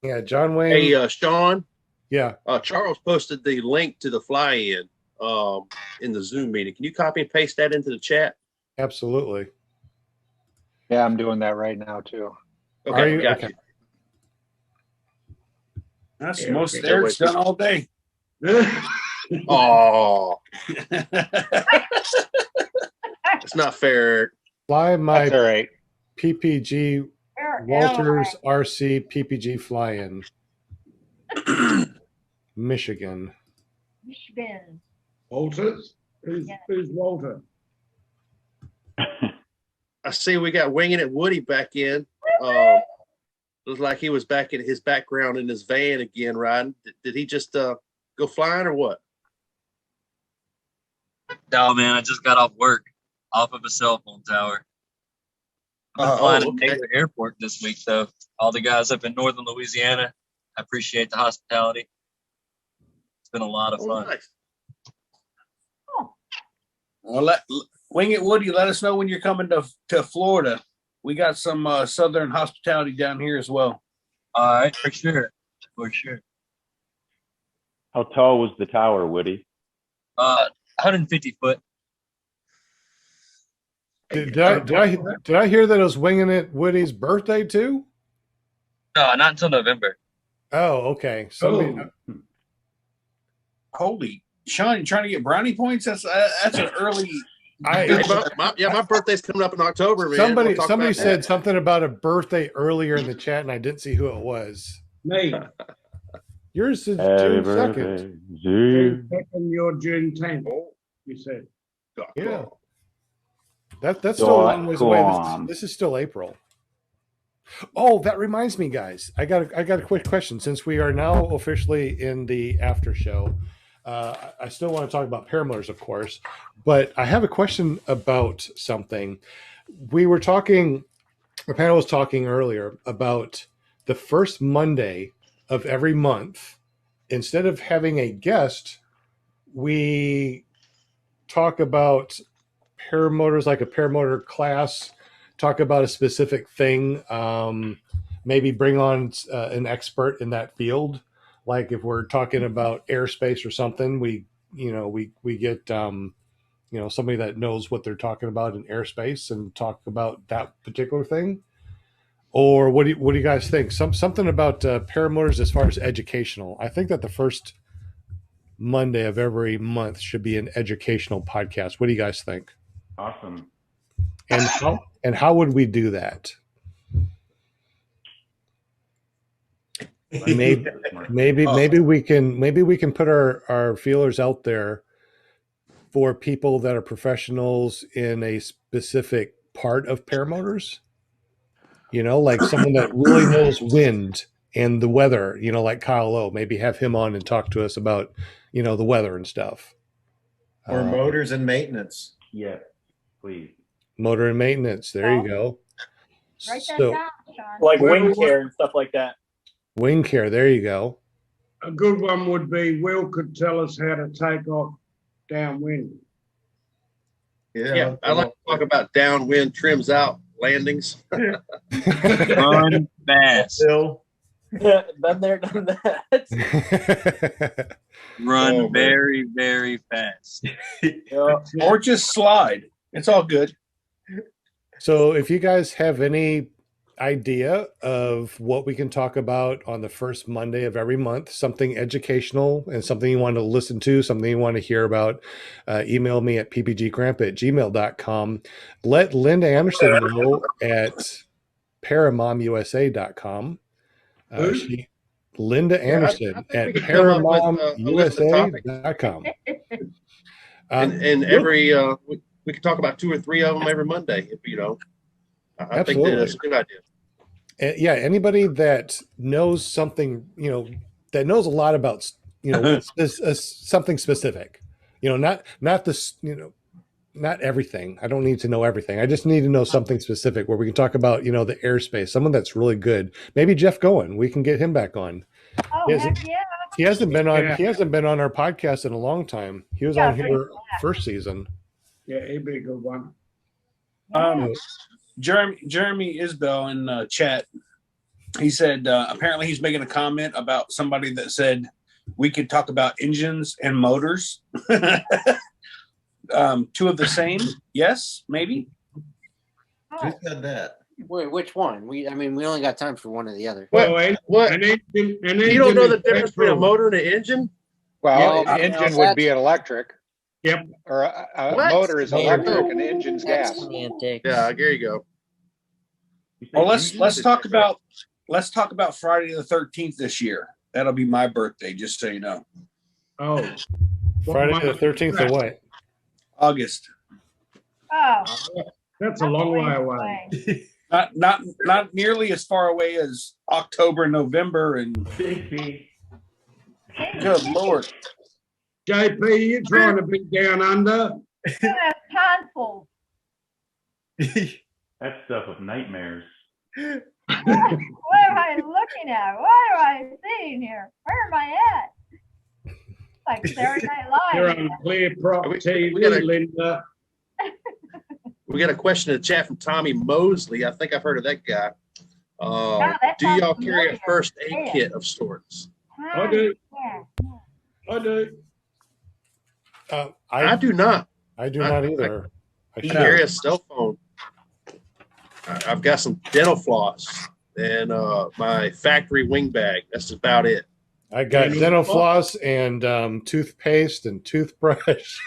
Yeah, John Wayne. Hey, Sean, Yeah, Charles posted the link to the fly-in in the Zoom meeting. Can you copy and paste that into the chat? absolutely. Yeah, I'm doing that right now too. Okay, Are you? got Okay. you. That's Yeah, most okay. Eric's done all day. Oh, it's not fair. Fly my That's all right. PPG Walters RC PPG fly-in, Michigan. Michigan. Walters? Who's Walter? I see we got Winging It Woody back in. Looks like he was back in his background in his van again, riding. Did he just go flying or what? No, man, I just got off work, off of a cell phone tower. I've been flying okay. at Taylor Airport this week, though. All the guys up in northern Louisiana, I appreciate the hospitality. It's been a lot of fun. Nice. Well, Wing It Woody, let us know when you're coming to Florida. We got some southern hospitality down here as well. All right, for sure. For sure. How tall was the tower, Woody? 150 foot. Did I hear that it was Winging It Woody's birthday too? No, not until November. Oh, okay. Somebody, Holy, Sean, you trying to get brownie points? That's an early. My birthday's coming up in October, man. Somebody We'll talk about said that. something about a birthday earlier in the chat, and I didn't see who it was. Me. Yours is Happy June birthday, 2nd. June. And you're June 10th, you said. Yeah. That's still Go a long ways on, away. go on. This is still April. Oh, that reminds me, guys. I got a quick question. Since we are now officially in the after show, I still want to talk about paramotors, of course, but I have a question about something. We were talking, the panel was talking earlier about the first Monday of every month. Instead of having a guest, we talk about paramotors, like a paramotor class, talk about a specific thing, maybe bring on an expert in that field. Like if we're talking about airspace or something, we get somebody that knows what they're talking about in airspace and talk about that particular thing. Or what do you guys think? Something about paramotors as far as educational. I think that the first Monday of every month should be an educational podcast. What do you guys think? Awesome. And how would we do that? Maybe we can put our feelers out there for people that are professionals in a specific part of paramotors. You know, like someone that really knows wind and the weather, you know, like Kyle Lowe, maybe have him on and talk to us about, you know, the weather and stuff. Or motors and maintenance. Yeah, please. Motor and maintenance. There you go. Write that So, down, Sean. Like wing care and stuff like that. wing care. There you go. A good one would be Will could tell us how to take off downwind. Yeah, I like to talk about downwind trims out landings. Run fast. Yeah, been there, done that. Run very, very fast. Or just slide. It's all good. So if you guys have any idea of what we can talk about on the first Monday of every month, something educational and something you want to listen to, something you want to hear about, email me at ppggrandpa@gmail.com. Let Linda Anderson know at paramomusa.com. Linda Anderson at paramomusa.com. And every we can talk about 2 or 3 of them every Monday, if you know. I think that's a good idea. Yeah, anybody that knows something, you know, that knows a lot about, you know, something specific, you know, not this, you know, not everything. I don't need to know everything. I just need to know something specific where we can talk about, you know, the airspace, someone that's really good. Maybe Jeff Goen, we can get him back on. Oh, heck yeah. He hasn't been on. He hasn't been on our podcast in a long time. He was on here first season. Yeah, he'd be a good one. Jeremy Isbell in chat, he said apparently he's making a comment about somebody that said we could talk about engines and motors. 2 of the same. Yes, maybe. Who said that? Wait, which one? We only got time for one or the other. What? An engine You don't know the difference between a motor and an engine? Well, an engine would be an electric. Yep. Or a motor is electric and the engine's gas. Semantics. Yeah, there you go. Well, let's talk about Friday the 13th this year. That'll be my birthday, just so you know. Oh. Friday the 13th of what? August. Oh. That's a long way away. Not nearly as far away as October, November, and Big. good Lord. JP, you trying to be down under? You have tonsils. That stuff of nightmares. What am I looking at? What am I seeing here? Where am I at? Like Saturday Night Live. You're on Clear Prop TV, Linda. We got a question in the chat from Tommy Mosley. I think I've heard of that guy. Do y'all carry a first aid kit of sorts? I do. I do. I do not. I do not either. I carry a cell phone. I've got some dental floss and my factory wing bag. That's about it. I got dental floss and toothpaste and toothbrush.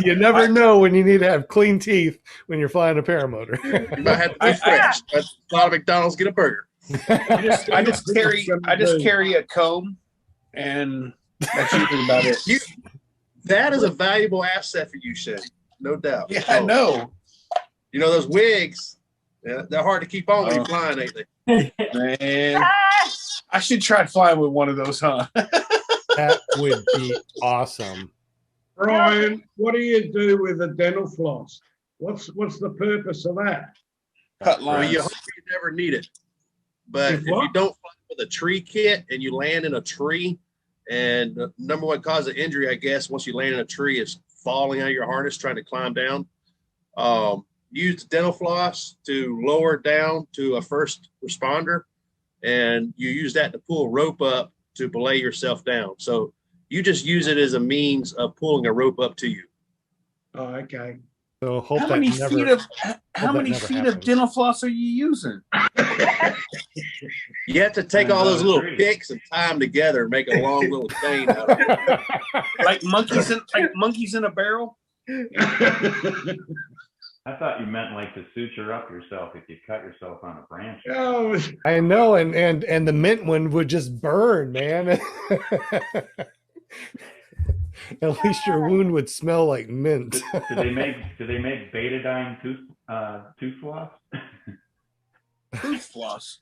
You never know when you need to have clean teeth when you're flying a paramotor. You might have to be fresh, but a lot of McDonald's get a burger. I just carry a comb, and that's usually about it. That is a valuable asset for you, Shay. No doubt. Yeah, I know. You know those wigs? Yeah, they're hard to keep on when you're flying, ain't they? Man, I should try flying with one of those, huh? That would be awesome. Brian, what do you do with the dental floss? What's the purpose of that? Cut Well, lines. you hope you never need it. But if you don't fly with a tree kit and you land in a tree, and the number one cause of injury, I guess, once you land in a tree is falling out of your harness trying to climb down. Use the dental floss to lower down to a first responder, and you use that to pull rope up to belay yourself down. So you just use it as a means of pulling a rope up to you. Oh, okay. So hope How that many never, feet of hope that never happens. dental floss are you using? You have to take all those little picks and tie them together and make a long little chain out of it. Like monkeys in a barrel? I thought you meant like to suture up yourself if you cut yourself on a branch. Oh, I know, and the mint one would just burn, man. At least your wound would smell like mint. Do they make betadine tooth floss? Tooth floss.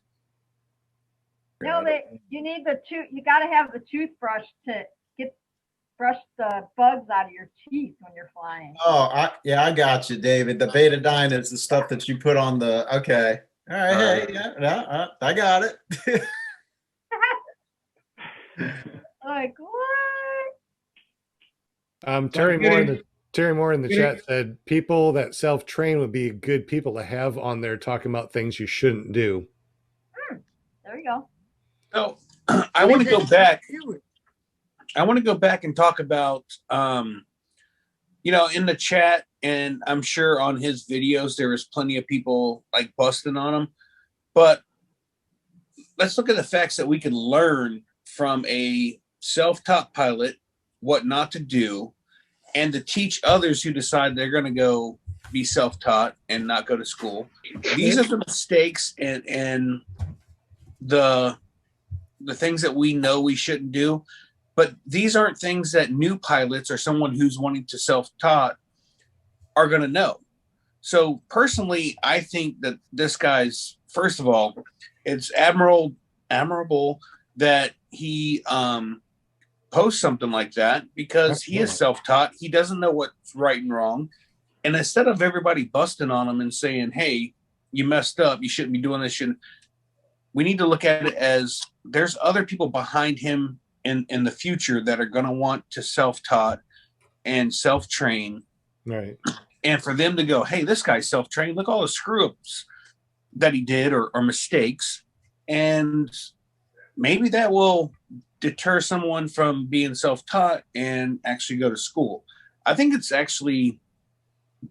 No, you need you got to have the toothbrush to brush the bugs out of your teeth when you're flying. Oh, I got you, David. The betadine is the stuff that you put on the. Okay, all right. Hey, yeah, I got it. Like what? Terry Moore in the chat said people that self-train would be good people to have on there talking about things you shouldn't do. There you go. So I want to go back. I want to go back and talk about, in the chat, and I'm sure on his videos there was plenty of people like busting on him. But let's look at the facts that we can learn from a self-taught pilot, what not to do, and to teach others who decide they're going to go be self-taught and not go to school. These are the mistakes and the things that we know we shouldn't do. But these aren't things that new pilots or someone who's wanting to self-taught are going to know. So personally, I think that this guy's, first of all, it's admirable that he posts something like that, because he is self-taught. He doesn't know what's right and wrong. And instead of everybody busting on him and saying, hey, you messed up, you shouldn't be doing this, we need to look at it as there's other people behind him in the future that are going to want to self-taught and self-train. Right. And for them to go, hey, this guy's self-trained, look all the screw-ups that he did or mistakes. And maybe that will deter someone from being self-taught and actually go to school. I think it's actually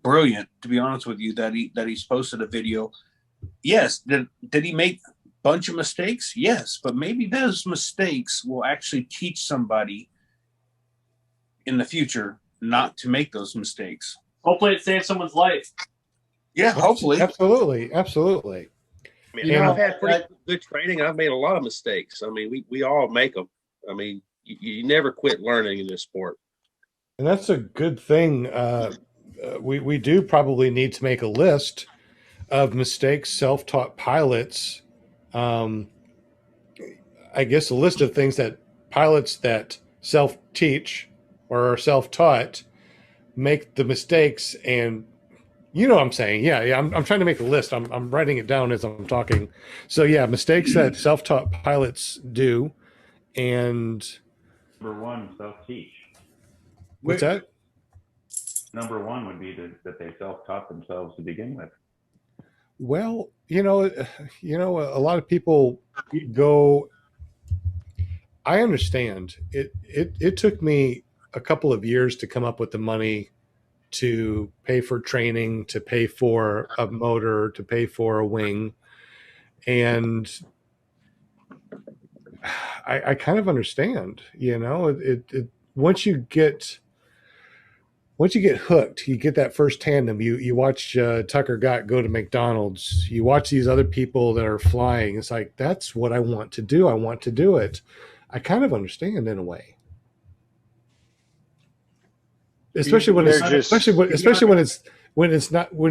brilliant, to be honest with you, that he's posted a video. Yes, did he make bunch of mistakes? Yes, but maybe those mistakes will actually teach somebody in the future not to make those mistakes. Hopefully it saves someone's life. Yeah, hopefully. Absolutely. I mean, I've had pretty good training. I've made a lot of mistakes. I mean, we all make them. I mean, you never quit learning in this sport. And that's a good thing. We do probably need to make a list of mistakes self-taught pilots. I guess a list of things that pilots that self-teach or are self-taught make the mistakes, and you know what I'm saying. Yeah. I'm trying to make a list. I'm writing it down as I'm talking. So yeah, mistakes that self-taught pilots do. And number one, self-teach. What's that? Number one would be that they self-taught themselves to begin with. Well, a lot of people go. I understand. It took me a couple of years to come up with the money to pay for training, to pay for a motor, to pay for a wing, and I kind of understand. Once you get hooked, you get that first tandem. You watch Tucker Gott go to McDonald's. You watch these other people that are flying. It's like, that's what I want to do. I want to do it. I kind of understand in a way, especially when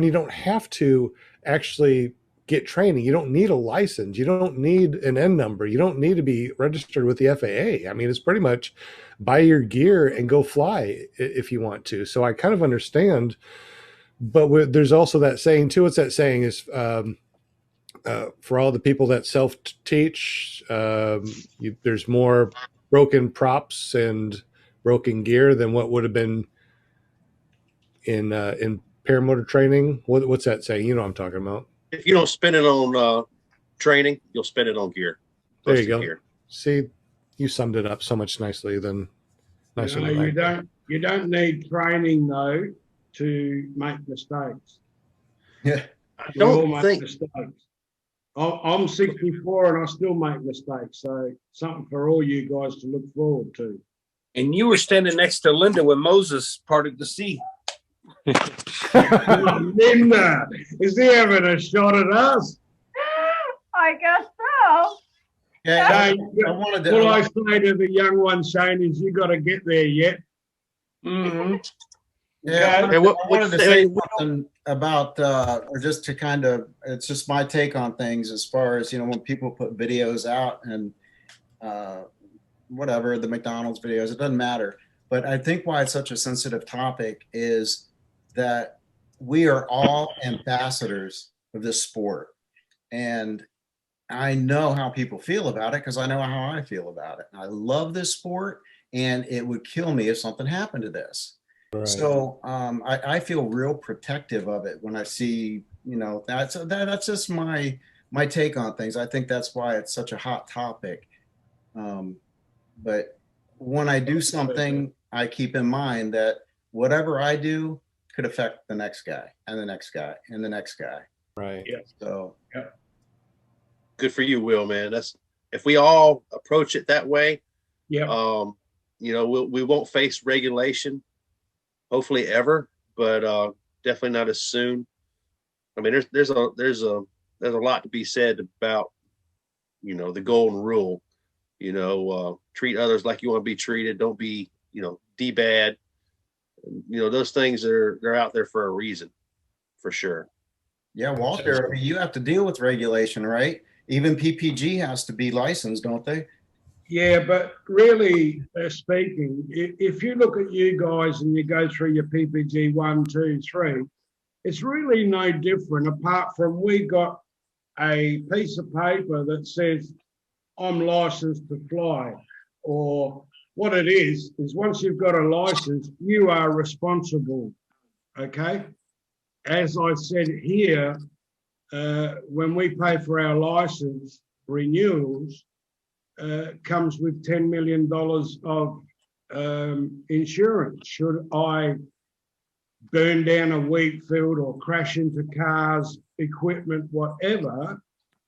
you don't have to actually get training. You don't need a license. You don't need an N number. You don't need to be registered with the FAA. I mean, it's pretty much buy your gear and go fly if you want to. So I kind of understand, but there's also that saying too. What's that saying is, for all the people that self-teach, there's more broken props and broken gear than what would have been in paramotor training. What's that saying? You know what I'm talking about. If you don't spend it on training, you'll spend it on gear. There you go. Gear. See, you summed it up so much nicer than you don't need training though to make mistakes. Yeah, I don't think mistakes. I'm 64 and I still make mistakes. So something for all you guys to look forward to. And you were standing next to Linda when Moses parted the sea. Linda, is he having a shot at us? I guess so. Yeah, Shane, I wanted to. all I say to the young one, Shane, is you got to get there yet. Yeah, Okay. I wanted to say something about, or just to kind of, it's just my take on things as far as, when people put videos out and whatever, the McDonald's videos, it doesn't matter. But I think why it's such a sensitive topic is that we are all ambassadors of this sport. And I know how people feel about it because I know how I feel about it. I love this sport, and it would kill me if something happened to this. Right. So I feel real protective of it when I see, that's just my take on things. I think that's why it's such a hot topic. But when I do something, I keep in mind that whatever I do could affect the next guy and the next guy and the next guy. Right. Yeah. So. Yeah. Good for you, Will, man. If we all approach it that way, yeah. We won't face regulation, hopefully ever, but definitely not as soon. I mean, there's a lot to be said about, the golden rule. Treat others like you want to be treated. Don't be, D-bad. Those things they're out there for a reason, for sure. Yeah, Walter, I mean, you have to deal with regulation, right? Even PPG has to be licensed, don't they? Yeah, but really speaking, if you look at you guys and you go through your PPG 1, 2, 3, it's really no different apart from we got a piece of paper that says I'm licensed to fly, or what it is once you've got a license, you are responsible, okay? As I said here, when we pay for our license renewals, comes with $10 million of insurance. Should I burn down a wheat field or crash into cars, equipment, whatever,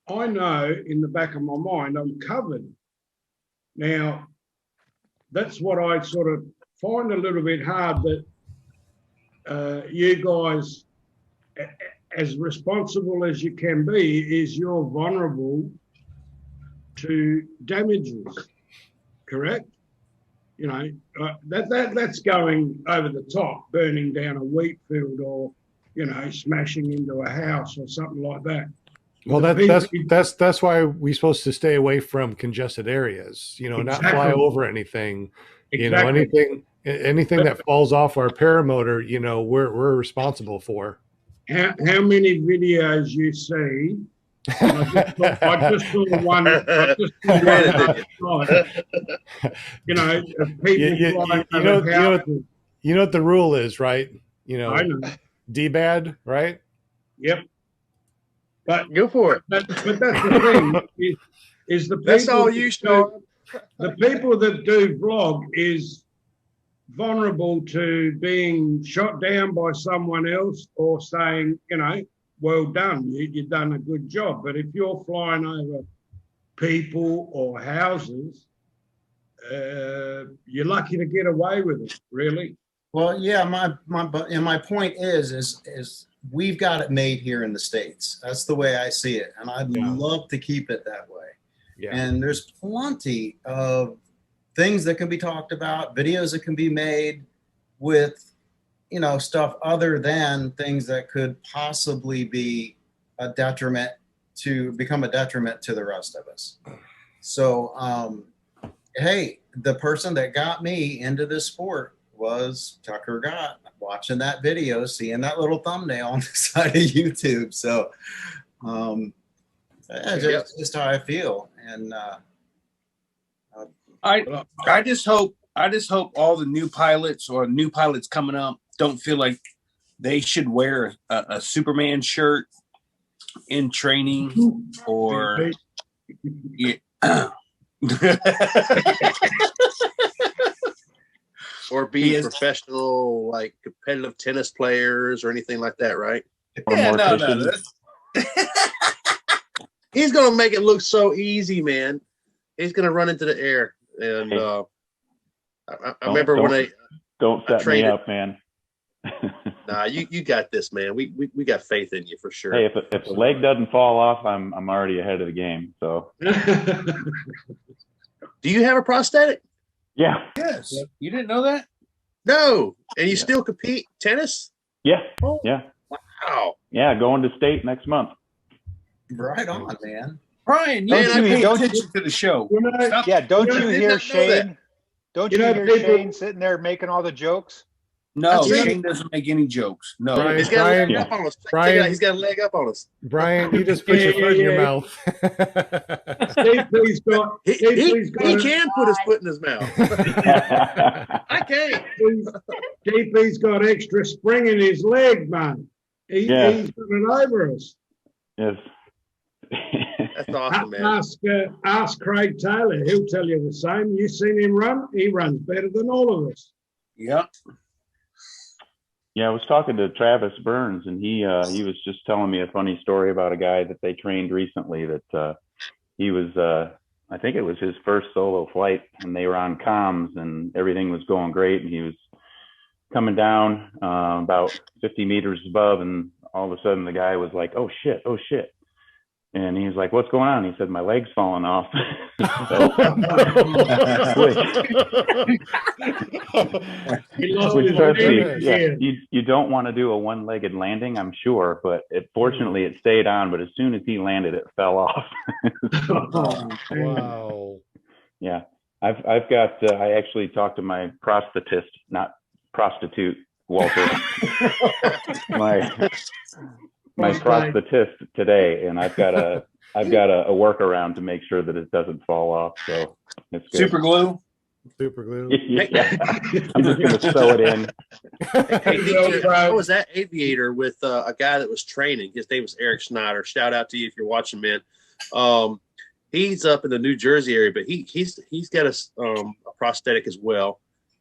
I know in the back of my mind I'm covered. Now, that's what I sort of find a little bit hard, that you guys, as responsible as you can be, is you're vulnerable to damages, correct? That's going over the top, burning down a wheat field or, smashing into a house or something like that. Well, that's why we're supposed to stay away from congested areas, Exactly. Not fly over anything, Exactly. anything that falls off our paramotor, we're responsible for. How many videos you see? I just saw one. Of people flying over houses. You know what the rule is, right? I know. D-bad, right? Yep. But go for it. But that's the thing is the people. That's all you, Sean. The people that do vlog is vulnerable to being shot down by someone else or saying, well done, you've done a good job. But if you're flying over people or houses, you're lucky to get away with it, really. Well, yeah, my point is we've got it made here in the States. That's the way I see it. And I'd love to keep it that way. Yeah. And there's plenty of things that can be talked about, videos that can be made with, stuff other than things that could possibly be become a detriment to the rest of us. So, hey, the person that got me into this sport was Tucker Gott, watching that video, seeing that little thumbnail on the side of YouTube. So, that's just how I feel. And I just hope all the new pilots or new pilots coming up don't feel like they should wear a Superman shirt in training or or be professional, like competitive tennis players or anything like that, right? Yeah, no. He's gonna make it look so easy, man. He's gonna run into the air, and I remember when don't set me up, man. Nah, you got this, man. We got faith in you for sure. Hey, if the leg doesn't fall off, I'm already ahead of the game. So. Do you have a prosthetic? Yeah. Yes. You didn't know that? No. And you still compete tennis? Yeah. Oh, yeah. Wow. Yeah, going to state next month. Right on, man. Brian, you Don't pay you attention to the show. yeah, don't you did hear not know Shane? Don't You you know, hear people- Shane sitting there making all the jokes? No, That's Shane doesn't make any jokes. No. Brian, He's got a leg Brian, up on us. Check it Brian- out. He's got a leg up on us. Brian, you just put your foot in your mouth. DP's got, He DP's got, can put his foot in his mouth. I can't. DP's got extra spring in his leg, man. He's got it over us. Yes. That's awesome, man. Ask Craig Taylor. He'll tell you the same. You seen him run? He runs better than all of us. Yeah. Yeah, I was talking to Travis Burns, and he was just telling me a funny story about a guy that they trained recently that he was, I think it was his first solo flight, and they were on comms, and everything was going great, and he was coming down about 50 meters above, and all of a sudden the guy was like, oh shit. And he's like, what's going on? He said, my leg's falling off. You don't want to do a one-legged landing, I'm sure, but fortunately it stayed on, but as soon as he landed, it fell off. Wow. Yeah. I've got, I actually talked to my prosthetist, not prostitute, Walter, my prosthetist today, and I've got a workaround to make sure that it doesn't fall off. So it's good. Super glue. Yeah. I'm just going to sew it in. Hey, DJ, I was at Aviator with a guy that was training. His name was Eric Schneider. Shout out to you if you're watching, man. He's up in the New Jersey area, but he's got a prosthetic as well,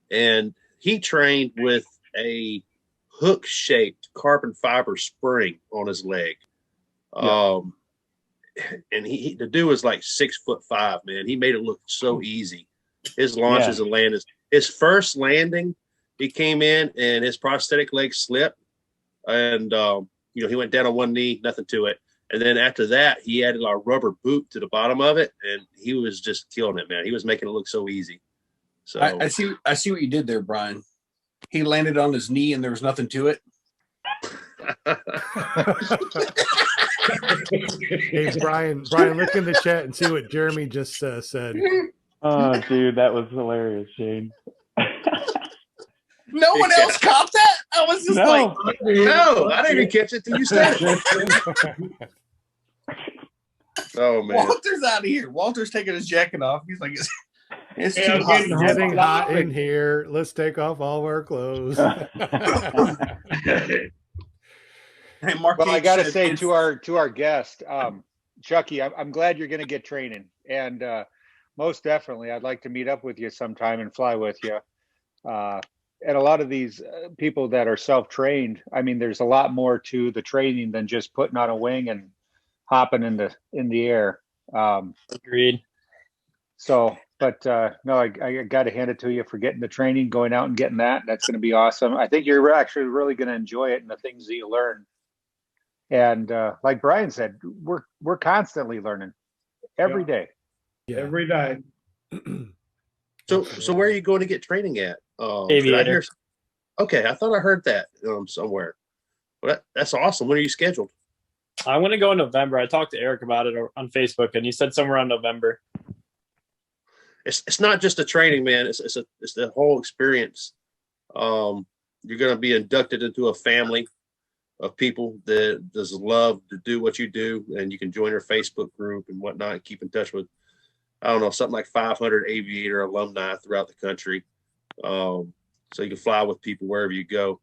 and he trained with a hook-shaped carbon fiber spring on his leg. And the dude was like 6'5", man. He made it look so easy. His launches and landings. His first landing, he came in and his prosthetic leg slipped, and he went down on one knee, nothing to it. And then after that, he added a rubber boot to the bottom of it, and he was just killing it, man. He was making it look so easy. So I see what you did there, Brian. He landed on his knee and there was nothing to it. Hey, Brian, look in the chat and see what Jeremy just said. Oh, dude, that was hilarious, Shane. No one else caught that? I was just like, no, I didn't even catch it till you said it. Oh, man. Walter's out of here. Walter's taking his jacket off. He's like, it's too getting hot in here. Let's take off all of our clothes. Hey, Mark, well, I got to say to our guest, Chucky, I'm glad you're going to get training, and most definitely, I'd like to meet up with you sometime and fly with you. And a lot of these people that are self-trained, I mean, there's a lot more to the training than just putting on a wing and hopping in the air. Agreed. So, but no, I got to hand it to you for getting the training, going out and getting that. That's going to be awesome. I think you're actually really going to enjoy it and the things that you learn. And like Brian said, we're constantly learning every day. Yeah. Every day. So where are you going to get training at? Aviator. Okay, I thought I heard that somewhere. Well, that's awesome. When are you scheduled? I'm going to go in November. I talked to Eric about it on Facebook, and he said somewhere around November. It's not just the training, man. It's the whole experience. You're going to be inducted into a family of people that just love to do what you do, and you can join their Facebook group and whatnot and keep in touch with, I don't know, something like 500 Aviator alumni throughout the country. So you can fly with people wherever you go.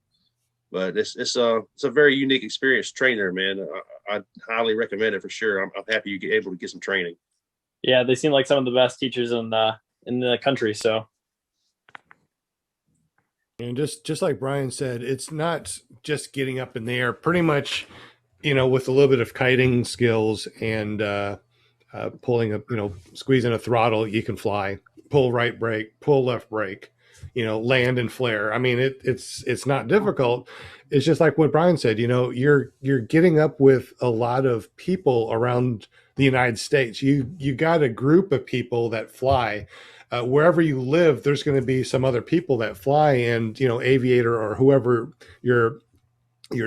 But it's a very unique experience training there, man. I highly recommend it for sure. I'm happy you get able to get some training. Yeah, they seem like some of the best teachers in the country. So, and just like Brian said, it's not just getting up in the air. Pretty much, with a little bit of kiting skills and pulling squeezing a throttle, you can fly. Pull right brake, pull left brake. land and flare. I mean, it's not difficult. It's just like what Brian said, you're getting up with a lot of people around the United States. You got a group of people that fly. Wherever you live, there's going to be some other people that fly, and Aviator or whoever your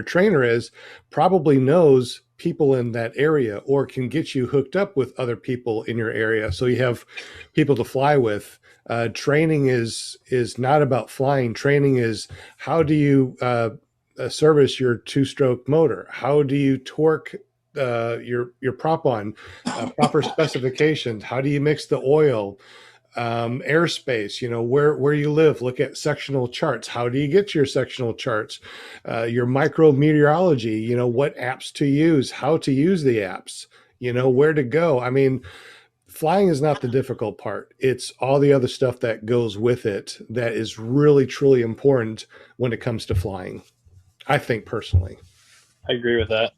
trainer is probably knows people in that area or can get you hooked up with other people in your area, so you have people to fly with. Training is not about flying. Training is, how do you service your two-stroke motor? How do you torque your prop on, proper specifications? How do you mix the oil? Airspace, where you live, look at sectional charts. How do you get your sectional charts? Your micrometeorology, what apps to use, how to use the apps, where to go. I mean, flying is not the difficult part. It's all the other stuff that goes with it that is really, truly important when it comes to flying, I think, personally. I agree with that.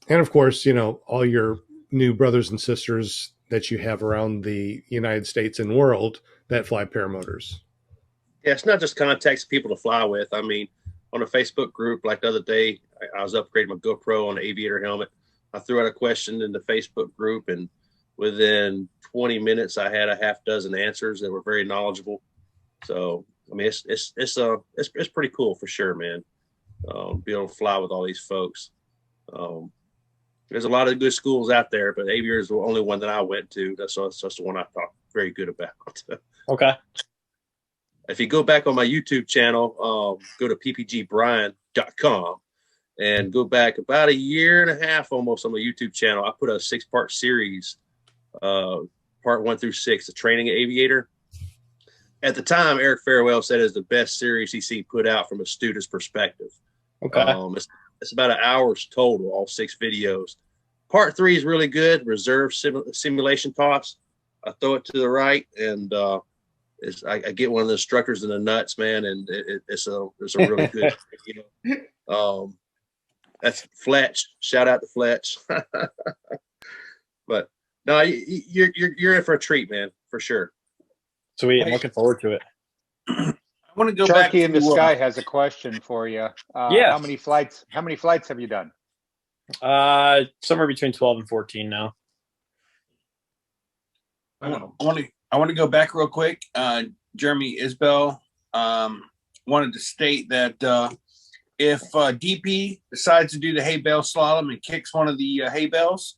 And of course, all your new brothers and sisters that you have around the United States and world that fly paramotors. Yeah, it's not just contacting people to fly with. I mean, on a Facebook group, like the other day, I was upgrading my GoPro on the Aviator helmet. I threw out a question in the Facebook group, and within 20 minutes, I had a half dozen answers that were very knowledgeable. So, I mean, it's pretty cool for sure, man. Be able to fly with all these folks. There's a lot of good schools out there, but Aviator is the only one that I went to. That's the one I thought very good about. Okay. If you go back on my YouTube channel, go to ppgbrian.com and go back about a year and a half almost on my YouTube channel. I put a 6-part series, part 1 through 6, the training Aviator. At the time, Eric Farewell said it's the best series he's seen put out from a student's perspective. Okay. It's about an hour's total, all 6 videos. Part 3 is really good. Reserve simulation toss. I throw it to the right, and I get one of the instructors in the nuts, man, and it's a really good. That's Fletch. Shout out to Fletch. But no, you're in for a treat, man, for sure. Sweet. I'm looking forward to it. I want to go Chucky back in the to, Sky has a question for you. Yeah. How many flights have you done? Somewhere between 12 and 14 now. I want to go back real quick. Jeremy Isbell wanted to state that if DP decides to do the hay bale slalom and kicks one of the hay bales,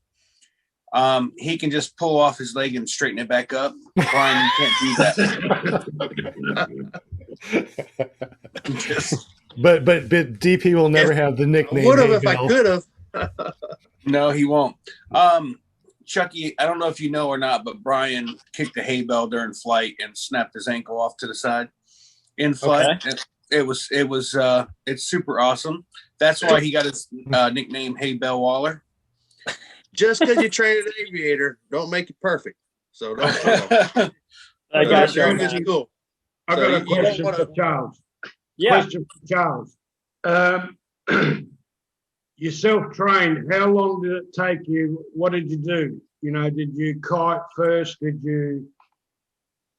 he can just pull off his leg and straighten it back up. Brian, you can't do that. But DP will never have the nickname. Would have if I could have. No, he won't. Chucky, I don't know if you know or not, but Brian kicked a hay bale during flight and snapped his ankle off to the side in flight. Okay. It's super awesome. That's why he got his nickname Hay Bale Waller. Just because you train an Aviator, don't make it perfect. So don't. I got you. Cool. I've got a question for Charles. Yeah. Question for Charles. You self-trained. How long did it take you? What did you do? Did you kite first? Did you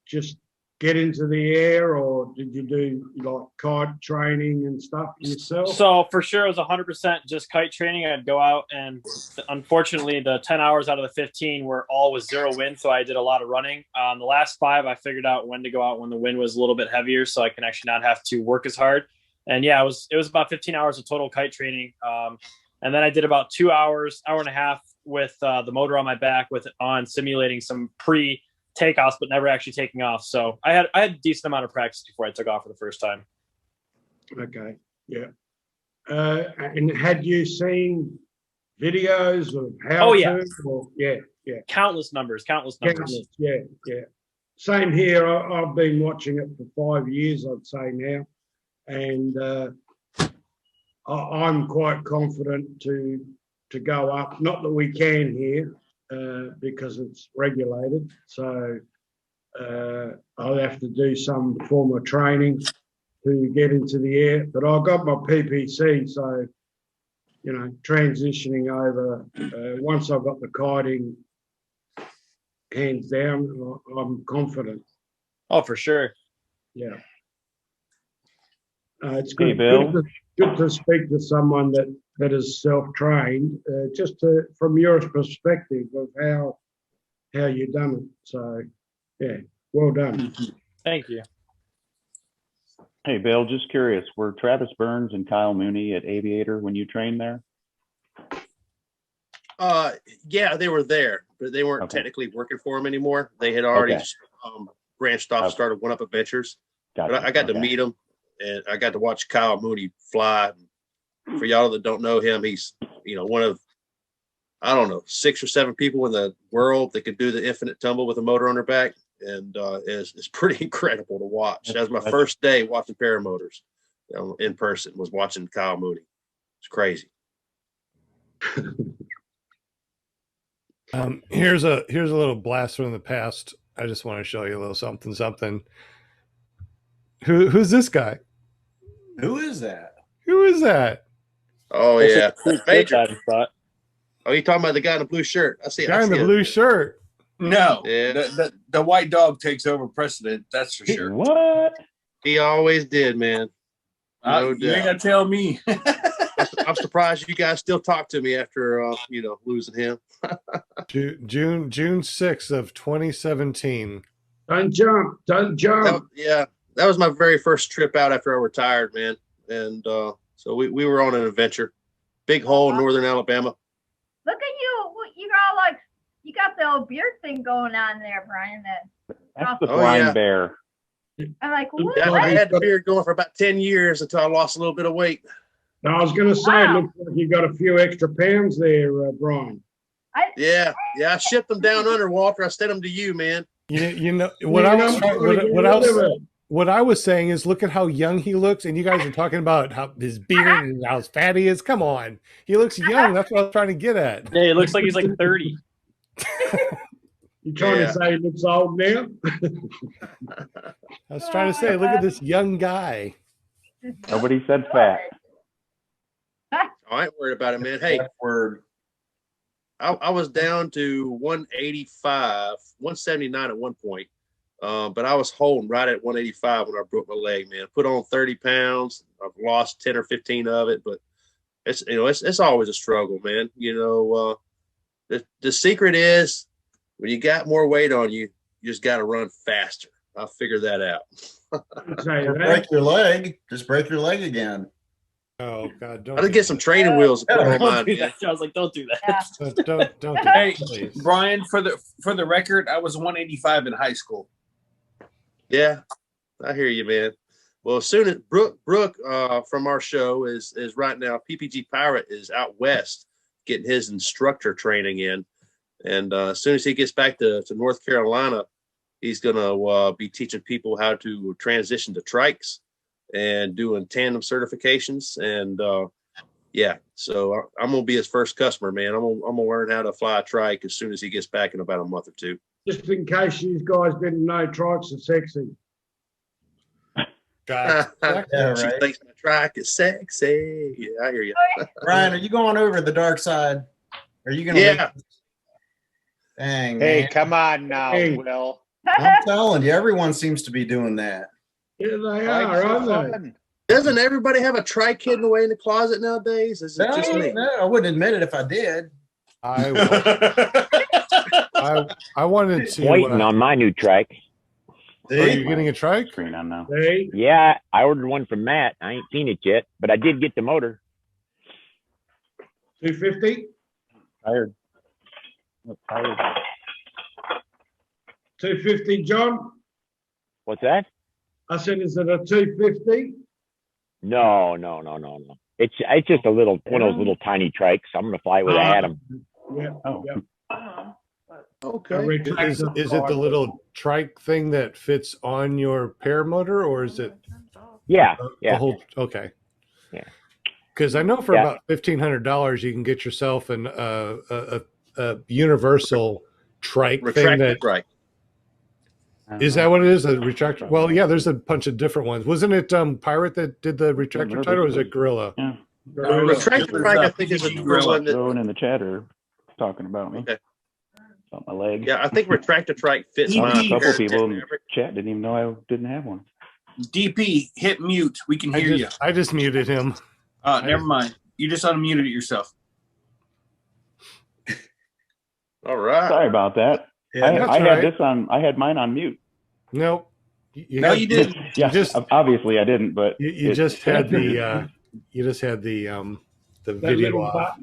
just get into the air, or did you do like kite training and stuff yourself? So for sure, it was 100% just kite training. I'd go out, and unfortunately, the 10 hours out of the 15 were all with 0 wind, so I did a lot of running. The last 5, I figured out when to go out when the wind was a little bit heavier, so I can actually not have to work as hard. And yeah, it was about 15 hours of total kite training. And then I did about 2 hours, hour and a half with the motor on my back with it on, simulating some pre-takeoffs, but never actually taking off. So I had a decent amount of practice before I took off for the first time. Okay, yeah. And had you seen videos of how? Oh yeah, yeah. Countless numbers. Yeah. Same here. I've been watching it for 5 years, I'd say now, and I'm quite confident to go up. Not that we can here because it's regulated, so I'll have to do some form of training to get into the air. But I got my PPC, so transitioning over once I've got the kiting hands down. I'm confident. Oh, for sure. Yeah. It's Hey, good, Bill. good to speak to someone that is self-trained, from your perspective of how you've done it. So, yeah, well done. Thank you. Hey, Bill, just curious, were Travis Burns and Kyle Mooney at Aviator when you trained there? Yeah, they were there, but they weren't technically working for him anymore. They had already branched off, started One Up Adventures. Gotcha. But I got to meet him, and I got to watch Kyle Mooney fly. For y'all that don't know him, he's one of, I don't know, 6 or 7 people in the world that could do the infinite tumble with a motor on their back, and it's pretty incredible to watch. That was my first day watching paramotors in person. Was watching Kyle Mooney. It's crazy. Here's a little blast from the past. I just want to show you a little something. Who's this guy? Who is that? Who is that? Oh yeah, Major. Spot. Oh, you talking about the guy in the blue shirt? I see. Guy in the blue shirt. No, Yeah. the white dog takes over precedent. That's for sure. What? He always did, man. No You doubt. ain't gotta tell me. I'm surprised you guys still talk to me after losing him. June 6th of 2017. Don't jump. That was my very first trip out after I retired, man. And so we were on an adventure. Big hole in northern Alabama. Look at you. You got the old beard thing going on there, Brian. That's the blind bear. I'm like, what? Yeah, I had the beard going for about 10 years until I lost a little bit of weight. Now, I was going to say, it looks like you got a few extra pounds there, Brian. Yeah, I shipped them down under, Walter. I sent them to you, man. What I was saying is, look at how young he looks, and you guys are talking about how his beard and how fat he is. Come on, he looks young. That's what I was trying to get at. Yeah, he looks like he's like 30. You trying to say he looks old now? I was trying to say, look at this young guy. Nobody said fat. I ain't worried about it, man. Hey, I was down to 185, 179 at one point. But I was holding right at 185 when I broke my leg, man. Put on 30 pounds. I've lost 10 or 15 of it, but it's always a struggle, man. The secret is when you got more weight on you, you just got to run faster. I'll figure that out. Break your leg. Just break your leg again. Oh God! I did get some training wheels. To put on mine, man. I was like, don't do that. Don't. Hey, Brian, for the record, I was 185 in high school. Yeah, I hear you, man. Well, as soon as Brooke from our show is right now, PPG Pirate is out west getting his instructor training in, and as soon as he gets back to North Carolina, he's gonna be teaching people how to transition to trikes and doing tandem certifications, and so I'm gonna be his first customer, man. I'm gonna learn how to fly a trike as soon as he gets back in about a month or two. Just in case you guys didn't know, trikes are sexy. Yeah, She right. thinks my trike is sexy. Yeah, I hear you. Ryan, are you going over the dark side? Are you gonna? Yeah. Dang. Hey, man. come on now, Hey. Will. I'm telling you, everyone seems to be doing that. Yeah, they Trikes are, aren't fun. Doesn't everybody have a trike hidden away in the closet nowadays? Is it No, just me? no, I wouldn't admit it if I did. I wanted to. Waiting on my new trike. Are you getting a trike? Screen on now. they? Yeah, I ordered one from Matt. I ain't seen it yet, but I did get the motor. 250? Tired. Tired. 250, John? What's that? I said, is it a 250? No. It's just a little one of those little tiny trikes. I'm gonna fly it with Adam. Yeah. Oh. Yep. Okay. Is it the little trike thing that fits on your paramotor, or is it? Yeah. The whole, okay. Yeah. Because I know for Yeah. about $1,500 you can get yourself a universal trike thing. Retracted trike. Is that what it is? A retractor? Well, yeah. There's a bunch of different ones. Wasn't it Pirate that did the retractor trike, or was it Gorilla? Yeah. Retracted trike, I think, is a Gorilla. one that. Throwing in the chat or talking about me. Okay. on my leg. Yeah, I think retractor trike fits A mine. couple people in the chat didn't even know I didn't have one. DP, hit mute. We can hear you. I just muted him. Never mind. You just unmuted it yourself. All right. Sorry about that. Yeah, I had this on. I had mine on mute. Nope. You didn't. Yeah, obviously I didn't. But you just had the video off.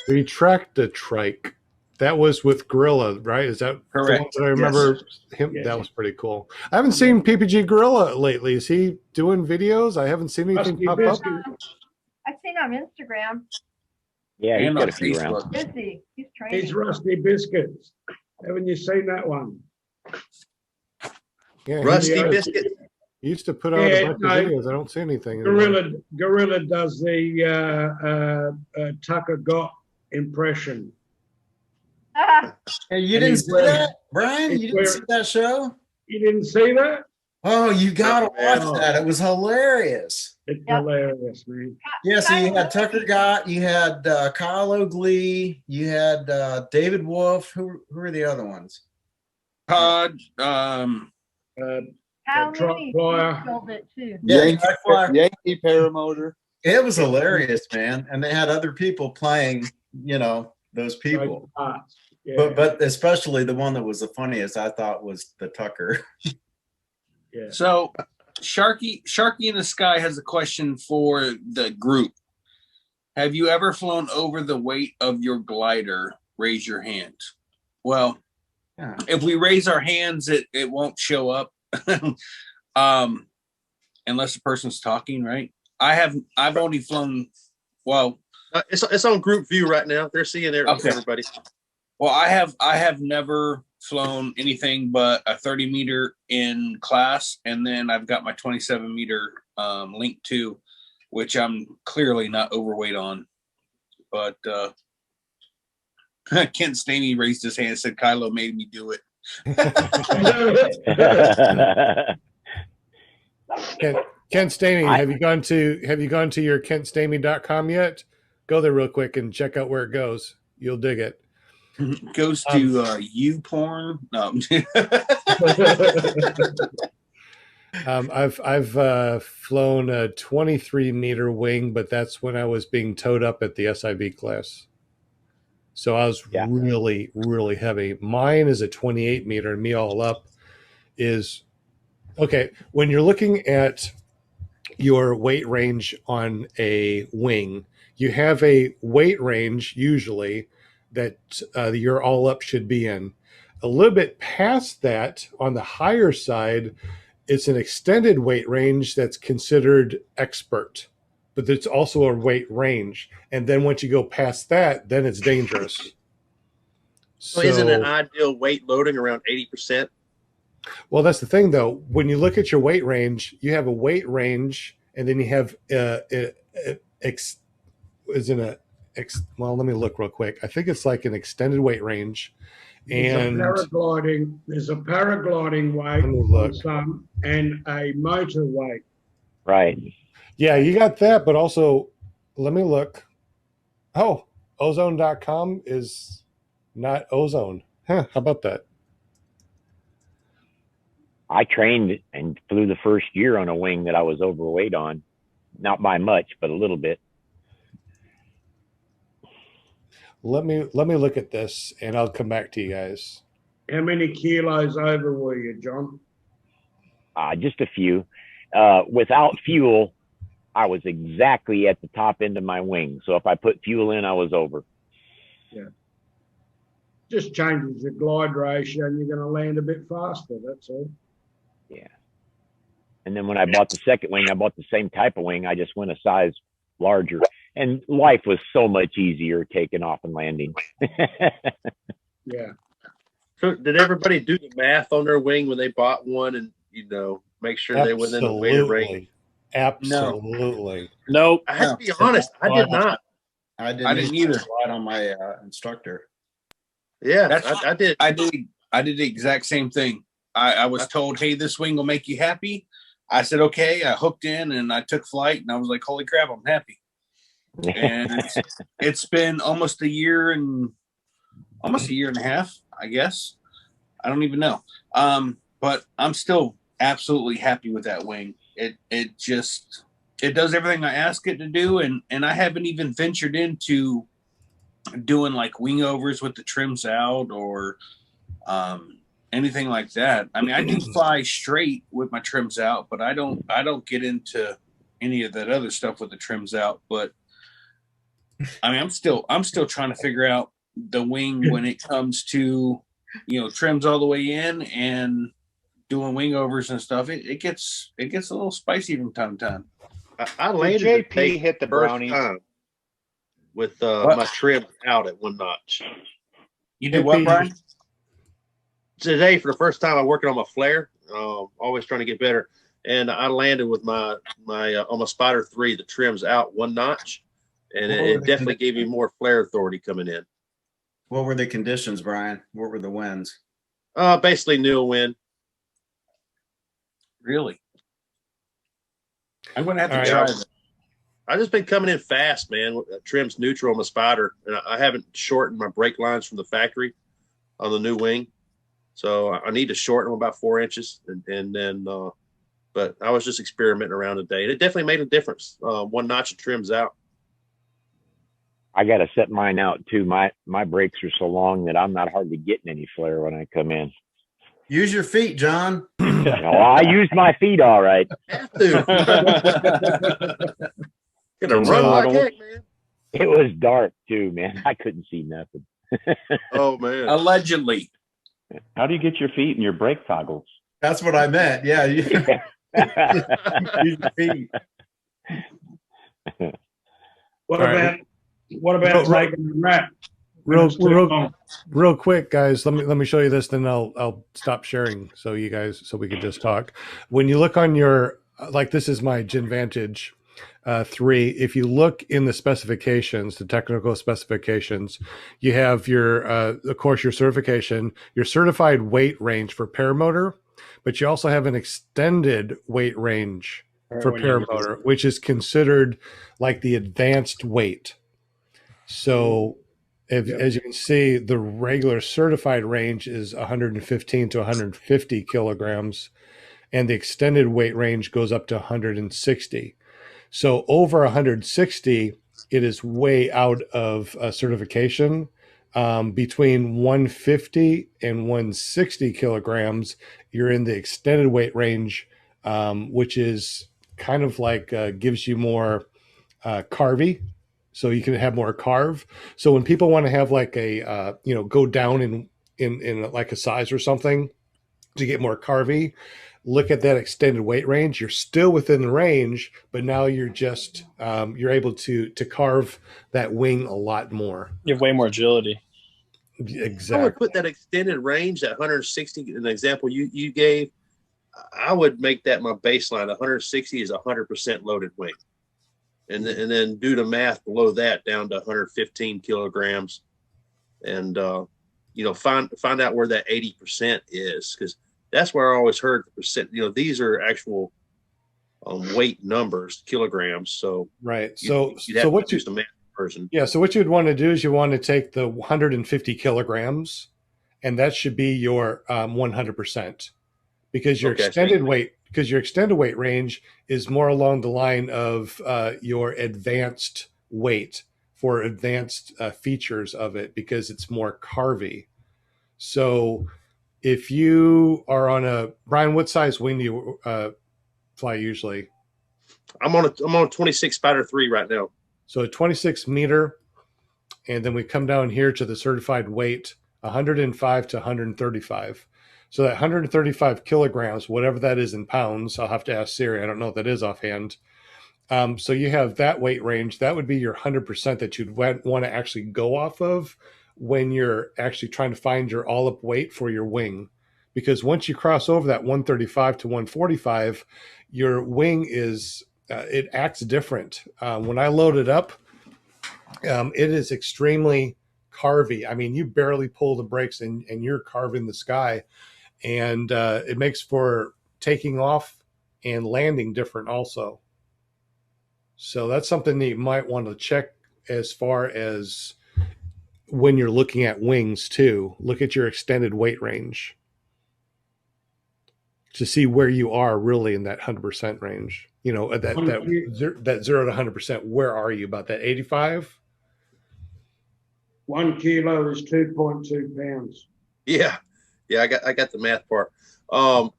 Retractor trike. That was with Gorilla, right? Is that correct? The one that I remember him. Yes. That was pretty cool. I haven't seen PPG Gorilla lately. Is he doing videos? I haven't seen anything pop up. I've seen on Instagram. Yeah, he's got a few around. Busy. He's training. He's Rusty Biscuits. Haven't you seen that one? Yeah, Rusty Biscuit. He used to put out a bunch of videos. I don't see anything. Gorilla does the Tucker Got impression. Hey, you didn't see that, Brian? You didn't see that show? You didn't see that? Oh, you gotta watch that. It was hilarious. It's hilarious, man. Yeah, so you had Tucker Gott, you had Kyle O'Glee, you had David Wolf. Who are the other ones? Todd, How many killed it too? Yankee Paramotor. It was hilarious, man. And they had other people playing, those people. Yeah. But especially the one that was the funniest, I thought, was the Tucker. Yeah. So Sharky in the Sky has a question for the group. Have you ever flown over the weight of your glider? Raise your hand. Well, if we raise our hands, it won't show up. Unless the person's talking, right? I've only flown, well, it's on group view right now. They're seeing everybody. Well, I have never flown anything but a 30 meter in class, and then I've got my 27 meter Link 2, which I'm clearly not overweight on. But Kent Staney raised his hand and said, Kylo made me do it. Kent Staney, have you gone to your kentstaney.com yet? Go there real quick and check out where it goes. You'll dig it. Goes to YouPorn. No. I've flown a 23 meter wing, but that's when I was being towed up at the SIV class. So I was really, really heavy. Mine is a 28 meter, and me all up is okay. When you're looking at your weight range on a wing, you have a weight range usually that your all up should be in. A little bit past that, on the higher side, it's an extended weight range that's considered expert, but it's also a weight range. And then once you go past that, then it's dangerous. So isn't an ideal weight loading around 80%? Well, that's the thing, though. When you look at your weight range, you have a weight range, and then you have well, let me look real quick. I think it's like an extended weight range. And there's a paragliding weight on some and a motor weight. Right. Yeah, you got that, but also, let me look. Oh, ozone.com is not ozone. Huh, how about that? I trained and flew the first year on a wing that I was overweight on. Not by much, but a little bit. Let me look at this, and I'll come back to you guys. How many kilos over were you, John? Just a few. Without fuel, I was exactly at the top end of my wing. So if I put fuel in, I was over. Yeah. Just changes your glide ratio, and you're going to land a bit faster. That's all. Yeah. And then when I bought the second wing, I bought the same type of wing. I just went a size larger. And life was so much easier taking off and landing. Yeah. So did everybody do the math on their wing when they bought one and, make sure they were within the weight range? Absolutely. Nope. I have to be honest. I did not. I didn't either. Right on my instructor. Yeah, I did. I did the exact same thing. I was told, hey, this wing will make you happy. I said, okay. I hooked in and I took flight, and I was like, holy crap, I'm happy. And it's been almost a year and almost a year and a half, I guess. I don't even know. But I'm still absolutely happy with that wing. It does everything I ask it to do, and I haven't even ventured into doing like wing overs with the trims out or anything like that. I mean, I do fly straight with my trims out, but I don't get into any of that other stuff with the trims out. But I mean, I'm still trying to figure out the wing when it comes to, you know, trims all the way in and doing wing overs and stuff. It gets a little spicy from time to time. I landed JP hit the first brownies time with my trim out at 1 notch. You did what, Brian? Today, for the first time, I'm working on my flare. Always trying to get better, and I landed with my on my Spider 3. The trim's out 1 notch, and it definitely gave me more flare authority coming in. What were the conditions, Brian? What were the winds? Basically new wind. Really? I'm going to have to All try right. it. I just been coming in fast, man. Trim's neutral on my Spider, and I haven't shortened my brake lines from the factory on the new wing, so I need to shorten them about 4 inches, and then. But I was just experimenting around today, and it definitely made a difference. 1 notch of trim's out. I got to set mine out too. My brakes are so long that I'm not hardly getting any flare when I come in. Use your feet, John. I use my feet all right. Have to. Gonna run like heck, man. It was dark too, man. I couldn't see nothing. Oh man. Allegedly. How do you get your feet in your brake toggles? That's what I meant. Yeah. Use your feet. What All about right. taking the wrap? Real quick, guys. Let me show you this. Then I'll stop sharing so we can just talk. When you look on your this is my Gen Vantage 3. If you look in the specifications, the technical specifications, you have your of course your certification, your certified weight range for paramotor, but you also have an extended weight range for paramotor, which is considered like the advanced weight. So as you can see, the regular certified range is 115 to 150 kilograms, and the extended weight range goes up to 160. So over 160, it is way out of certification. Between 150 and 160 kilograms, you're in the extended weight range, which is kind of like gives you more carvy. So you can have more carve. So when people want to have like a, go down in like a size or something to get more carvy, look at that extended weight range. You're still within the range, but now you're just, you're able to carve that wing a lot more. You have way more agility. Exactly. I would put that extended range, that 160, an example you gave, I would make that my baseline. 160 is 100% loaded wing. And then do the math below that down to 115 kilograms, and find out where that 80% is, because that's where I always heard the percent. These are actual weight numbers, kilograms. So right. So what you the math version? Yeah. So what you'd want to do is you want to take the 150 kilograms, and that should be your 100%, because your extended weight. Because your extended weight range is more along the line of your advanced weight for advanced features of it, because it's more carvy. So if you are on Brian, what size wing do you fly usually? I'm on a 26 Spider 3 right now. So a 26 meter, and then we come down here to the certified weight, 105 to 135. So that 135 kilograms, whatever that is in pounds, I'll have to ask Siri. I don't know what that is offhand. So you have that weight range. That would be your 100% that you'd want to actually go off of when you're actually trying to find your all-up weight for your wing. Because once you cross over that 135 to 145, your wing it acts different. When I load it up, it is extremely carvy. I mean, you barely pull the brakes and you're carving the sky. And it makes for taking off and landing different also. So that's something that you might want to check as far as when you're looking at wings too, look at your extended weight range to see where you are really in that 100% range. You know, that 0 to 100%. Where are you? About that 85? 1 kilo is 2.2 pounds. Yeah, I got the math part. No,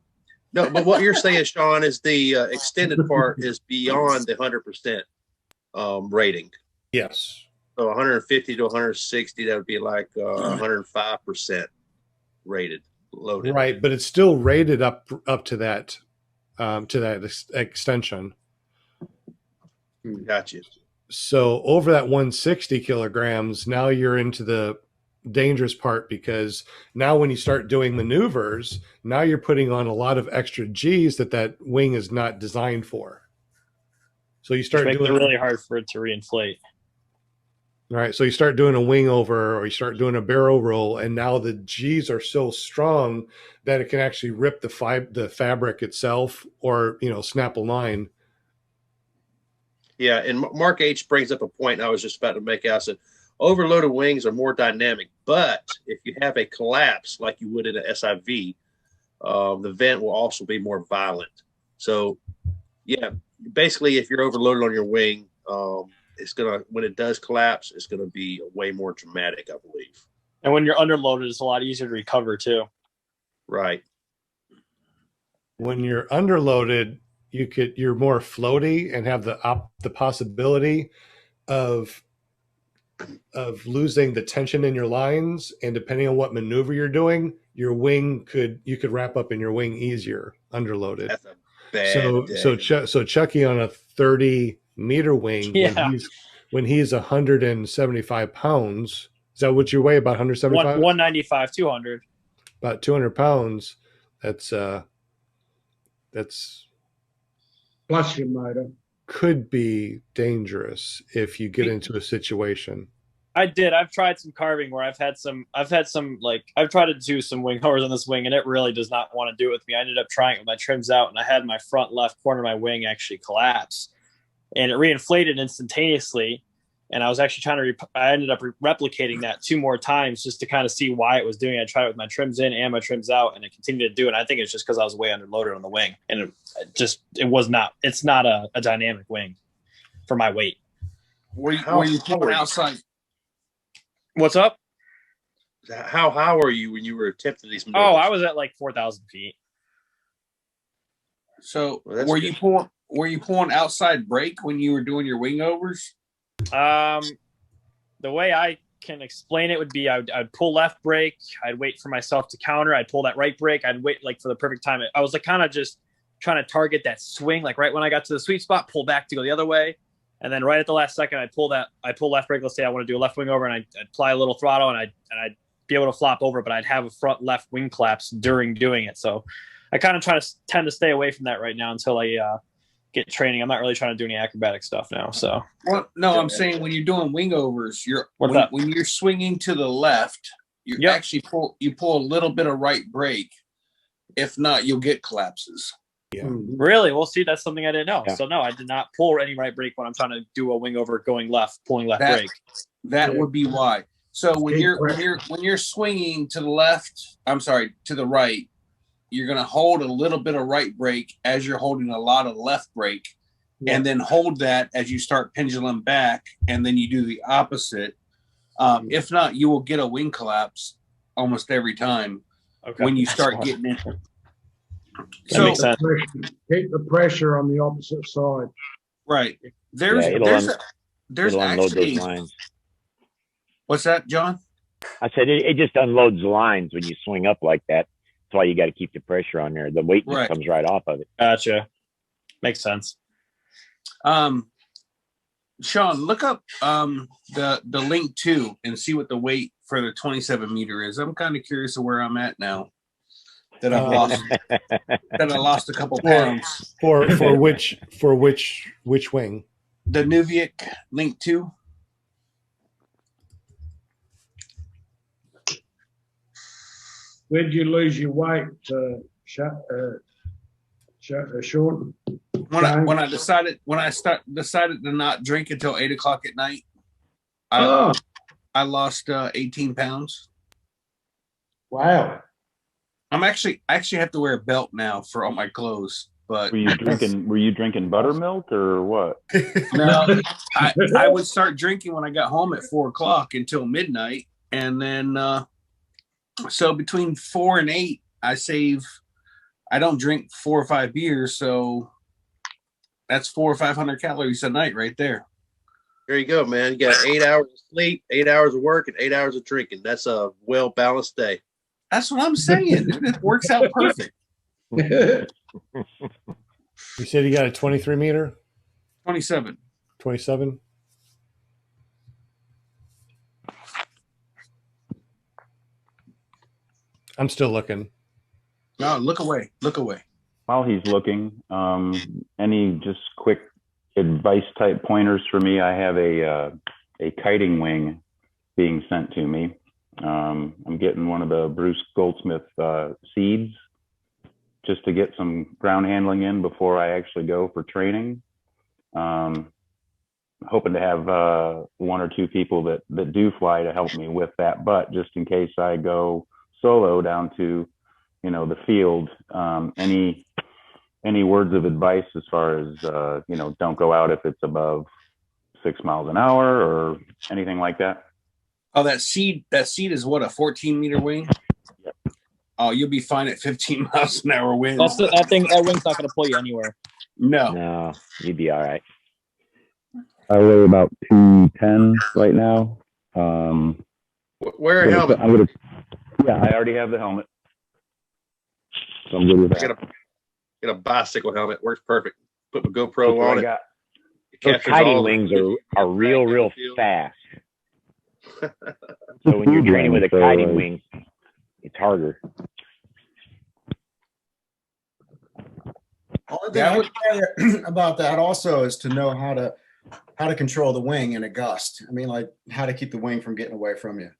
but what you're saying, Sean, is the extended part is beyond the 100% rating. Yes. So 150 to 160, that would be like 105% rated, loaded. Right, but it's still rated up to that extension. Gotcha. So over that 160 kilograms, now you're into the dangerous part, because now when you start doing maneuvers, now you're putting on a lot of extra G's that wing is not designed for. So you start doing it really hard for it to reinflate. Right. So you start doing a wing over, or you start doing a barrel roll, and now the G's are so strong that it can actually rip the fabric itself, or, you know, snap a line. Yeah, and Mark H brings up a point I was just about to make. I said, overloaded wings are more dynamic, but if you have a collapse like you would in an SIV, the vent will also be more violent. So, yeah, basically, if you're overloaded on your wing, it's gonna, when it does collapse, it's gonna be way more dramatic, I believe. And when you're underloaded, it's a lot easier to recover too. Right. When you're underloaded, you're more floaty and have the possibility of losing the tension in your lines, and depending on what maneuver you're doing, your wing you could wrap up in your wing easier underloaded. That's a bad day. So Chucky on a 30-meter wing, when he's 175 pounds, is that what you weigh? About 175? 195, 200. About 200 pounds. That's plus your motor. Could be dangerous if you get into a situation. I've tried some carving where I've tried to do some wing hovers on this wing, and it really does not want to do it with me. I ended up trying it with my trims out, and I had my front left corner of my wing actually collapse, and it reinflated instantaneously. And I was actually I ended up replicating that 2 more times just to kind of see why it was doing it. I tried it with my trims in and my trims out, and it continued to do it. And I think it's just because I was way underloaded on the wing, and it's not a dynamic wing for my weight. Were you pulling outside? What's up? How high were you when you were attempting these maneuvers? Oh, I was at like 4,000 feet. So were you pulling outside brake when you were doing your wing overs? The way I can explain it would be I'd pull left brake, I'd wait for myself to counter, I'd pull that right brake, I'd wait like for the perfect time. I was like kind of just trying to target that swing, like right when I got to the sweet spot, pull back to go the other way, and then right at the last second I'd pull left brake. Let's say I want to do a left wing over, and I'd apply a little throttle, and I'd be able to flop over, but I'd have a front left wing collapse during doing it. So I kind of tend to stay away from that right now until I get training. I'm not really trying to do any acrobatic stuff now. So, well, no, I'm saying when you're doing wing overs, when you're swinging to the left, you actually pull a little bit of right brake. If not, you'll get collapses. Yeah. Really? Well, see, that's something I didn't know. Yeah. So no, I did not pull any right brake when I'm trying to do a wing over going left, pulling left brake. That would be why. So when you're swinging to the left, to the right, you're going to hold a little bit of right brake as you're holding a lot of left brake, and then hold that as you start pendulum back, and then you do the opposite. If not, you will get a wing collapse almost every time when you start getting it. That makes sense. Keep the pressure on the opposite side. Right. There's actually those lines. What's that, John? I said it just unloads lines when you swing up like that. That's why you got to keep the pressure on there. The weight just comes right off of it. Gotcha. Makes sense. Sean, look up the link 2 and see what the weight for the 27 meter is. I'm kind of curious of where I'm at now that I've lost that I lost a couple pounds. For which wing? The Nuvic link 2. Where'd you lose your weight, Sean? When I decided to not drink until 8 o'clock at night, I I lost 18 pounds. Wow. I actually have to wear a belt now for all my clothes. But Were you drinking buttermilk or what? No, I would start drinking when I got home at 4 o'clock until midnight, and then so between 4 and 8, I don't drink 4 or 5 beers, so that's 400 or 500 calories a night right there. There you go, man. You got 8 hours of sleep, 8 hours of work, and 8 hours of drinking. That's a well balanced day. That's what I'm saying. It works out perfect. You said you got a 23 meter? 27. 27? I'm still looking. No, look away. Look away. While he's looking, any just quick advice type pointers for me? I have a kiting wing being sent to me. I'm getting one of the Bruce Goldsmith seeds just to get some ground handling in before I actually go for training. Hoping to have 1 or 2 people that do fly to help me with that, but just in case I go solo down to, the field, any words of advice as far as, don't go out if it's above 6 miles an hour or anything like that? Oh, that seed is what, a 14-meter wing? Yep. Oh, you'll be fine at 15 miles an hour winds. That wing's not going to pull you anywhere. No, you'd be all right. I weigh about 210 right now. Wear a helmet. I already have the helmet. So I'm good with that. Get a bicycle helmet. Works perfect. Put my GoPro on it. Those kiting wings are real fast. So when you're training with a kiting wing, it's harder. Only thing I would say about that also is to know how to control the wing in a gust. I mean, like how to keep the wing from getting away from you.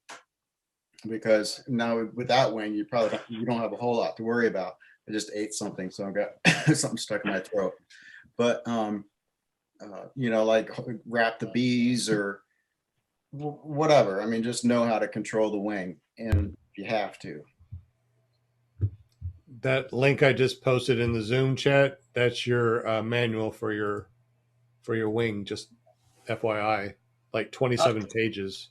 Because now with that wing, you don't have a whole lot to worry about. I just ate something, so I've got something stuck in my throat. But like wrap the bees or whatever. I mean, just know how to control the wing, and if you have to. That link I just posted in the Zoom chat, that's your manual for your wing, just FYI, like 27 pages.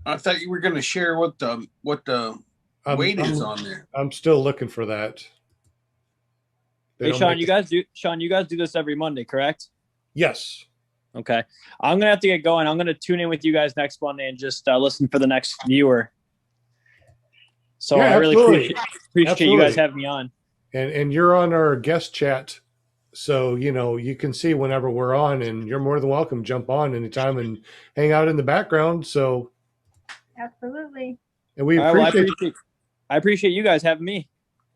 I thought you were going to share what the weight is on there. I'm still looking for that. Hey, Sean, you guys do this every Monday, correct? Yes. Okay. I'm going to have to get going. I'm going to tune in with you guys next Monday and just listen for the next viewer. So yeah, I really appreciate you guys having me on. And you're on our guest chat. So, you can see whenever we're on, and you're more than welcome. Jump on anytime and hang out in the background. So, absolutely. And we I appreciate you guys having me.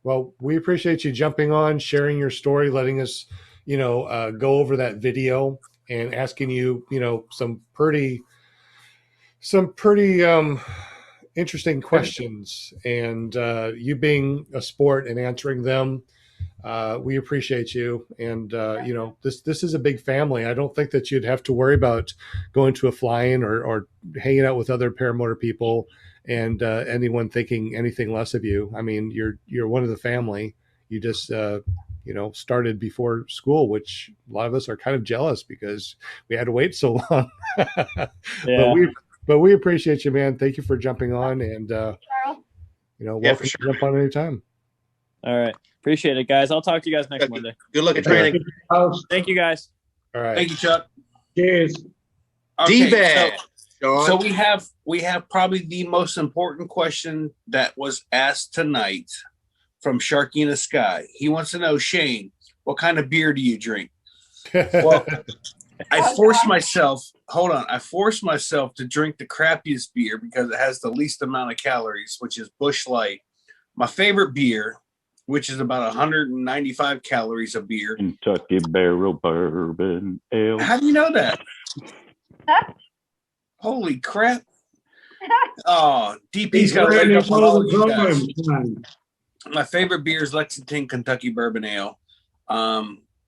Well, we appreciate you jumping on, sharing your story, letting us, go over that video and asking you, some pretty interesting questions, and you being a sport and answering them. We appreciate you. And, this is a big family. I don't think that you'd have to worry about going to a fly-in or hanging out with other paramotor people and anyone thinking anything less of you. I mean, you're one of the family. You just, started before school, which a lot of us are kind of jealous because we had to wait so long. Yeah. But we appreciate you, man. Thank you for jumping on, and welcome to jump on anytime. All right. Appreciate it, guys. I'll talk to you guys next Monday. Good luck at training. Thank you, guys. All right. Thank you, Chuck. Cheers. Okay, so we have probably the most important question that was asked tonight from Sharky in the Sky. He wants to know, Shane, what kind of beer do you drink? Well, I forced myself to drink the crappiest beer because it has the least amount of calories, which is Busch Light. My favorite beer, which is about 195 calories a beer. Kentucky Barrel Bourbon Ale. How do you know that? Holy crap. Oh, DP's got to wake up on all of you guys. My favorite beer is Lexington Kentucky Bourbon Ale.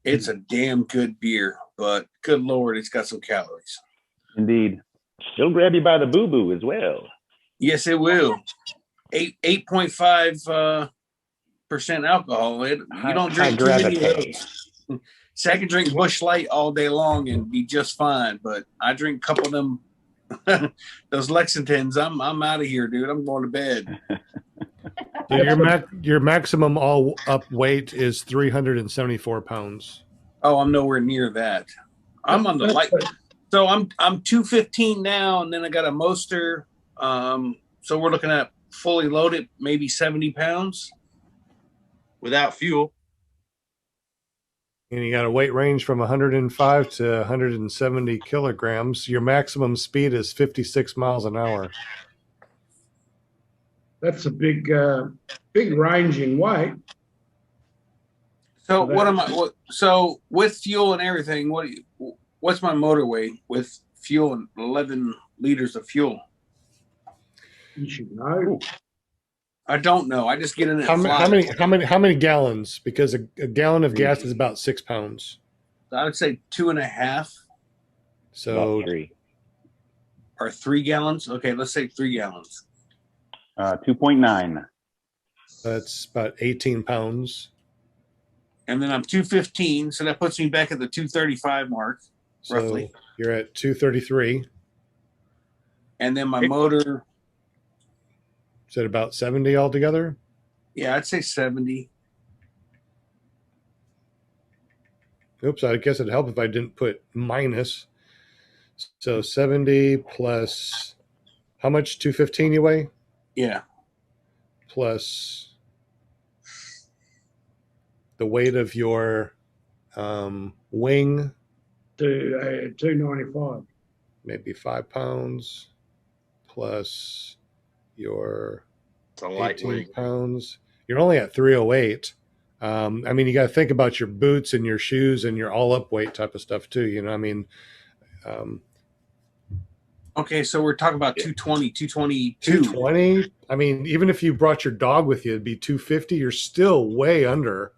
It's a damn good beer, but good Lord, it's got some calories. Indeed. She'll grab you by the boo boo as well. Yes, it will. 8.5% alcohol. You don't drink too many of those. So I can drink Busch Light all day long and be just fine, but I drink a couple of them those Lexingtons. I'm out of here, dude. I'm going to bed. So your maximum all up weight is 374 pounds. Oh, I'm nowhere near that. I'm on the light. So I'm 215 now, and then I got a Moster. So we're looking at fully loaded, maybe 70 pounds without fuel. And you got a weight range from 105 to 170 kilograms. Your maximum speed is 56 miles an hour. That's a big range in weight. So what am I? So with fuel and everything, what's my motor weight with fuel and 11 liters of fuel? You should know. I don't know. I just get in it. How many gallons? Because a gallon of gas is about 6 pounds. I would say 2.5. So about 3. Or 3 gallons. Okay, let's say 3 gallons. 2.9. That's about 18 pounds. And then I'm 215, so that puts me back at the 235 mark, So roughly. you're at 233. And then my motor. Is that about 70 altogether? Yeah, I'd say 70. Oops, I guess it'd help if I didn't put minus. So 70 plus, how much? 215 you weigh? Yeah. Plus the weight of your wing. 295. Maybe 5 pounds. Plus your it's a light 18 wing. pounds. You're only at 308. I mean, you got to think about your boots and your shoes and your all up weight type of stuff too. You know, I mean, Okay, so we're talking about 220, 222. 220. I mean, even if you brought your dog with you, it'd be 250. You're still way under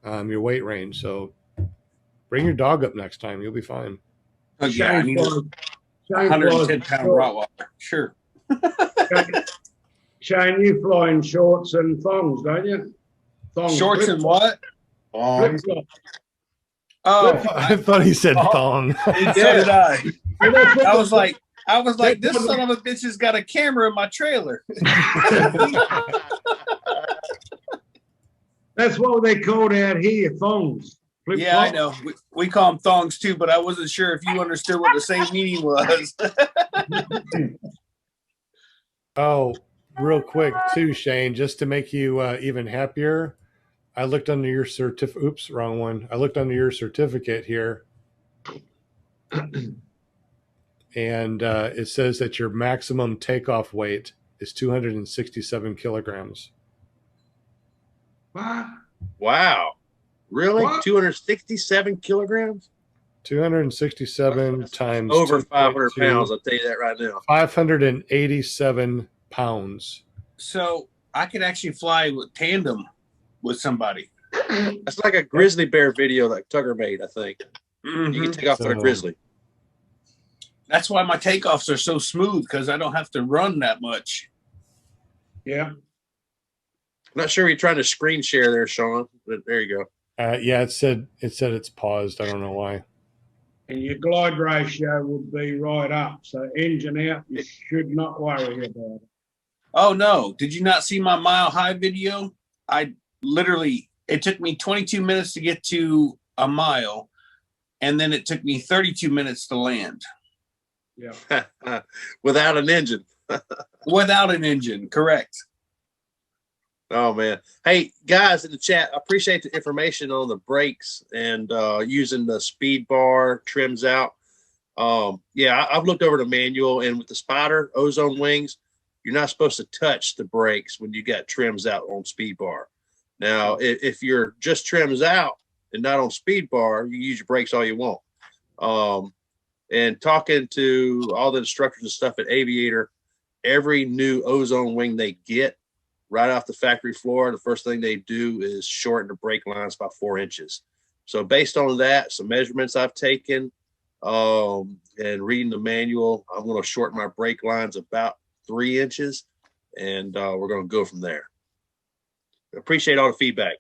your weight range. So bring your dog up next time. You'll be fine. Oh, yeah, I need a 110-pound Rottweiler. Sure. Shane, you fly in shorts and thongs, don't you? Shorts and what? Flip-flop. Oh, I thought he said thong. So did I. I was like, this son of a bitch has got a camera in my trailer. That's what they called out here, thongs. Flip-flop. Yeah, I know. We call them thongs too, but I wasn't sure if you understood what the same meaning was. Oh, real quick too, Shane, just to make you even happier, I looked under your certificate. Oops, wrong one. I looked under your certificate here, and it says that your maximum takeoff weight is 267 kilograms. What? Wow. Really? What? 267 kilograms? 267 times Over 500 2.2, pounds, I'll tell you that right now. 587 pounds. So I could actually fly with tandem with somebody. That's like a grizzly bear video that Tucker made, I think. You can take off on a grizzly. That's why my takeoffs are so smooth, because I don't have to run that much. Yeah. I'm not sure you're trying to screen share there, Sean, but there you go. Yeah, it said it's paused. I don't know why. And your glide ratio would be right up. So engine out, you should not worry about it. Oh, no. Did you not see my mile high video? It took me 22 minutes to get to a mile, and then it took me 32 minutes to land. Yeah. Without an engine. Without an engine, correct. Oh, man. Hey, guys in the chat, I appreciate the information on the brakes and using the speed bar, trims out. Yeah, I've looked over the manual, and with the Spider ozone wings, you're not supposed to touch the brakes when you got trims out on speed bar. Now, if you're just trims out and not on speed bar, you use your brakes all you want. And talking to all the instructors and stuff at Aviator, every new ozone wing they get right off the factory floor, the first thing they do is shorten the brake lines by 4 inches. So based on that, some measurements I've taken, and reading the manual, I'm going to shorten my brake lines about 3 inches, and we're going to go from there. Appreciate all the feedback.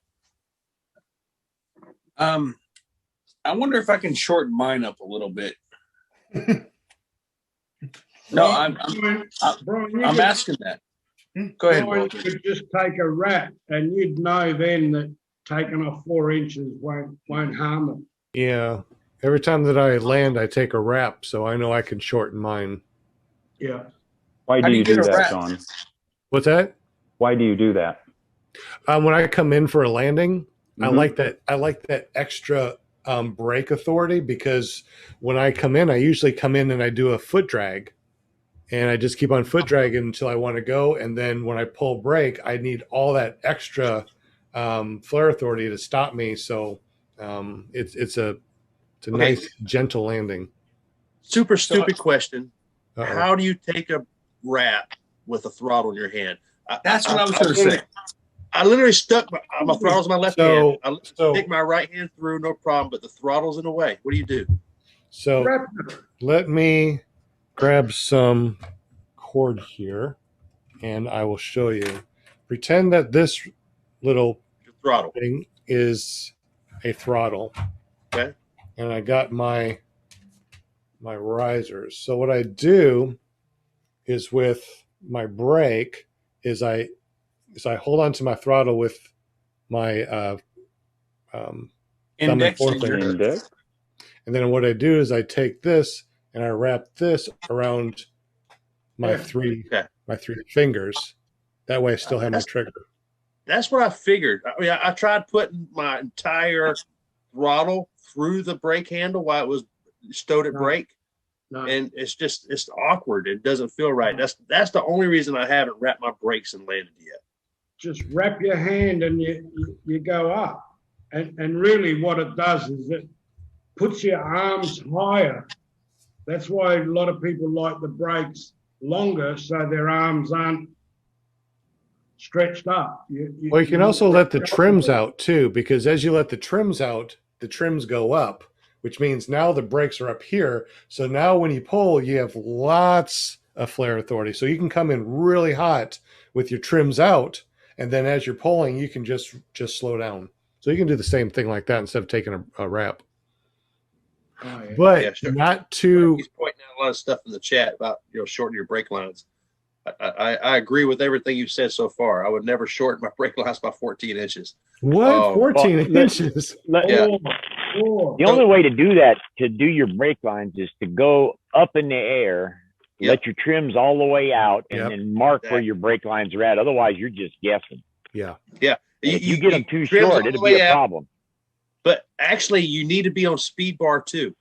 I wonder if I can shorten mine up a little bit. No, I'm asking that. Go ahead, Brian, Walter. you could just take a wrap, and you'd know then that taking off 4 inches won't harm them. Yeah. Every time that I land, I take a wrap, so I know I can shorten mine. Yeah. Why do you do that, Sean? What's that? Why do you do that? When I come in for a landing, I Mhm. like that extra brake authority, because when I come in, I usually come in and I do a foot drag, and I just keep on foot dragging until I want to go. And then when I pull brake, I need all that extra flare authority to stop me. So it's a nice gentle landing. Super stupid question. Uh-oh. How do you take a wrap with a throttle in your hand? That's what I was going to say. I literally stuck my throttle's in my left hand. I so- take my right hand through, no problem, but the throttle's in the way. What do you do? So let me grab some cord here, and I will show you. Pretend that this little throttle thing is a throttle. Okay. And I got my risers. So what I do is with my brake is I hold on to my throttle with my thumb and Index forefinger. Index. And then what I do is I take this and I wrap this around my three fingers. That way I still have my trigger. That's what I figured. I mean, I tried putting my entire throttle through the brake handle while it was stowed at brake. And it's awkward. It doesn't feel right. That's the only reason I haven't wrapped my brakes and landed yet. Just wrap your hand and you go up. And really what it does is it puts your arms higher. That's why a lot of people like the brakes longer, so their arms aren't stretched up. Well, you can also let the trims out too, because as you let the trims out, the trims go up, which means now the brakes are up here. So now when you pull, you have lots of flare authority. So you can come in really hot with your trims out, and then as you're pulling, you can just slow down. So you can do the same thing like that instead of taking a wrap. Oh, yeah. But Yeah, sure. not to. He's pointing out a lot of stuff in the chat about shortening your brake lines. I agree with everything you've said so far. I would never shorten my brake lines by 14 inches. What? 14 inches? Yeah. The only way to do that, to do your brake lines, is to go up in the air, let your trims all the way out, and then mark where your brake lines are at. Otherwise, you're just guessing. Yeah. Yeah. If you get them too trims all short, the it'll way be a out. problem. But actually, you need to be on speed bar too,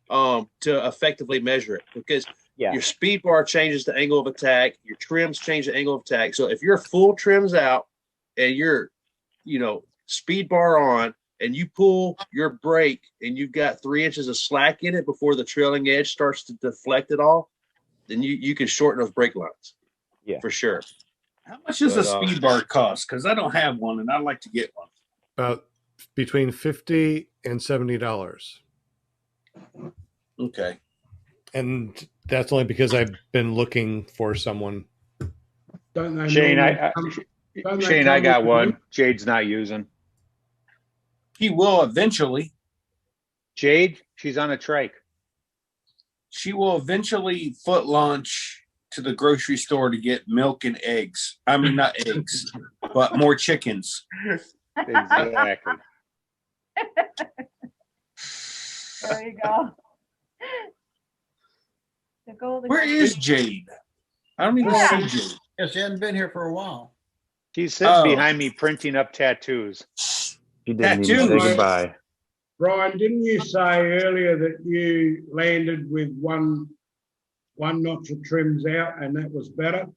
to effectively measure it, because your speed bar changes the angle of attack, your trims change the angle of attack. So if your full trims out and you're, speed bar on, and you pull your brake and you've got 3 inches of slack in it before the trailing edge starts to deflect it all, then you can shorten those brake lines. Yeah, for sure. How much does a speed bar cost? Because I don't have one, and I'd like to get one. About between $50 and $70. Okay. And that's only because I've been looking for someone. Don't they Shane, normally Shane, I got one. Jade's not using. He will eventually. Jade, she's on a trike. She will eventually foot launch to the grocery store to get milk and eggs. I mean, not eggs, but more chickens. Exactly. There you go. The golden. Where is Jade? I don't even see Jade. Yeah, she hadn't been here for a while. She's sitting behind me printing up tattoos. She didn't even say goodbye. Brian, didn't you say earlier that you landed with one notch of trims out and that was better?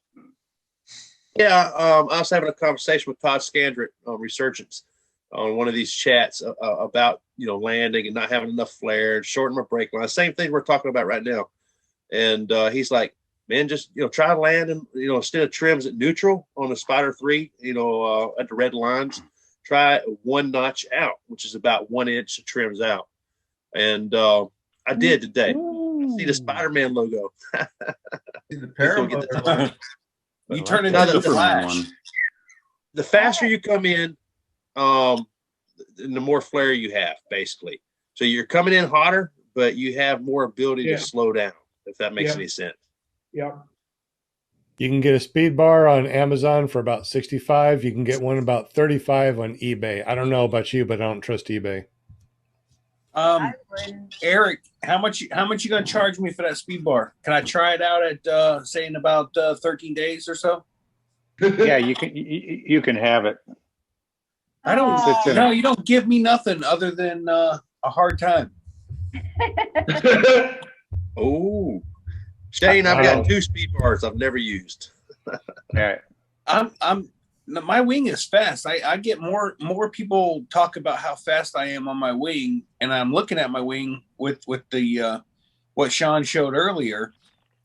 Yeah, I was having a conversation with Todd Scandrett on Resurgence on one of these chats about landing and not having enough flare and shorten my brake line. Same thing we're talking about right now. And he's like, man, just try landing, instead of trims at neutral on the Spider 3, at the red lines, try one notch out, which is about 1 inch of trims out. And I did today. I see the Spider-Man logo. See the Paramotor. You turn No, into the Superman Flash. one. The faster you come in, the more flare you have, basically. So you're coming in hotter, but you have more ability Yeah. to slow down, if that makes Yeah. any sense. Yep. You can get a speed bar on Amazon for about 65. You can get one about 35 on eBay. I don't know about you, but I don't trust eBay. Eric, how much you gonna charge me for that speed bar? Can I try it out at say in about 13 days or so? Yeah, you can have it. I don't It's in no, a- you don't give me nothing other than a hard time. Oh, Shane, I've got 2 speed bars I've never used. Yeah. My wing is fast. I get more people talk about how fast I am on my wing, and I'm looking at my wing with the what Sean showed earlier.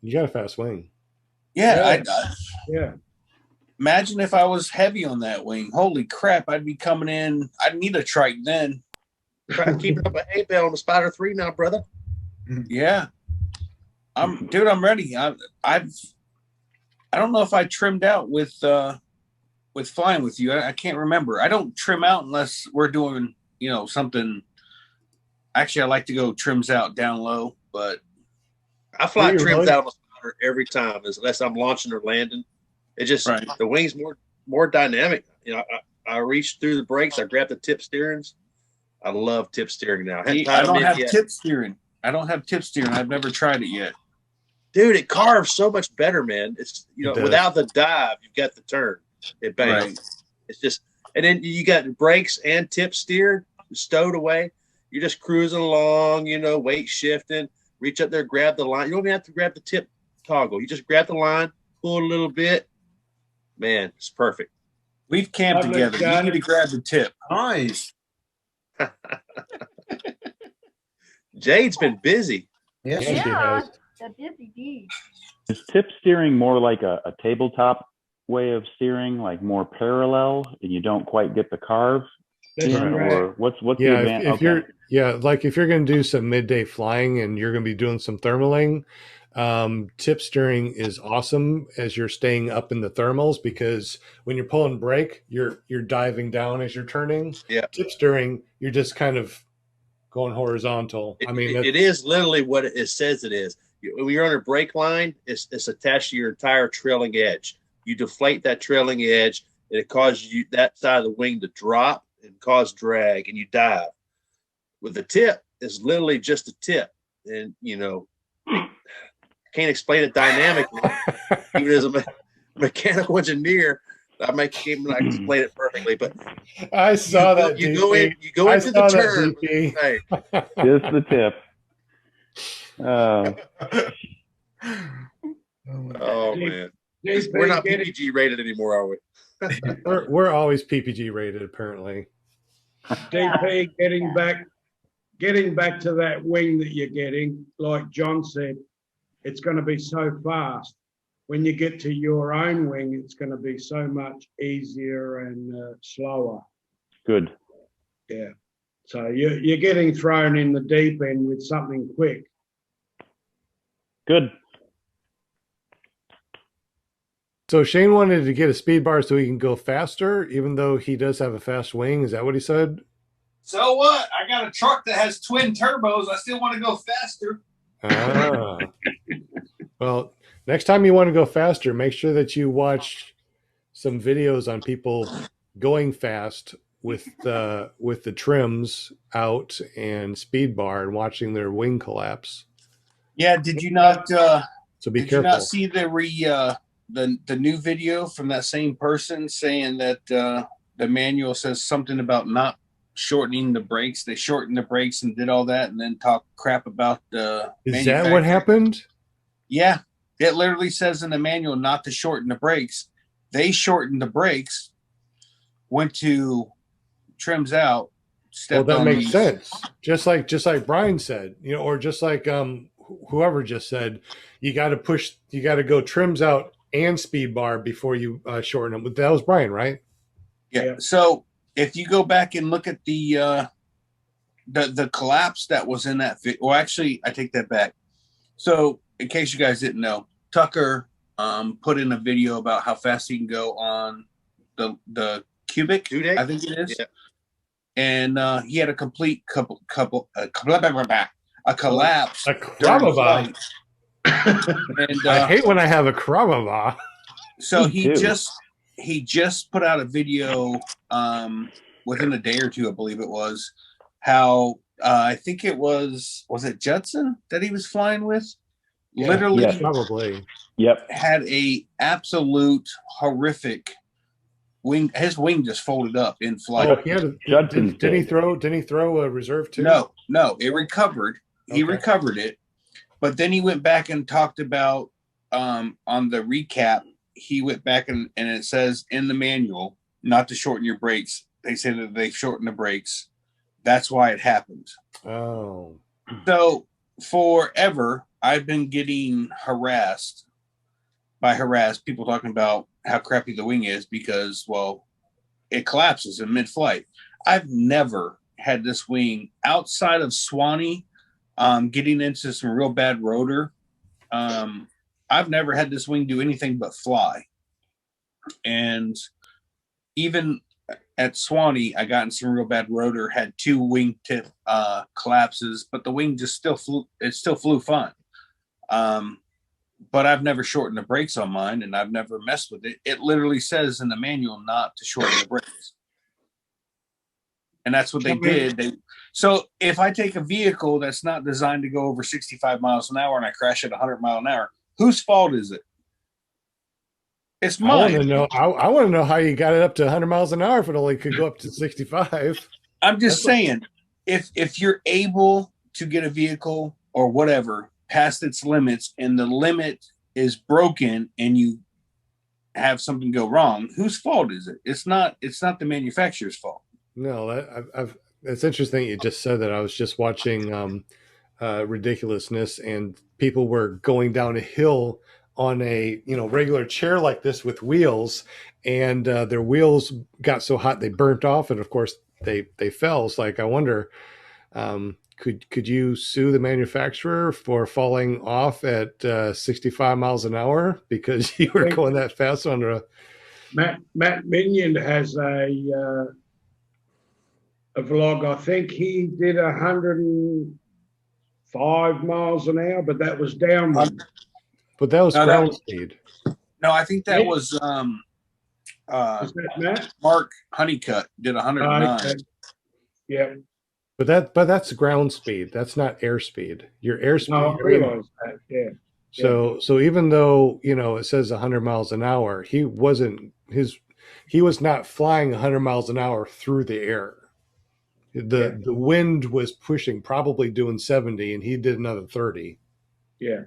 You got a fast wing. Yeah, Yeah. imagine if I was heavy on that wing. Holy crap, I'd be coming in. I'd need a trike then. Try to keep up a hay bale on the Spider 3 now, brother. Yeah, I'm ready. I don't know if I trimmed out with flying with you. I can't remember. I don't trim out unless we're doing something. Actually, I like to go trims out down low, but I fly Do you trims really? out of a Spider every time, unless I'm launching or landing. It just the wing's more dynamic. I reach through the brakes. I grab the tip steerings. I love tip steering now. I don't have tip steering. I don't have tip steering. I've never tried it yet. Dude, it carves so much better, man. It's It does. without the dive, you've got the turn. It bangs. Right. It's just, and then you got brakes and tip steer stowed away. You're just cruising along, weight shifting. Reach up there, grab the line. You don't even have to grab the tip toggle. You just grab the line, pull it a little bit. Man, it's perfect. We've camped together. You need to grab the tip. Nice. Jade's been busy. Yes, Yeah, the busy bee. Is tip steering more like a tabletop way of steering, like more parallel, and you don't quite get the carve? That's in, right. or what's Yeah, the advantage? if you're going to do some midday flying and you're going to be doing some thermaling, tip steering is awesome as you're staying up in the thermals, because when you're pulling brake, you're diving down as you're turning. Yeah. Tip steering, you're just kind of going horizontal. It is literally what it says it is. When you're on a brake line, it's attached to your entire trailing edge. You deflate that trailing edge, and it causes that side of the wing to drop and cause drag, and you dive. With the tip, it's literally just a tip, and can't explain it dynamically. Even as a mechanical engineer, I can't even explain it perfectly. But I saw that. You go into the turn. Hey. Just the tip. Oh man, we're not PPG rated anymore, are we? we're always PPG rated, apparently. DP, getting back to that wing that you're getting, like John said, it's going to be so fast. When you get to your own wing, it's going to be so much easier and slower. Good. Yeah. So you're getting thrown in the deep end with something quick. Good. So Shane wanted to get a speed bar so he can go faster, even though he does have a fast wing. Is that what he said? So what? I got a truck that has twin turbos. I still want to go faster. Ah. Well, next time you want to go faster, make sure that you watch some videos on people going fast with the trims out and speed bar and watching their wing collapse. Yeah, did you not? So be did careful. you not see the new video from that same person saying that the manual says something about not shortening the brakes? They shortened the brakes and did all that, and then talk crap about the. Is that what happened? Yeah, it literally says in the manual not to shorten the brakes. They shortened the brakes, went to trims out. Well, that on makes these. sense. Just like Brian said, or just like whoever just said, you got to go trims out and speed bar before you shorten them. But that was Brian, right? Yeah. So if you go back and look at the the collapse that was in that video. Well, actually, I take that back. So, in case you guys didn't know, Tucker put in a video about how fast he can go on the cubic, I think it is. Yeah. And he had a complete a collapse. A krababa. And I hate when I have a krababa. So he just put out a video within a day or two, I believe it was, how I think it was it Judson that he was flying with? Yeah, Literally, yeah, probably. Yep. Had a absolute horrific wing. His wing just folded up in flight. Oh, he had did he throw a reserve too? No, it recovered. He recovered it, but then he went back and talked about on the recap. He went back and it says in the manual not to shorten your brakes. They said that they shortened the brakes. That's why it happened. Oh. So forever, I've been getting harassed people talking about how crappy the wing is because, well, it collapses in mid-flight. I've never had this wing outside of Swanee getting into some real bad rotor. I've never had this wing do anything but fly. And even at Swanee, I got in some real bad rotor, had 2 wingtip collapses, but the wing just still flew fine. But I've never shortened the brakes on mine, and I've never messed with it. It literally says in the manual not to shorten the brakes. And that's what they did. So if I take a vehicle that's not designed to go over 65 miles an hour and I crash at 100 miles an hour, whose fault is it? It's mine. I want to know how you got it up to 100 miles an hour if it only could go up to 65. I'm just saying, if you're able to get a vehicle or whatever past its limits and the limit is broken and you have something go wrong, whose fault is it? It's not the manufacturer's fault. No, it's interesting you just said that. I was just watching Ridiculousness, and people were going down a hill on a regular chair like this with wheels, and their wheels got so hot they burnt off, and of course they fell. It's like, I wonder, could you sue the manufacturer for falling off at 65 miles an hour because you were going that fast on a Matt Minion has a vlog. I think he did 105 miles an hour, but that was downwind. But that was ground speed. No, I think that was Is that Matt? Mark Honeycutt did 109. Okay. Yeah. But that's ground speed. That's not airspeed. Your airspeed. No, I realize that. Yeah. So even though it says 100 miles an hour, he was not flying 100 miles an hour through the air. The wind was pushing, probably doing 70, and he did another 30. Yeah.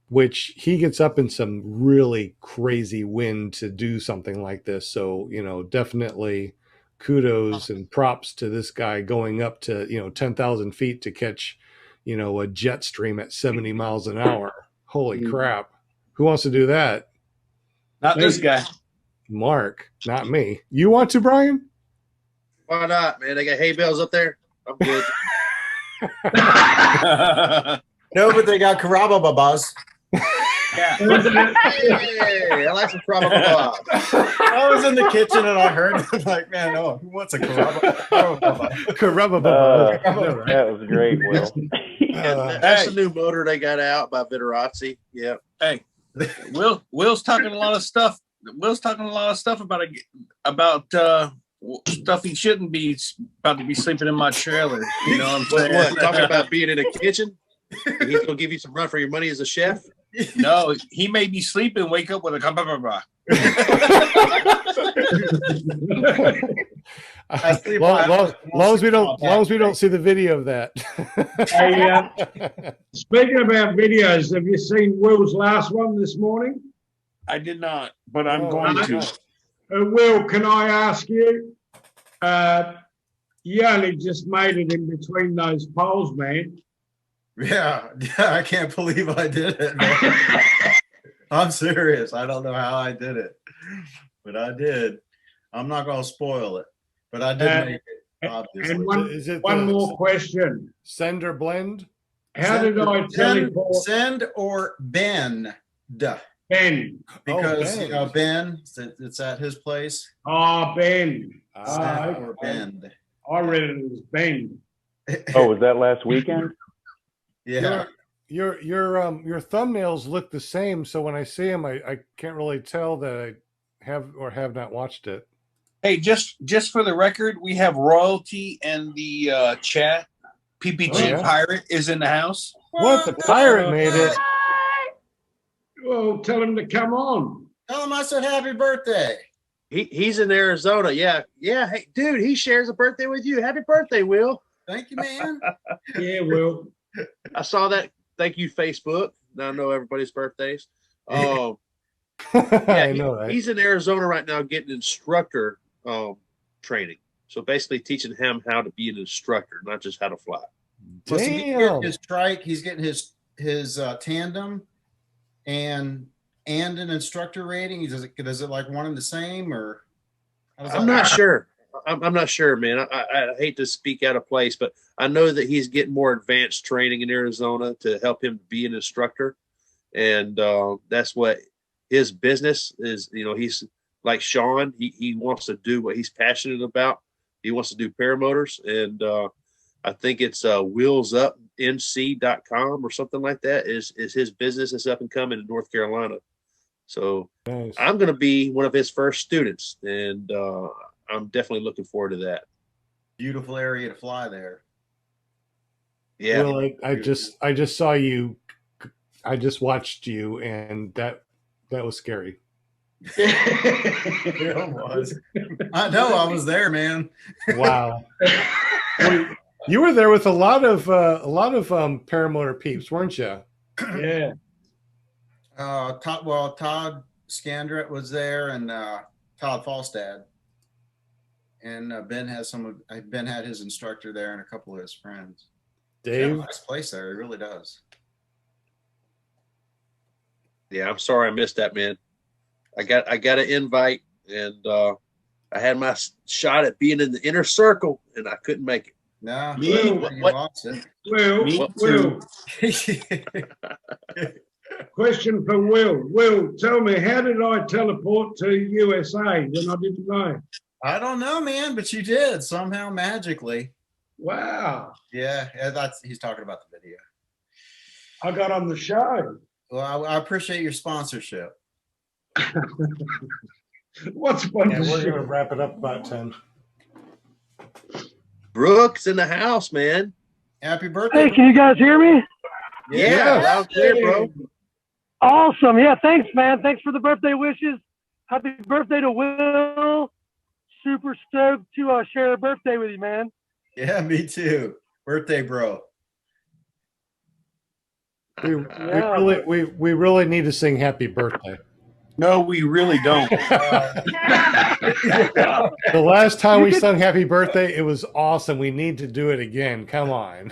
Which he gets up in some really crazy wind to do something like this. So, definitely kudos and props to this guy going up to, 10,000 feet to catch, a jet stream at 70 miles an hour. Holy crap. Who wants to do that? Not this guy. Mark, not me. You want to, Brian? Why not, man? They got hay bales up there. I'm good. No, but they got Karababas. Yeah. Hey, I like some Karababas. I was in the kitchen and I heard it, like, man, no, who wants a Karababa? That was great, Will. That's the new motor they got out by Viterazzi. Yeah. Hey, Will's talking a lot of stuff. Will's talking a lot of stuff about stuff he shouldn't be about to be sleeping in my trailer. You know what I'm saying? What, talking about being in a kitchen? He's gonna give you some run for your money as a chef? No, he may be sleeping, wake up with a long as we don't see the video of that. Hey, speaking about videos, have you seen Will's last one this morning? I did not, but I'm going to. Will, can I ask you? You only just made it in between those poles, man. Yeah, I can't believe I did it, man. I'm serious. I don't know how I did it, but I did. I'm not going to spoil it, but I did make it. obviously. And one more question. Send or blend? How did I teleport? Send or bend? Ben. Because, Ben. you know, Ben, it's at his place. Oh, Ben. Send or bend. I read it as Ben. Oh, was that last weekend? Yeah. Your thumbnails look the same, so when I see them, I can't really tell that I have or have not watched it. Hey, just for the record, we have royalty in the chat. PPG Pirate is in the house. What? The pirate made it. Well, tell him to come on. Tell him I said happy birthday. He's in Arizona. Yeah. Hey, dude, he shares a birthday with you. Happy birthday, Will. Thank you, man. Yeah, Will. I saw that. Thank you, Facebook. Now I know everybody's birthdays. I know that. He's in Arizona right now getting instructor training. So basically teaching him how to be an instructor, not just how to fly. Plus, he's getting his trike, he's getting his tandem and an instructor rating. Does it like one and the same, or I'm not sure. I'm not sure, man. I hate to speak out of place, but I know that he's getting more advanced training in Arizona to help him be an instructor. And that's what his business is. You know, he's like Sean. He wants to do what he's passionate about. He wants to do paramotors. And I think it's wheelsupnc.com or something like that is his business. Is up and coming in North Carolina. So nice. I'm going to be one of his first students. And I'm definitely looking forward to that. Beautiful area to fly there. Yeah. Well, I just saw you. I just watched you, and that was scary. It was. I know. I was there, man. Wow. You were there with a lot of paramotor peeps, weren't you? Yeah. Todd Scandrett was there, and Todd Falstad. And Ben had his instructor there and a couple of his friends. Dave, nice place there. It really does. Yeah, I'm sorry I missed that, man. I got an invite, and I had my shot at being in the inner circle, and I couldn't make it. No, Will. Question for Will. Will, tell me, how did I teleport to USA when I didn't know? I don't know, man, but you did somehow magically. Wow. Yeah, he's talking about the video. I got on the show. Well, I appreciate your sponsorship. What's sponsorship? Yeah, we're gonna wrap it up about 10. Brooks in the house, man. Happy birthday. Hey, can you guys hear me? Yeah, loud and clear, bro. Awesome. Yeah, thanks, man. Thanks for the birthday wishes. Happy birthday to Will. Super stoked to share a birthday with you, man. Yeah, me too. Birthday, bro. We really need to sing happy birthday. No, we really don't. The last time we sung happy birthday, it was awesome. We need to do it again. Come on.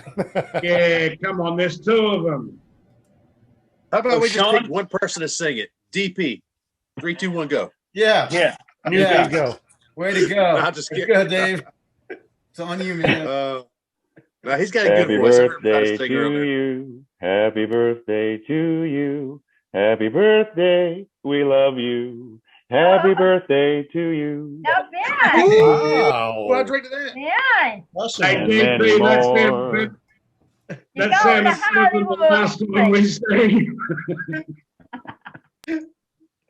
Yeah, come on. There's two of them. How about we just Sean? pick one person to sing it? DP. 3, 2, 1, go. Yeah. Yeah. There you go. Way to go. I'll just Way to get go, Dave. It's on you, man. No, he's got a Happy good voice. I heard him birthday sing to earlier. you. Happy birthday to you. Happy birthday. We love you. Happy birthday to you. Not bad. Wow. Well, I drink to that. Yeah. Awesome. Hey, And DP, many that more. You sounds go to better than the last one we sang.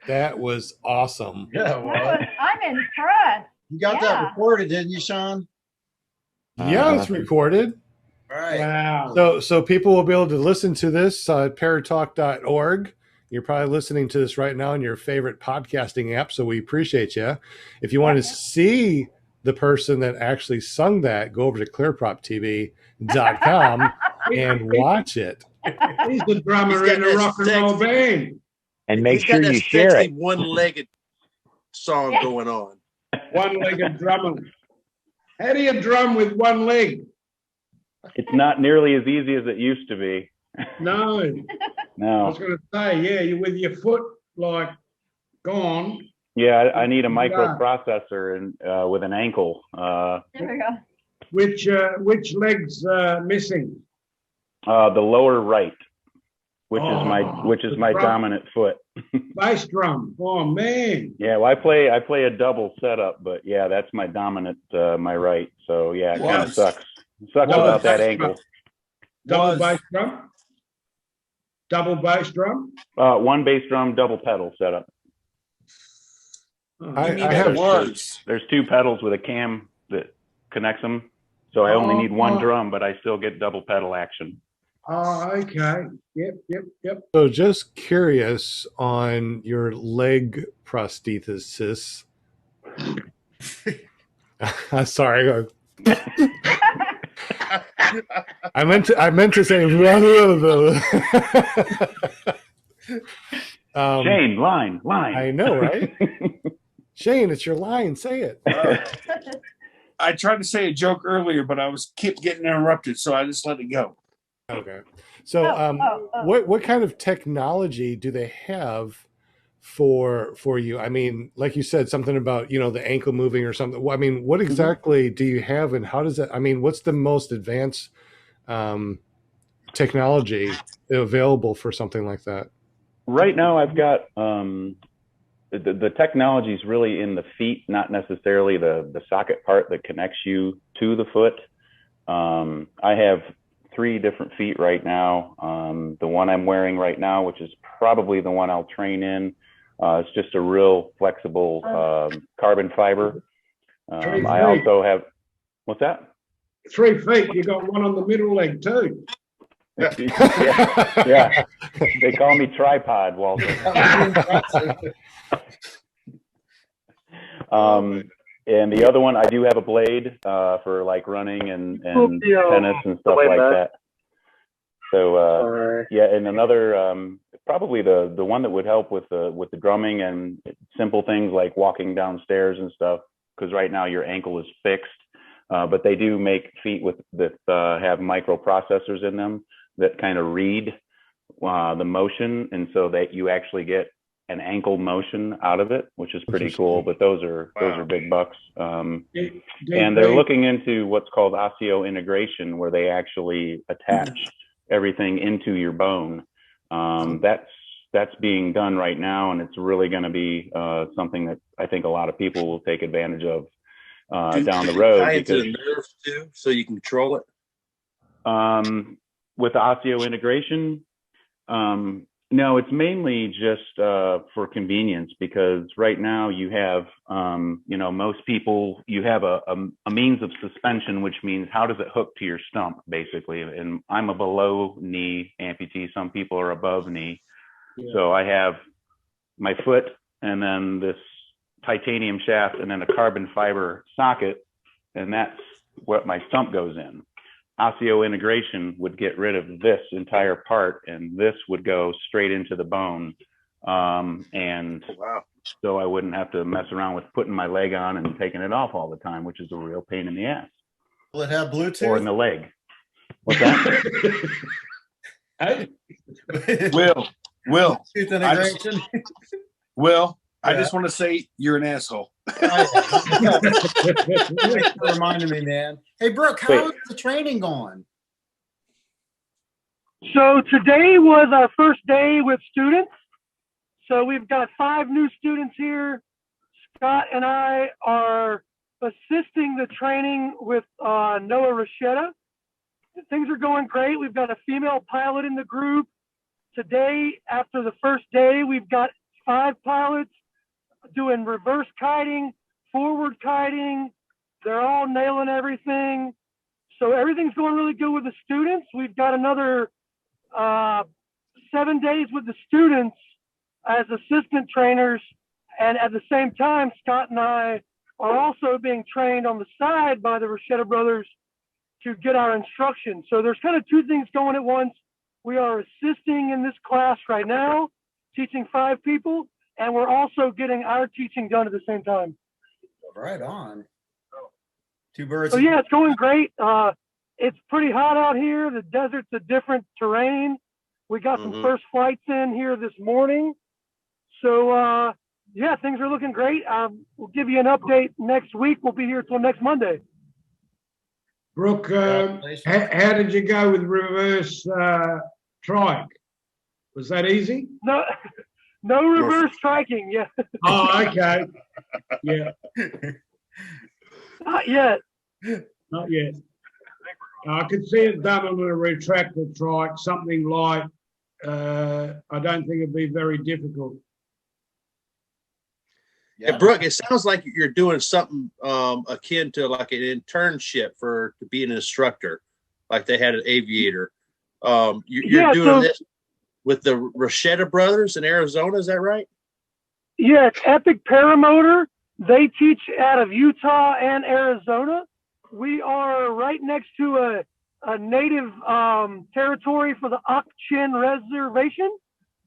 That was awesome. Yeah, well, I'm impressed. you got that recorded, didn't you, Sean? Yeah, it's recorded. All right. Wow. So people will be able to listen to this at paratalk.org. You're probably listening to this right now in your favorite podcasting app, so we appreciate you. If you want to see the person that actually sung that, go over to clearproptv.com and watch it. He's the drummer He's in got a that rock and roll band. And make He's sure got that you share sexy it. one-legged song going on. One-legged drummer. How do you drum with one leg? It's not nearly as easy as it used to be. No. I No. was going to say, yeah, you with your foot like gone. Yeah, I need a microprocessor and with an ankle. There we go. Which leg's missing? The lower right, which Oh, is my the dominant foot. bass drum. Oh man. Yeah, well, I play a double setup, but yeah, that's my dominant, my right. So yeah, it kind of sucks. Sucks without that ankle. Double bass drum. Double bass drum. One bass drum, double pedal setup. I have There's two pedals with a cam that connects them, so I only need one drum, but I still get double pedal action. Oh, okay. Yep. So just curious on your leg prosthesis. Sorry. I meant to say Shane, line. I know, right? Shane, it's your line. Say it. I tried to say a joke earlier, but I kept getting interrupted, so I just let it go. Okay. So, what kind of technology do they have for you? I mean, like you said, something about the ankle moving or something. I mean, what exactly do you have, and how does that? I mean, what's the most advanced technology available for something like that? Right now, I've got the technology is really in the feet, not necessarily the socket part that connects you to the foot. I have 3 different feet right now. The one I'm wearing right now, which is probably the one I'll train in, it's just a real flexible carbon fiber. I also have, what's that? 3 feet. You got one on the middle leg too. yeah. They call me tripod, Walter. And the other one, I do have a blade for like running and tennis and stuff like that. So yeah, and another probably the one that would help with the drumming and simple things like walking downstairs and stuff, because right now your ankle is fixed. But they do make feet that have microprocessors in them that kind of read the motion, and so that you actually get an ankle motion out of it, which is pretty cool. But those are big bucks. And they're looking into what's called osseointegration, where they actually attach everything into your bone. That's being done right now, and it's really going to be something that I think a lot of people will take advantage of down the road. Tie into the nerves too, so you can control it. With osseointegration, no, it's mainly just for convenience, because right now you have, most people, you have a means of suspension, which means how does it hook to your stump, basically. And I'm a below knee amputee. Some people are above knee. Yeah. So I have my foot and then this titanium shaft and then a carbon fiber socket, and that's what my stump goes in. Osseointegration would get rid of this entire part, and this would go straight into the bone. And so I wouldn't have to mess around with putting my leg on and taking it off all the time, which is a real pain in the ass. Will it have Bluetooth? Or in the leg. What's that? Will. Bluetooth integration. I just want to say you're an asshole. Thanks for reminding me, man. Hey, Brooke, how is the training going? So today was our first day with students. So we've got 5 new students here. Scott and I are assisting the training with Noah Rochetta. Things are going great. We've got a female pilot in the group. Today, after the first day, we've got 5 pilots doing reverse kiting, forward kiting. They're all nailing everything. So everything's going really good with the students. We've got another 7 days with the students as assistant trainers. And at the same time, Scott and I are also being trained on the side by the Rochetta brothers to get our instruction. So there's kind of 2 things going at once. We are assisting in this class right now, teaching 5 people, and we're also getting our teaching done at the same time. Right on. 2 birds. So yeah, it's going great. It's pretty hot out here. The desert's a different terrain. We got some first flights in here this morning. So yeah, things are looking great. We'll give you an update next week. We'll be here till next Monday. Brooke, how did you go with reverse trike? Was that easy? No, no reverse triking. Yeah. Oh, okay. Yeah. Not yet. Not yet. I could see it done on a retractor trike, something like, I don't think it'd be very difficult. Yeah, Brooke, it sounds like you're doing something akin to like an internship to be an instructor, like they had an aviator. You're doing this with the Rochetta brothers in Arizona, is that right? Yeah, it's Epic Paramotor. They teach out of Utah and Arizona. We are right next to a native territory for the Ak-Chin Reservation.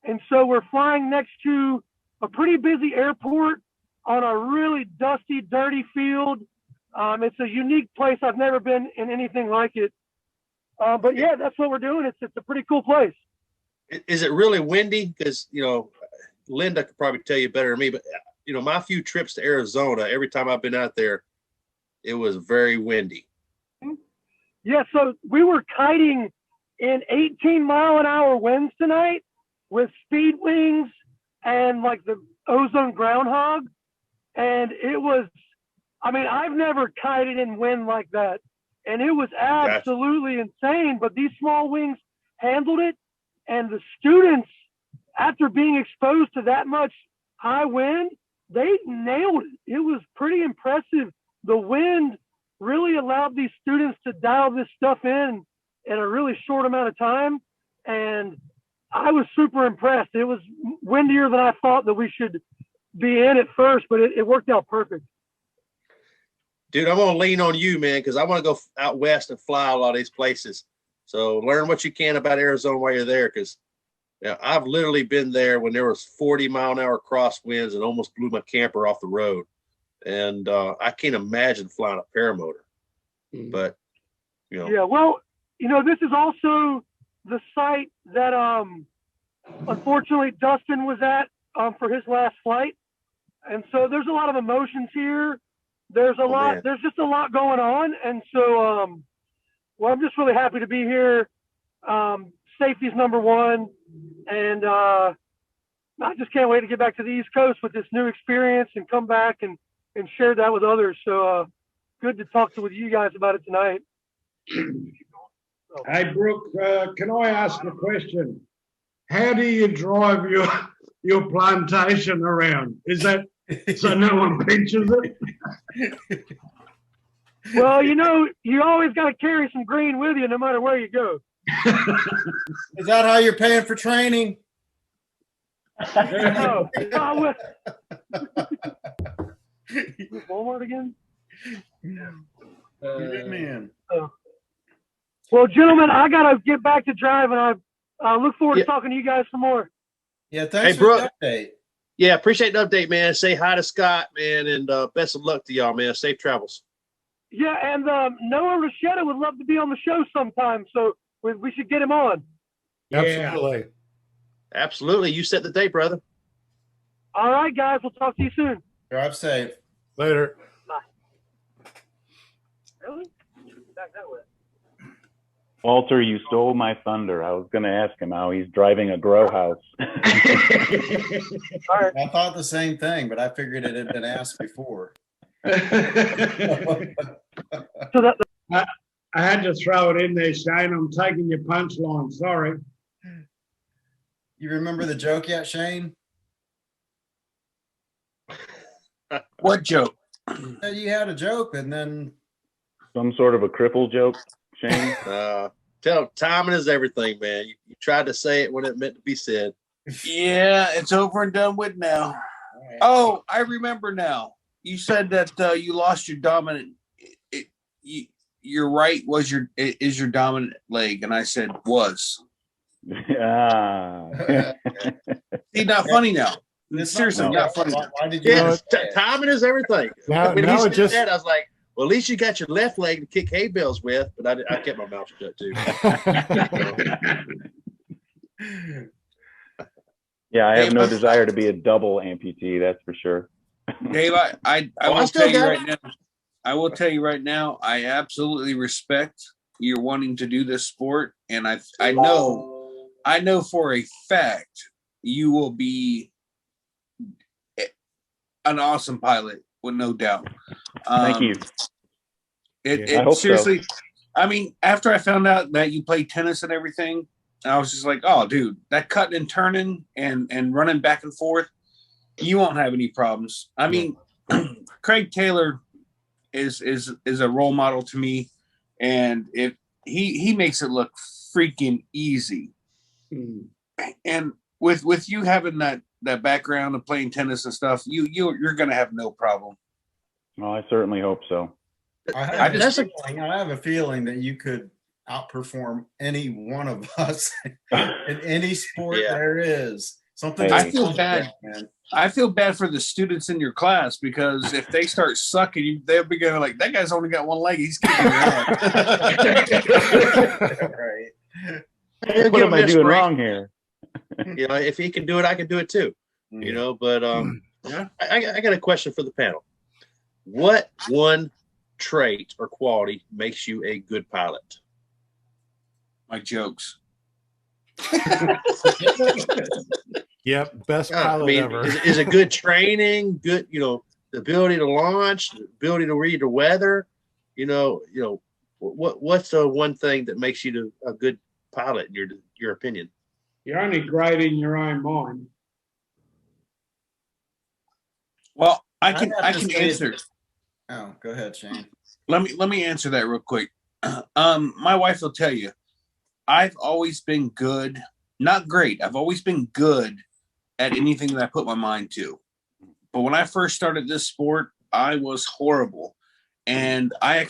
And so we're flying next to a pretty busy airport on a really dusty, dirty field. It's a unique place. I've never been in anything like it. But yeah, that's what we're doing. It's a pretty cool place. Is it really windy? Because, Linda could probably tell you better than me, but, my few trips to Arizona, every time I've been out there, it was very windy. Yeah, so we were kiting in 18-mile-an-hour winds tonight with speed wings and like the ozone groundhog. And it was, I've never kited in wind like that. And it was absolutely insane. But these small wings handled it. And the students, after being exposed to that much high wind, they nailed it. It was pretty impressive. The wind really allowed these students to dial this stuff in a really short amount of time. And I was super impressed. It was windier than I thought that we should be in at first, but it worked out perfect. Dude, I'm going to lean on you, man, because I want to go out west and fly a lot of these places. So learn what you can about Arizona while you're there, because I've literally been there when there was 40-mile-an-hour crosswinds and almost blew my camper off the road. And I can't imagine flying a paramotor. But, Yeah, well, this is also the site that unfortunately Dustin was at for his last flight. And so there's a lot of emotions here. There's just a lot going on. And so, I'm just really happy to be here. Safety's number one. And I just can't wait to get back to the East Coast with this new experience and come back and share that with others. So good to talk with you guys about it tonight. Hey, Brooke, can I ask a question? How do you drive your plantation around? Is that so no one pinches it? Well, you always got to carry some green with you no matter where you go. Is that how you're paying for training? No. Walmart again? Man. Well, gentlemen, I got to get back to driving. I look forward to talking to you guys some more. Yeah, thanks for the update. Yeah, appreciate the update, man. Say hi to Scott, man, and best of luck to y'all, man. Safe travels. Yeah, and Noah Rochetta would love to be on the show sometime, so we should get him on. Absolutely. Absolutely. You set the date, brother. All right, guys. We'll talk to you soon. Drive safe. Later. Bye. Really? Back that way. Walter, you stole my thunder. I was going to ask him how he's driving a grow house. I thought the same thing, but I figured it had been asked before. I had to throw it in there, Shane. I'm taking your punchline. Sorry. You remember the joke yet, Shane? What joke? You had a joke, and then Some sort of a cripple joke, Shane? Timing is everything, man. You tried to say it when it meant to be said. Yeah, it's over and done with now. Right. Oh, I remember now. You said that you lost your dominant. Your right is your dominant leg, and I said was. See, not funny now. It's seriously not funny. Why did you? Timing is everything. Now when he it said just that, I was like, well, at least you got your left leg to kick hay bales with, but I kept my mouth shut too. Yeah, I have no desire to be a double amputee, that's for sure. Dave, I will tell you right now. I will tell you right now, I absolutely respect you wanting to do this sport, and I know for a fact you will be an awesome pilot, with no doubt. Thank you. I hope seriously, so. I mean, after I found out that you play tennis and everything, I was just like, oh, dude, that cutting and turning and running back and forth, you won't have any problems. I mean, Craig Taylor is a role model to me, and if he makes it look freaking easy. And with you having that background of playing tennis and stuff, you're gonna have no problem. Well, I certainly hope so. I have a feeling that you could outperform any one of us in any sport there is. Something I feel bad, man. I feel bad for the students in your class, because if they start sucking, they'll be going like, "That guy's only got one leg. He's kicking around." Right. What am I doing wrong here? You know, if he can do it, I can do it too. You know, but I got a question for the panel. What one trait or quality makes you a good pilot? My jokes. Yep, best pilot ever. Is it good training? Good, you know, the ability to launch, the ability to read the weather. You know, what's the one thing that makes you a good pilot in your opinion? You're only great in your own mind. Well, I can answer. Oh, go ahead, Shane. Let me answer that real quick. My wife will tell you, I've always been good, not great. I've always been good at anything that I put my mind to. But when I first started this sport, I was horrible. And I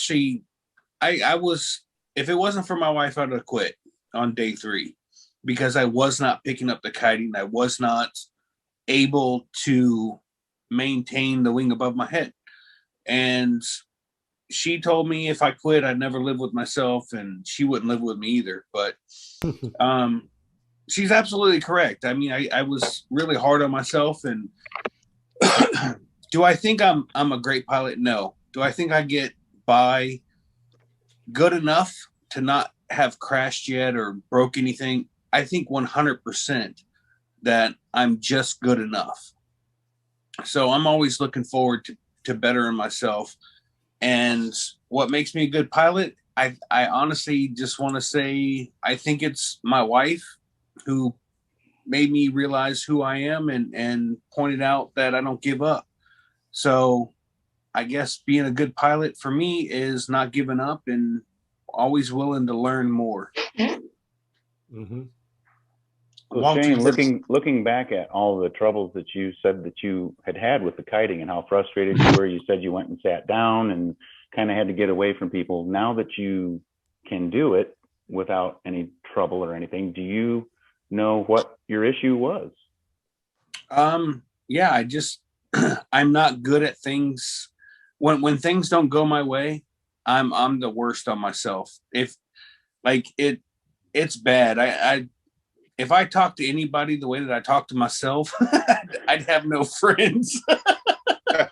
was, if it wasn't for my wife, I'd have quit on day 3, because I was not picking up the kiting. I was not able to maintain the wing above my head. And she told me if I quit, I'd never live with myself, and she wouldn't live with me either. But she's absolutely correct. I mean, I was really hard on myself. And do I think I'm a great pilot? No. Do I think I get by good enough to not have crashed yet or broke anything? I think 100% that I'm just good enough. So I'm always looking forward to bettering myself. And what makes me a good pilot, I honestly just want to say, I think it's my wife who made me realize who I am and pointed out that I don't give up. So I guess being a good pilot for me is not giving up and always willing to learn more. Mm-hmm. So Shane, looking back at all the troubles that you said that you had with the kiting and how frustrated you were, you said you went and sat down and kind of had to get away from people. Now that you can do it without any trouble or anything, do you know what your issue was? Yeah, I just I'm not good at things. When things don't go my way, I'm the worst on myself. If like it's bad. If I talk to anybody the way that I talk to myself, I'd have no friends.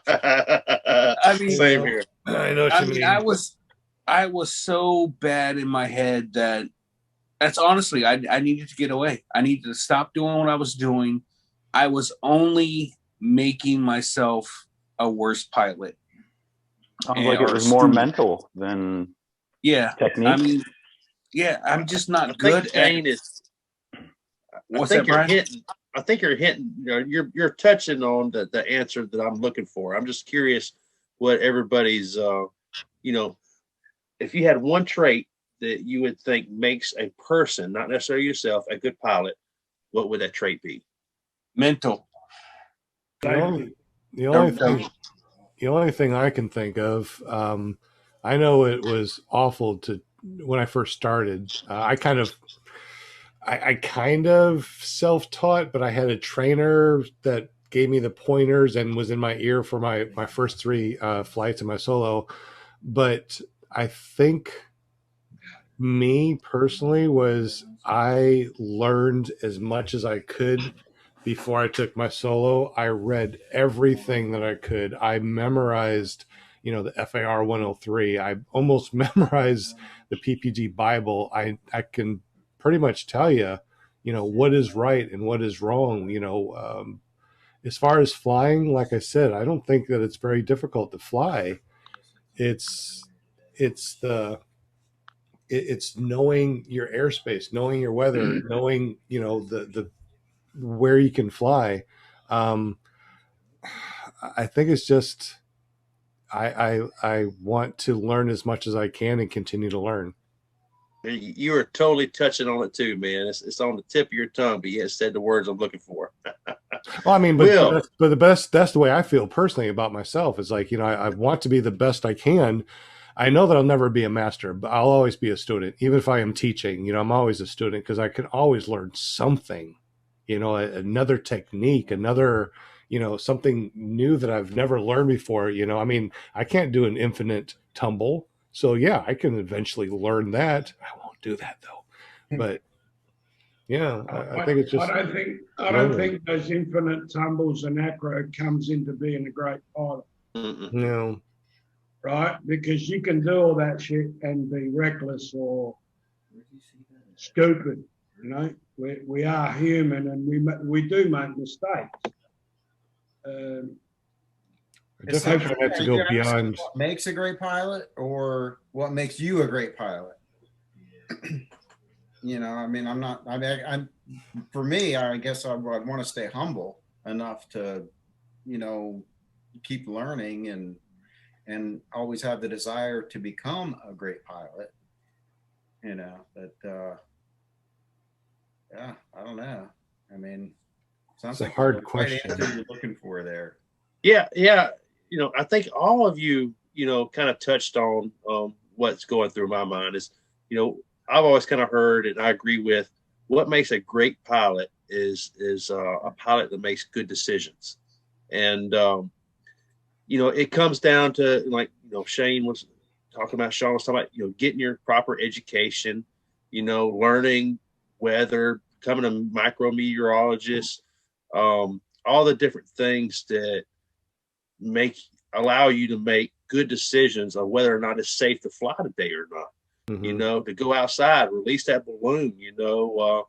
I mean, same here. I know what you mean. I was so bad in my head that's honestly, I needed to get away. I needed to stop doing what I was doing. I was only making myself a worse pilot. Sounds like it was more mental than technique. I mean, I'm just not good at it. I think you're hitting. You're touching on the answer that I'm looking for. I'm just curious what everybody's. If you had one trait that you would think makes a person, not necessarily yourself, a good pilot, what would that trait be? Mental. The only thing I can think of, I know it was awful when I first started. I kind of self-taught, but I had a trainer that gave me the pointers and was in my ear for my first 3 flights in my solo. But I think me personally was I learned as much as I could before I took my solo. I read everything that I could. I memorized the FAR 103. I almost memorized the PPG Bible. I can pretty much tell you, what is right and what is wrong. As far as flying, like I said, I don't think that it's very difficult to fly. It's knowing your airspace, knowing your weather, knowing the where you can fly. I think it's just I want to learn as much as I can and continue to learn. You are totally touching on it too, man. It's on the tip of your tongue, but you said the words I'm looking for. Well, I mean, but the best, that's the way I feel personally about myself. Is like, I want to be the best I can. I know that I'll never be a master, but I'll always be a student. Even if I am teaching, I'm always a student because I can always learn something, another technique, another, something new that I've never learned before. I mean, I can't do an infinite tumble. So yeah, I can eventually learn that. I won't do that though, but yeah, I think it's just. I don't think those infinite tumbles and acro comes into being a great pilot. No. Right, because you can do all that shit and be reckless or stupid. We are human and we do make mistakes. Definitely have to go beyond what makes a great pilot or what makes you a great pilot. I mean, I'm for me, I guess I would want to stay humble enough to, keep learning and always have the desire to become a great pilot. But yeah, I don't know. I mean, sounds it's like a hard the right question answer you're looking for there. Yeah. I think all of you, kind of touched on what's going through my mind is, I've always kind of heard, and I agree with, what makes a great pilot is a pilot that makes good decisions. And, it comes down to, like, Shane was talking about, Sean was talking about, getting your proper education, learning weather, becoming a micrometeorologist, all the different things that allow you to make good decisions on whether or not it's safe to fly today or not. To go outside, release that balloon, know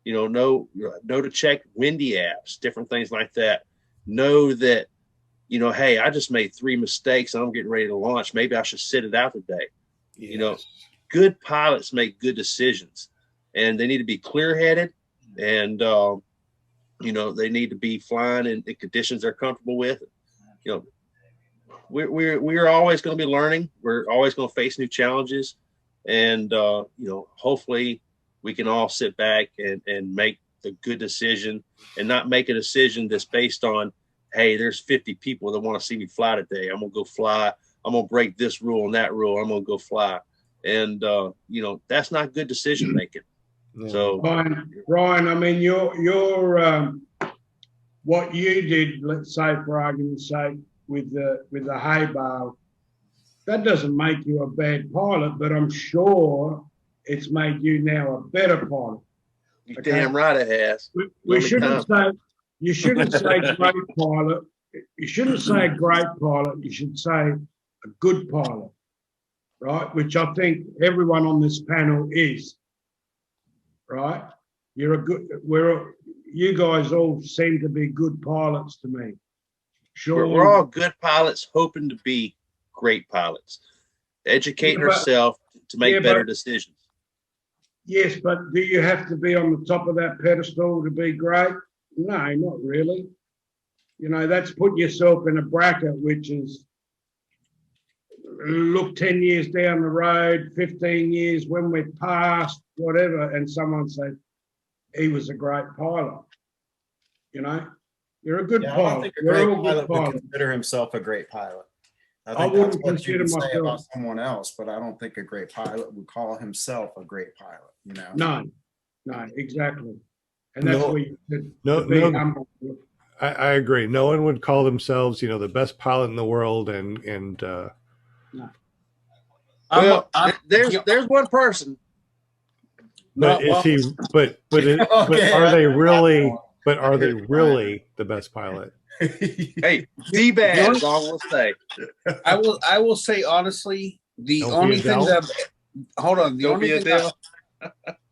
to check windy apps, different things like that. Know that, hey, I just made 3 mistakes and I'm getting ready to launch. Maybe I should sit it out today. Yes. Good pilots make good decisions, and they need to be clear-headed, and they need to be flying in conditions they're comfortable with. We're always going to be learning. We're always going to face new challenges, and hopefully we can all sit back and make the good decision, and not make a decision that's based on, hey, there's 50 people that want to see me fly today. I'm gonna go fly. I'm gonna break this rule and that rule. I'm gonna go fly, and that's not good decision making. So Ryan, I mean, your what you did, let's say for argument's sake, with the hay bale, that doesn't make you a bad pilot, but I'm sure it's made you now a better pilot. You're damn right it has. We shouldn't say, you shouldn't say great pilot. You shouldn't say great pilot. You should say a good pilot, right? Which I think everyone on this panel is, right? You guys all seem to be good pilots to me. Sure. We're all good pilots hoping to be great pilots, educating ourselves to make better decisions. Yes, but do you have to be on the top of that pedestal to be great? No, not really. That's putting yourself in a bracket, which is, look 10 years down the road, 15 years, when we're past, whatever, and someone said, he was a great pilot. You're a good pilot. I don't think a great pilot would consider himself a great pilot. I think that's what you can say about someone else, but I don't think a great pilot would call himself a great pilot. No, exactly. And that's where you I agree. No one would call themselves, the best pilot in the world, and well, there's one person. But is he? But are they really? But are they really the best pilot? Hey, D-bad is all we'll say. I will say honestly, the Don't only be thing Adele. that hold on, the Don't only be thing Adele.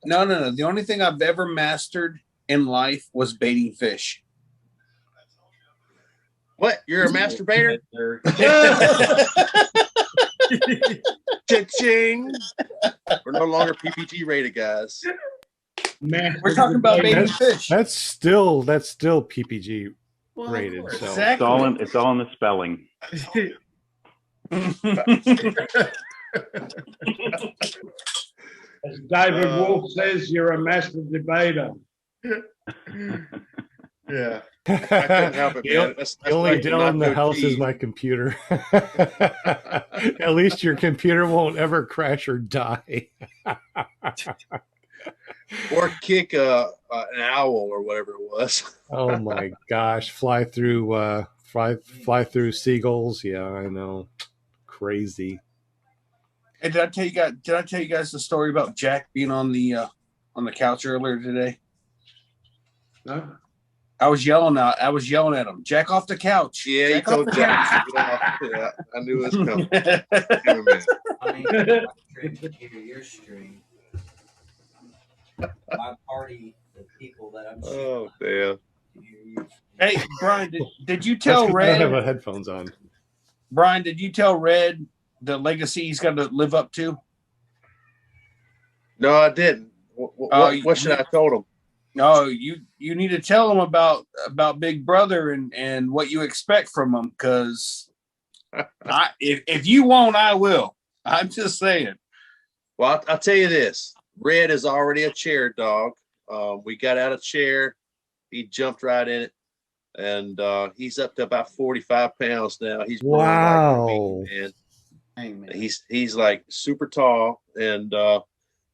no, the only thing I've ever mastered in life was baiting fish. What? You're a masturbator? Cha-ching. We're no longer PPG rated, guys. We're talking about baiting fish. That's still PPG rated. So It's all in the spelling. As David Wolf says, you're a master debater. Yeah. I couldn't help it, man. The only Dell in the house is my computer. At least your computer won't ever crash or die. Or kick an owl or whatever it was. Oh my gosh! Fly through seagulls. Yeah, I know. Crazy. Hey, did I tell you guys the story about Jack being on the couch earlier today? No. I was yelling at him. Jack off the couch. Yeah, you told Jack. Yeah, I knew it was coming. Your stream. My party, the people that I'm shooting. Oh damn. Hey, Brian, did you tell I Red? don't have headphones on. Brian, did you tell Red the legacy he's got to live up to? No, I didn't. What should I have told him? No, you need to tell him about Big Brother and what you expect from him, because if you won't, I will. I'm just saying. Well, I'll tell you this. Red is already a chair dog. We got out of chair. He jumped right in it. And he's up to about 45 pounds now. He's wow. Like man. He's like super tall, and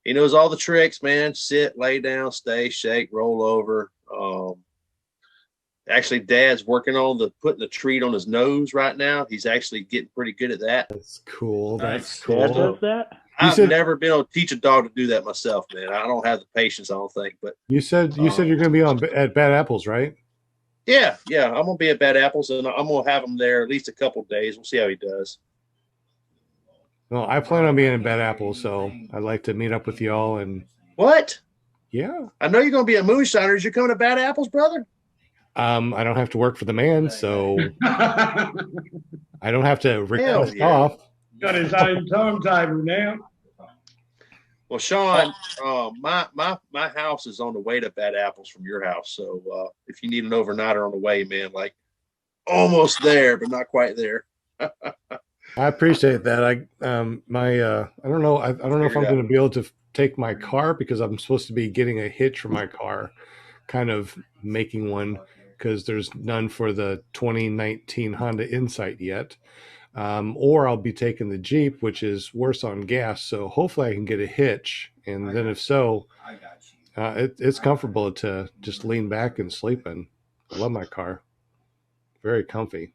he knows all the tricks, man. Sit, lay down, stay, shake, roll over. Actually, Dad's working on putting the treat on his nose right now. He's actually getting pretty good at that. That's cool. That's cool. Dad does that? I've never been able to teach a dog to do that myself, man. I don't have the patience, I don't think. But you said you're going to be at Bad Apples, right? Yeah. I'm going to be at Bad Apples, and I'm going to have him there at least a couple of days. We'll see how he does. Well, I plan on being in Bad Apples, so I'd like to meet up with y'all. And what? Yeah, I know you're going to be a moonshiners. You're coming to Bad Apples, brother? I don't have to work for the man, so I don't have to request off. Got his own timetable now. Well, Sean, my house is on the way to Bad Apples from your house. So if you need an overnighter on the way, man, like almost there, but not quite there. I appreciate that. I don't know if I'm going to be able to take my car, because I'm supposed to be getting a hitch for my car, kind of making one, because there's none for the 2019 Honda Insight yet. Or I'll be taking the Jeep, which is worse on gas. So hopefully I can get a hitch. And then if so, it's comfortable to just lean back and sleep in. I love my car. Very comfy.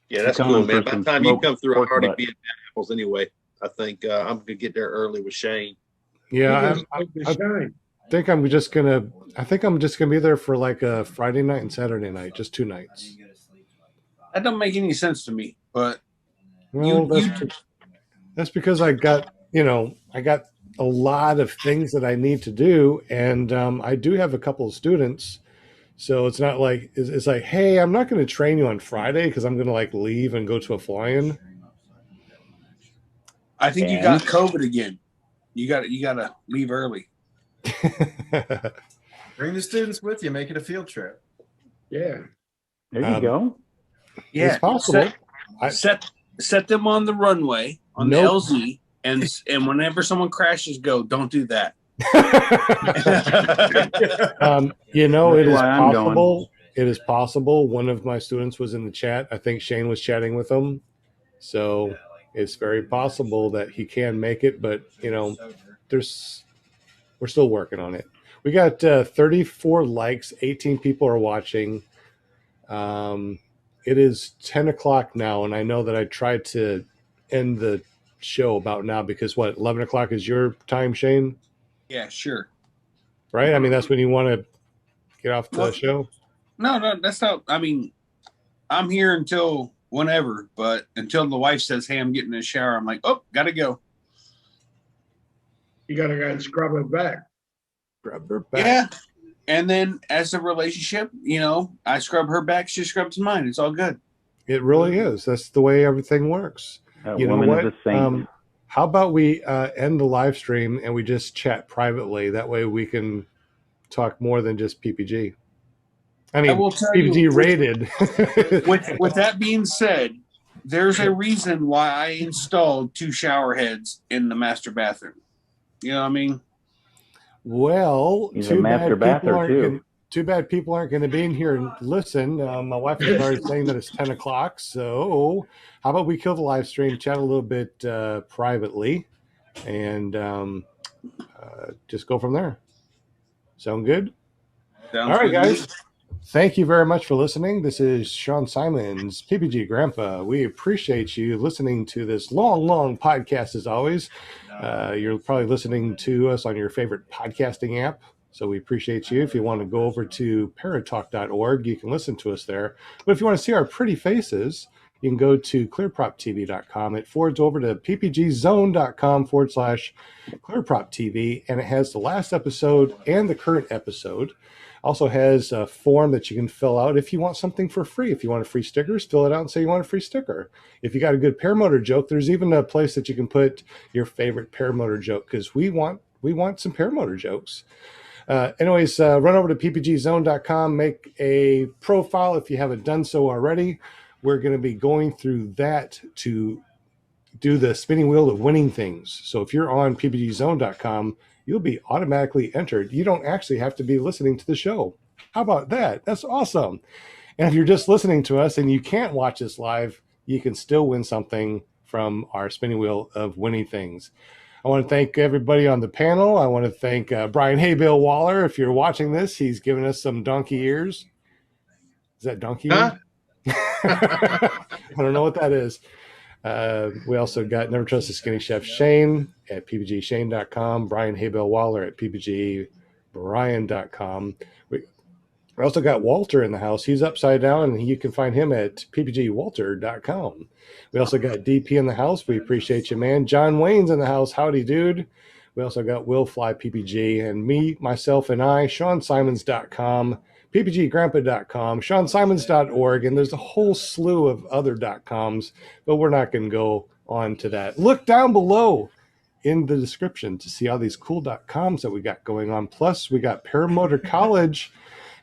Yeah, that's cool, man. By the time you come through, I'll already be at Apples anyway. I think I'm going to get there early with Shane. Yeah, I think I'm just gonna be there for like a Friday night and Saturday night, just 2 nights. That doesn't make any sense to me, but that's because I got a lot of things that I need to do, and I do have a couple of students, so it's not like it's like, hey, I'm not going to train you on Friday because I'm going to like leave and go to a fly-in. I think you got COVID again. You got to leave early. Bring the students with you. Make it a field trip. Yeah. There you go. Yeah, it's possible. Set them on the runway on the LZ, and whenever someone crashes, go. Don't do that. It is possible. It is possible. One of my students was in the chat. I think Shane was chatting with him, so it's very possible that he can make it. But we're still working on it. We got 34 likes. 18 people are watching. It is 10 o'clock now, and I know that I tried to end the show about now because 11 o'clock is your time, Shane? Yeah, sure. Right? I mean, that's when you want to get off the show? No, that's not. I mean, I'm here until whenever, but until the wife says, "Hey, I'm getting in the shower," I'm like, "Oh, gotta go." You gotta go and scrub her back. Scrub her back. Yeah. And then as a relationship, I scrub her back, she scrubs mine. It's all good. It really is. That's the way everything works. You know woman what? is a saint. How about we end the live stream and we just chat privately? That way we can talk more than just PPG. I mean, PPG rated. with that being said, there's a reason why I installed 2 shower heads in the master bathroom. You know what I mean? Well, He's a master bather too. Too bad people aren't going to be in here and listen. My wife is already saying that it's 10 o'clock. So how about we kill the live stream, chat a little bit privately, and just go from there. Sound good? Sounds all right, good. guys. Thank you very much for listening. This is Sean Symons, PPG Grandpa. We appreciate you listening to this long podcast as always. You're probably listening to us on your favorite podcasting app. So we appreciate you. If you want to go over to paratalk.org, you can listen to us there. But if you want to see our pretty faces, you can go to clearproptv.com. It forwards over to ppgzone.com/clearproptv, and it has the last episode and the current episode. Also has a form that you can fill out if you want something for free. If you want a free stickers, fill it out and say you want a free sticker. If you got a good paramotor joke, there's even a place that you can put your favorite paramotor joke, because we want some paramotor jokes. Anyways, run over to ppgzone.com, make a profile if you haven't done so already. We're going to be going through that to do the spinning wheel of winning things. So if you're on ppgzone.com, you'll be automatically entered. You don't actually have to be listening to the show. How about that? That's awesome. And if you're just listening to us and you can't watch us live, you can still win something from our spinning wheel of winning things. I want to thank everybody on the panel. I want to thank Brian Haybill Waller. If you're watching this, he's giving us some donkey ears. Is that donkey ears? I don't know what that is. We also got Never Trust the Skinny Chef Shane at ppgshane.com, Brian Haybill Waller at ppgbrian.com. We also got Walter in the house. He's upside down, and you can find him at ppgwalter.com. We also got DP in the house. We appreciate you, man. John Wayne's in the house. Howdy, dude. We also got Will Fly PPG, and me, myself, and I, SeanSymons.com, ppggrandpa.com, SeanSymons.org, and there's a whole slew of other .coms, but we're not going to go on to that. Look down below in the description to see all these cool .coms that we got going on. Plus, we got Paramotor College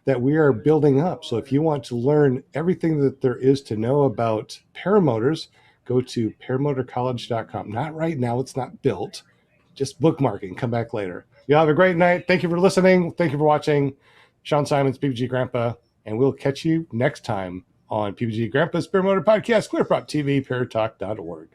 that we are building up. So if you want to learn everything that there is to know about paramotors, go to paramotorcollege.com. Not right now. It's not built. Just bookmarking. Come back later. Y'all have a great night. Thank you for listening. Thank you for watching. Sean Symons, PPG Grandpa, and we'll catch you next time on PPG Grandpa's Paramotor Podcast, Clearprop TV, paratalk.org.